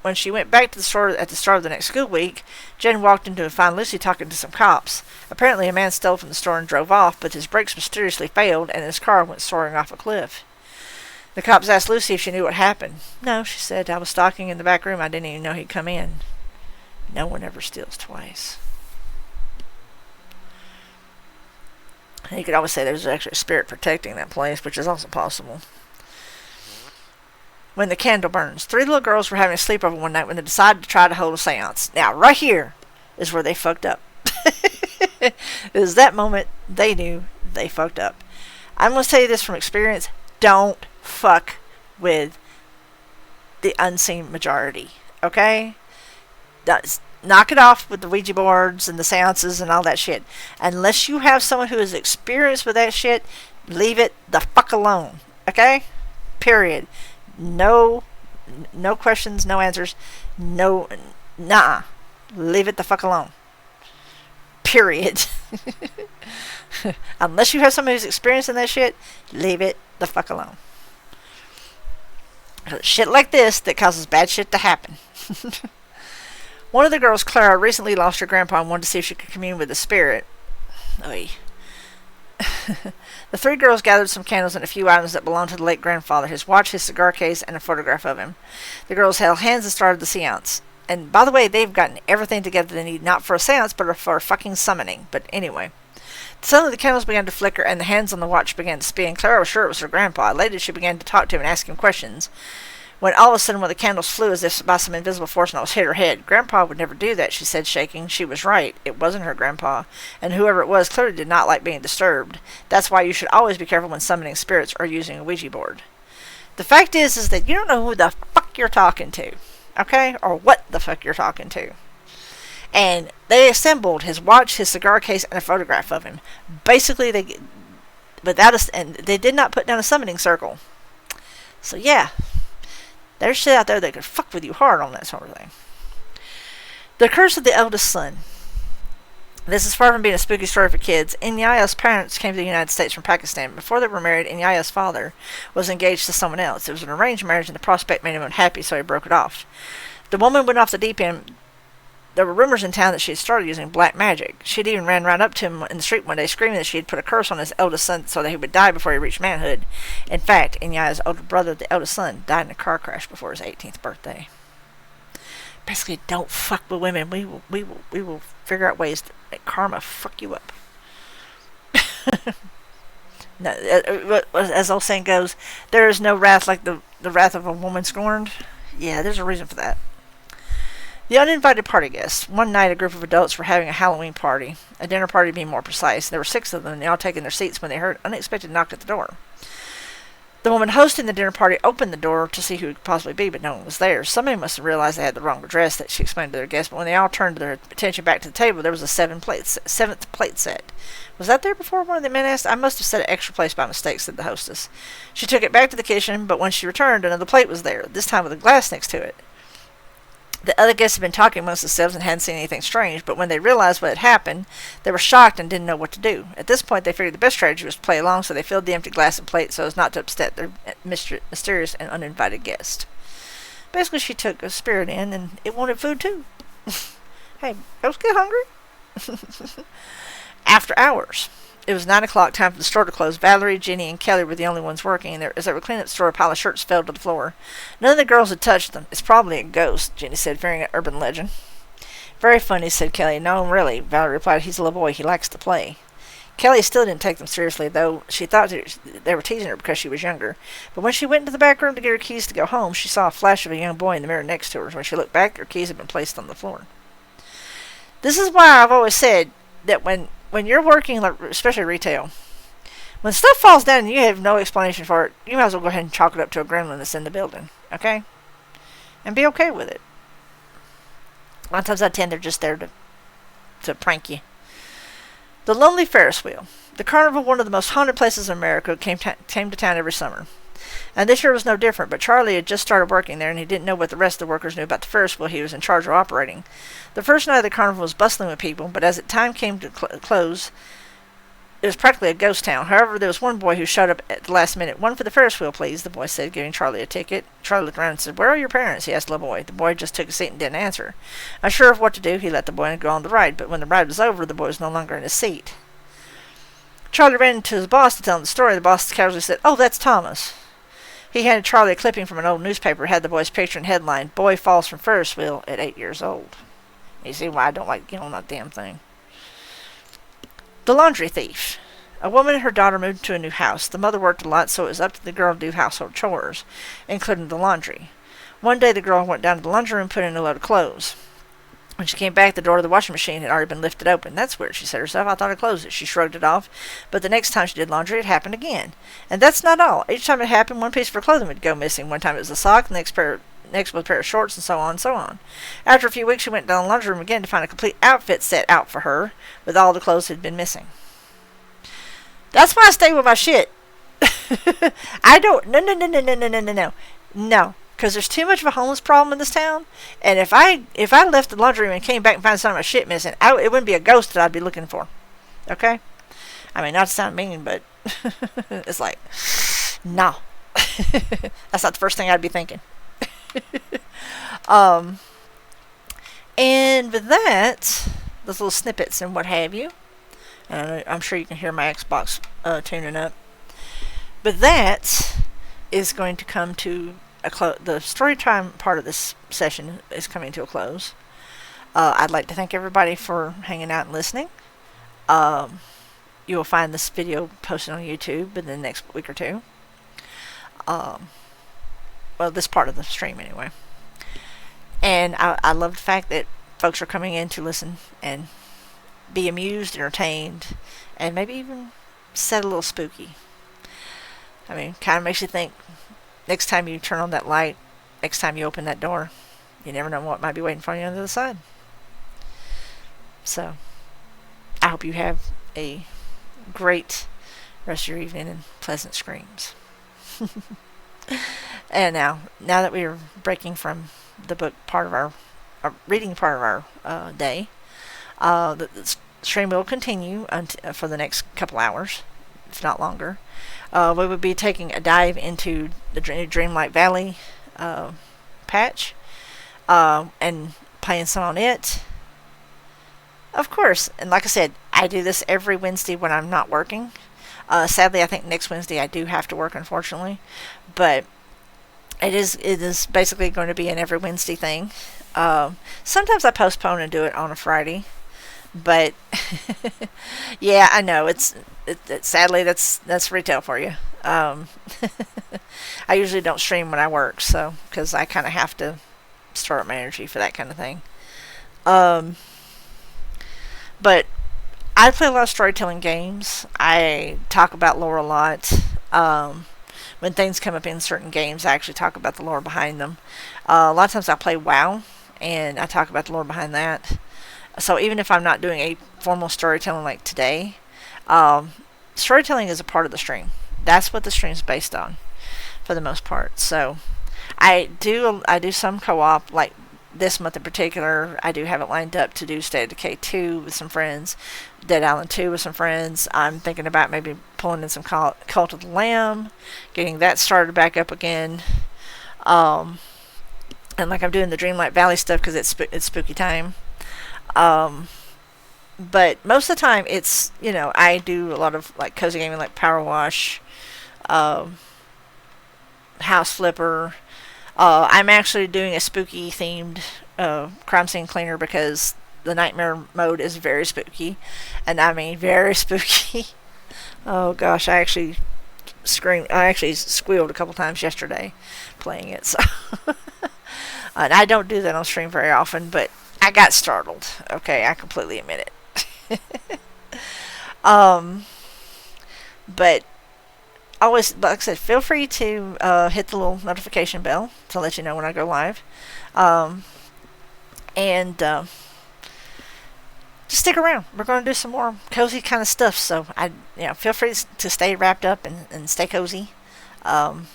When she went back to the store at the start of the next school week, Jen walked into and found Lucy talking to some cops. Apparently, a man stole from the store and drove off, but his brakes mysteriously failed, and his car went soaring off a cliff. The cops asked Lucy if she knew what happened. "No," she said. "I was stalking in the back room. I didn't even know he'd come in." No one ever steals twice. You could always say there's actually a spirit protecting that place, which is also possible. When the candle burns. 3 little girls were having a sleepover one night when they decided to try to hold a seance. Now, right here is where they fucked up. It was that moment they knew they fucked up. I'm going to tell you this from experience. Don't fuck with the unseen majority. Okay? Knock it off with the Ouija boards and the seances and all that shit. Unless you have someone who is experienced with that shit, leave it the fuck alone. Okay? Period. No questions, no answers. Nah. Leave it the fuck alone. Period. Unless you have somebody who's experienced in that shit, leave it the fuck alone. Shit like this that causes bad shit to happen. One of the girls, Clara, recently lost her grandpa and wanted to see if she could commune with the spirit. Oy. The 3 girls gathered some candles and a few items that belonged to the late grandfather, his watch, his cigar case, and a photograph of him. The girls held hands and started the seance. And by the way, they've gotten everything together they need, not for a seance, but for a fucking summoning. But anyway. Suddenly the candles began to flicker and the hands on the watch began to spin. Clara was sure it was her grandpa. Later she began to talk to him and ask him questions. When all of a sudden one of the candles flew as if by some invisible force and almost hit her head. "Grandpa would never do that," she said, shaking. She was right. It wasn't her grandpa. And whoever it was clearly did not like being disturbed. That's why you should always be careful when summoning spirits or using a Ouija board. The fact is that you don't know who the fuck you're talking to. Okay? Or what the fuck you're talking to. And they assembled his watch, his cigar case, and a photograph of him. Basically, they did not put down a summoning circle. So yeah. There's shit out there that could fuck with you hard on that sort of thing. The Curse of the Eldest Son. This is far from being a spooky story for kids. Inyaya's parents came to the United States from Pakistan. Before they were married, Inyaya's father was engaged to someone else. It was an arranged marriage and the prospect made him unhappy, so he broke it off. The woman went off the deep end. There were rumors in town that she had started using black magic. She'd even ran right up to him in the street one day, screaming that she had put a curse on his eldest son so that he would die before he reached manhood. In fact, Inyaya's older brother, the eldest son, died in a car crash before his 18th birthday. Basically, don't fuck with women. We will figure out ways to make karma fuck you up. No, as the old saying goes, there is no wrath like the wrath of a woman scorned. Yeah, there's a reason for that. The uninvited party guests. One night, a group of adults were having a Halloween party. A dinner party, to be more precise. There were 6 of them, and they all taking their seats when they heard an unexpected knock at the door. The woman hosting the dinner party opened the door to see who it could possibly be, but no one was there. Somebody must have realized they had the wrong address, that she explained to their guests. But when they all turned their attention back to the table, there was a seventh plate set. Was that there before? One of the men asked. I must have set an extra place by mistake, said the hostess. She took it back to the kitchen, but when she returned, another plate was there, this time with a glass next to it. The other guests had been talking amongst themselves and hadn't seen anything strange, but when they realized what had happened, they were shocked and didn't know what to do. At this point, they figured the best strategy was to play along, so they filled the empty glass and plate so as not to upset their mysterious and uninvited guest. Basically, she took a spirit in, and it wanted food too. Hey, folks get hungry? After hours. It was 9 o'clock, time for the store to close. Valerie, Jenny, and Kelly were the only ones working, and as they were cleaning up the store, a pile of shirts fell to the floor. None of the girls had touched them. It's probably a ghost, Jenny said, fearing an urban legend. Very funny, said Kelly. No, really, Valerie replied. He's a little boy. He likes to play. Kelly still didn't take them seriously, though she thought they were teasing her because she was younger. But when she went into the back room to get her keys to go home, she saw a flash of a young boy in the mirror next to her. When she looked back, her keys had been placed on the floor. This is why I've always said that when you're working, especially retail, when stuff falls down and you have no explanation for it, you might as well go ahead and chalk it up to a gremlin that's in the building, okay? And be okay with it. A lot of times out of 10, they're just there to prank you. The Lonely Ferris Wheel. The carnival, one of the most haunted places in America, came to town every summer. And this year was no different, but Charlie had just started working there, and he didn't know what the rest of the workers knew about the Ferris wheel he was in charge of operating. The first night of the carnival was bustling with people, but as time came to close, it was practically a ghost town. However, there was one boy who showed up at the last minute. One for the Ferris wheel, please, the boy said, giving Charlie a ticket. Charlie looked around and said, Where are your parents? He asked the little boy. The boy just took a seat and didn't answer. Unsure of what to do, he let the boy go on the ride, but when the ride was over, the boy was no longer in his seat. Charlie ran into his boss to tell him the story. The boss casually said, Oh, that's Thomas. He handed Charlie a clipping from an old newspaper. It had the boy's picture and headline, Boy Falls from Ferris Wheel at 8 years old. You see why I don't like getting on that damn thing. The Laundry Thief. A woman and her daughter moved to a new house. The mother worked a lot, so it was up to the girl to do household chores, including the laundry. One day the girl went down to the laundry room and put in a load of clothes. When she came back, the door of the washing machine had already been lifted open. That's weird, she said to herself. I thought I closed it. She shrugged it off, but the next time she did laundry, it happened again. And that's not all. Each time it happened, one piece of her clothing would go missing. One time it was a sock, the next was a pair of shorts, and so on and so on. After a few weeks, she went down the laundry room again to find a complete outfit set out for her, with all the clothes that had been missing. That's why I stay with my shit. I don't. No. Because there's too much of a homeless problem in this town. And if I left the laundry room and came back and found some of my shit missing, it wouldn't be a ghost that I'd be looking for. Okay? I mean, not to sound mean, but it's like, no. That's not the first thing I'd be thinking. And with that, those little snippets and what have you, I'm sure you can hear my Xbox tuning up. But that is going to come to the story time part of this session is coming to a close. I'd like to thank everybody for hanging out and listening. You will find this video posted on YouTube in the next week or two. Well, this part of the stream anyway. And I love the fact that folks are coming in to listen and be amused, entertained, and maybe even set a little spooky. I mean, kind of makes you think, next time you turn on that light, next time you open that door, you never know what might be waiting for you on the other side. So, I hope you have a great rest of your evening and pleasant screams. And now that we are breaking from the book part of our reading part of our day, the stream will continue for the next couple hours, if not longer. We would be taking a dive into the Dreamlight Valley patch and playing some on it. Of course, and like I said, I do this every Wednesday when I'm not working. Sadly, I think next Wednesday I do have to work, unfortunately. But it is basically going to be an every Wednesday thing. Sometimes I postpone and do it on a Friday. But yeah, I know it's sadly that's retail for you. I usually don't stream when I work, so because I kind of have to store up my energy for that kind of thing. But I play a lot of storytelling games. I talk about lore a lot. when things come up in certain games, I actually talk about the lore behind them. A lot of times I play WoW, and I talk about the lore behind that. So even if I'm not doing a formal storytelling like today, storytelling is a part of the stream. That's what the stream's based on, for the most part. So I do some co-op, like this month in particular. I do have it lined up to do State of Decay 2 with some friends, Dead Island 2 with some friends. I'm thinking about maybe pulling in some Cult of the Lamb, getting that started back up again. And like I'm doing the Dreamlight Valley stuff because it's spooky time. But most of the time it's, I do a lot of like cozy gaming like Power Wash, House Flipper. I'm actually doing a spooky themed crime scene cleaner because the nightmare mode is very spooky, and I mean very spooky. Oh gosh, I actually screamed. I actually squealed a couple times yesterday playing it. So, and I don't do that on stream very often, but I got startled. Okay, I completely admit it. But always, like I said, feel free to hit the little notification bell to let you know when I go live. And just stick around. We're going to do some more cozy kind of stuff. So feel free to stay wrapped up and stay cozy. I'm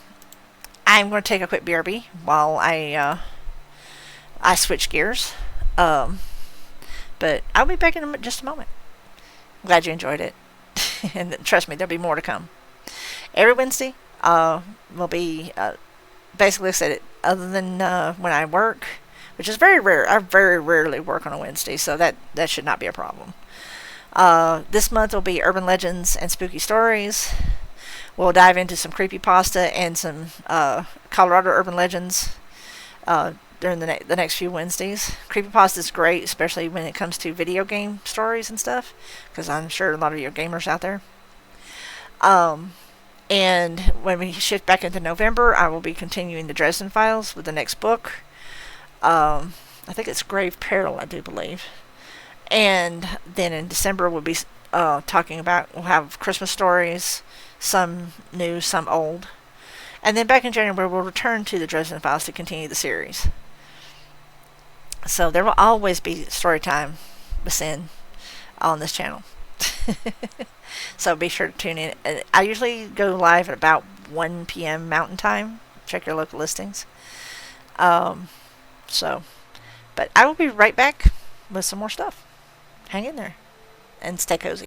going to take a quick BRB while I switch gears. But I'll be back in just a moment. Glad you enjoyed it. And trust me, there'll be more to come. Every Wednesday will be basically, I said it, other than when I work, which is very rare. I very rarely work on a Wednesday, so that should not be a problem. This month will be Urban Legends and Spooky Stories. We'll dive into some creepypasta and some Colorado Urban Legends during the next few Wednesdays. Creepypasta is great, especially when it comes to video game stories and stuff, because I'm sure a lot of you are gamers out there. And when we shift back into November, I will be continuing the Dresden Files with the next book. I think it's Grave Peril, I do believe. And then in December, we'll be we'll have Christmas stories, some new, some old. And then back in January, we'll return to the Dresden Files to continue the series. So there will always be story time with Sin on this channel. So be sure to tune in. I usually go live at about 1 p.m. Mountain Time. Check your local listings. But I will be right back with some more stuff. Hang in there and stay cozy.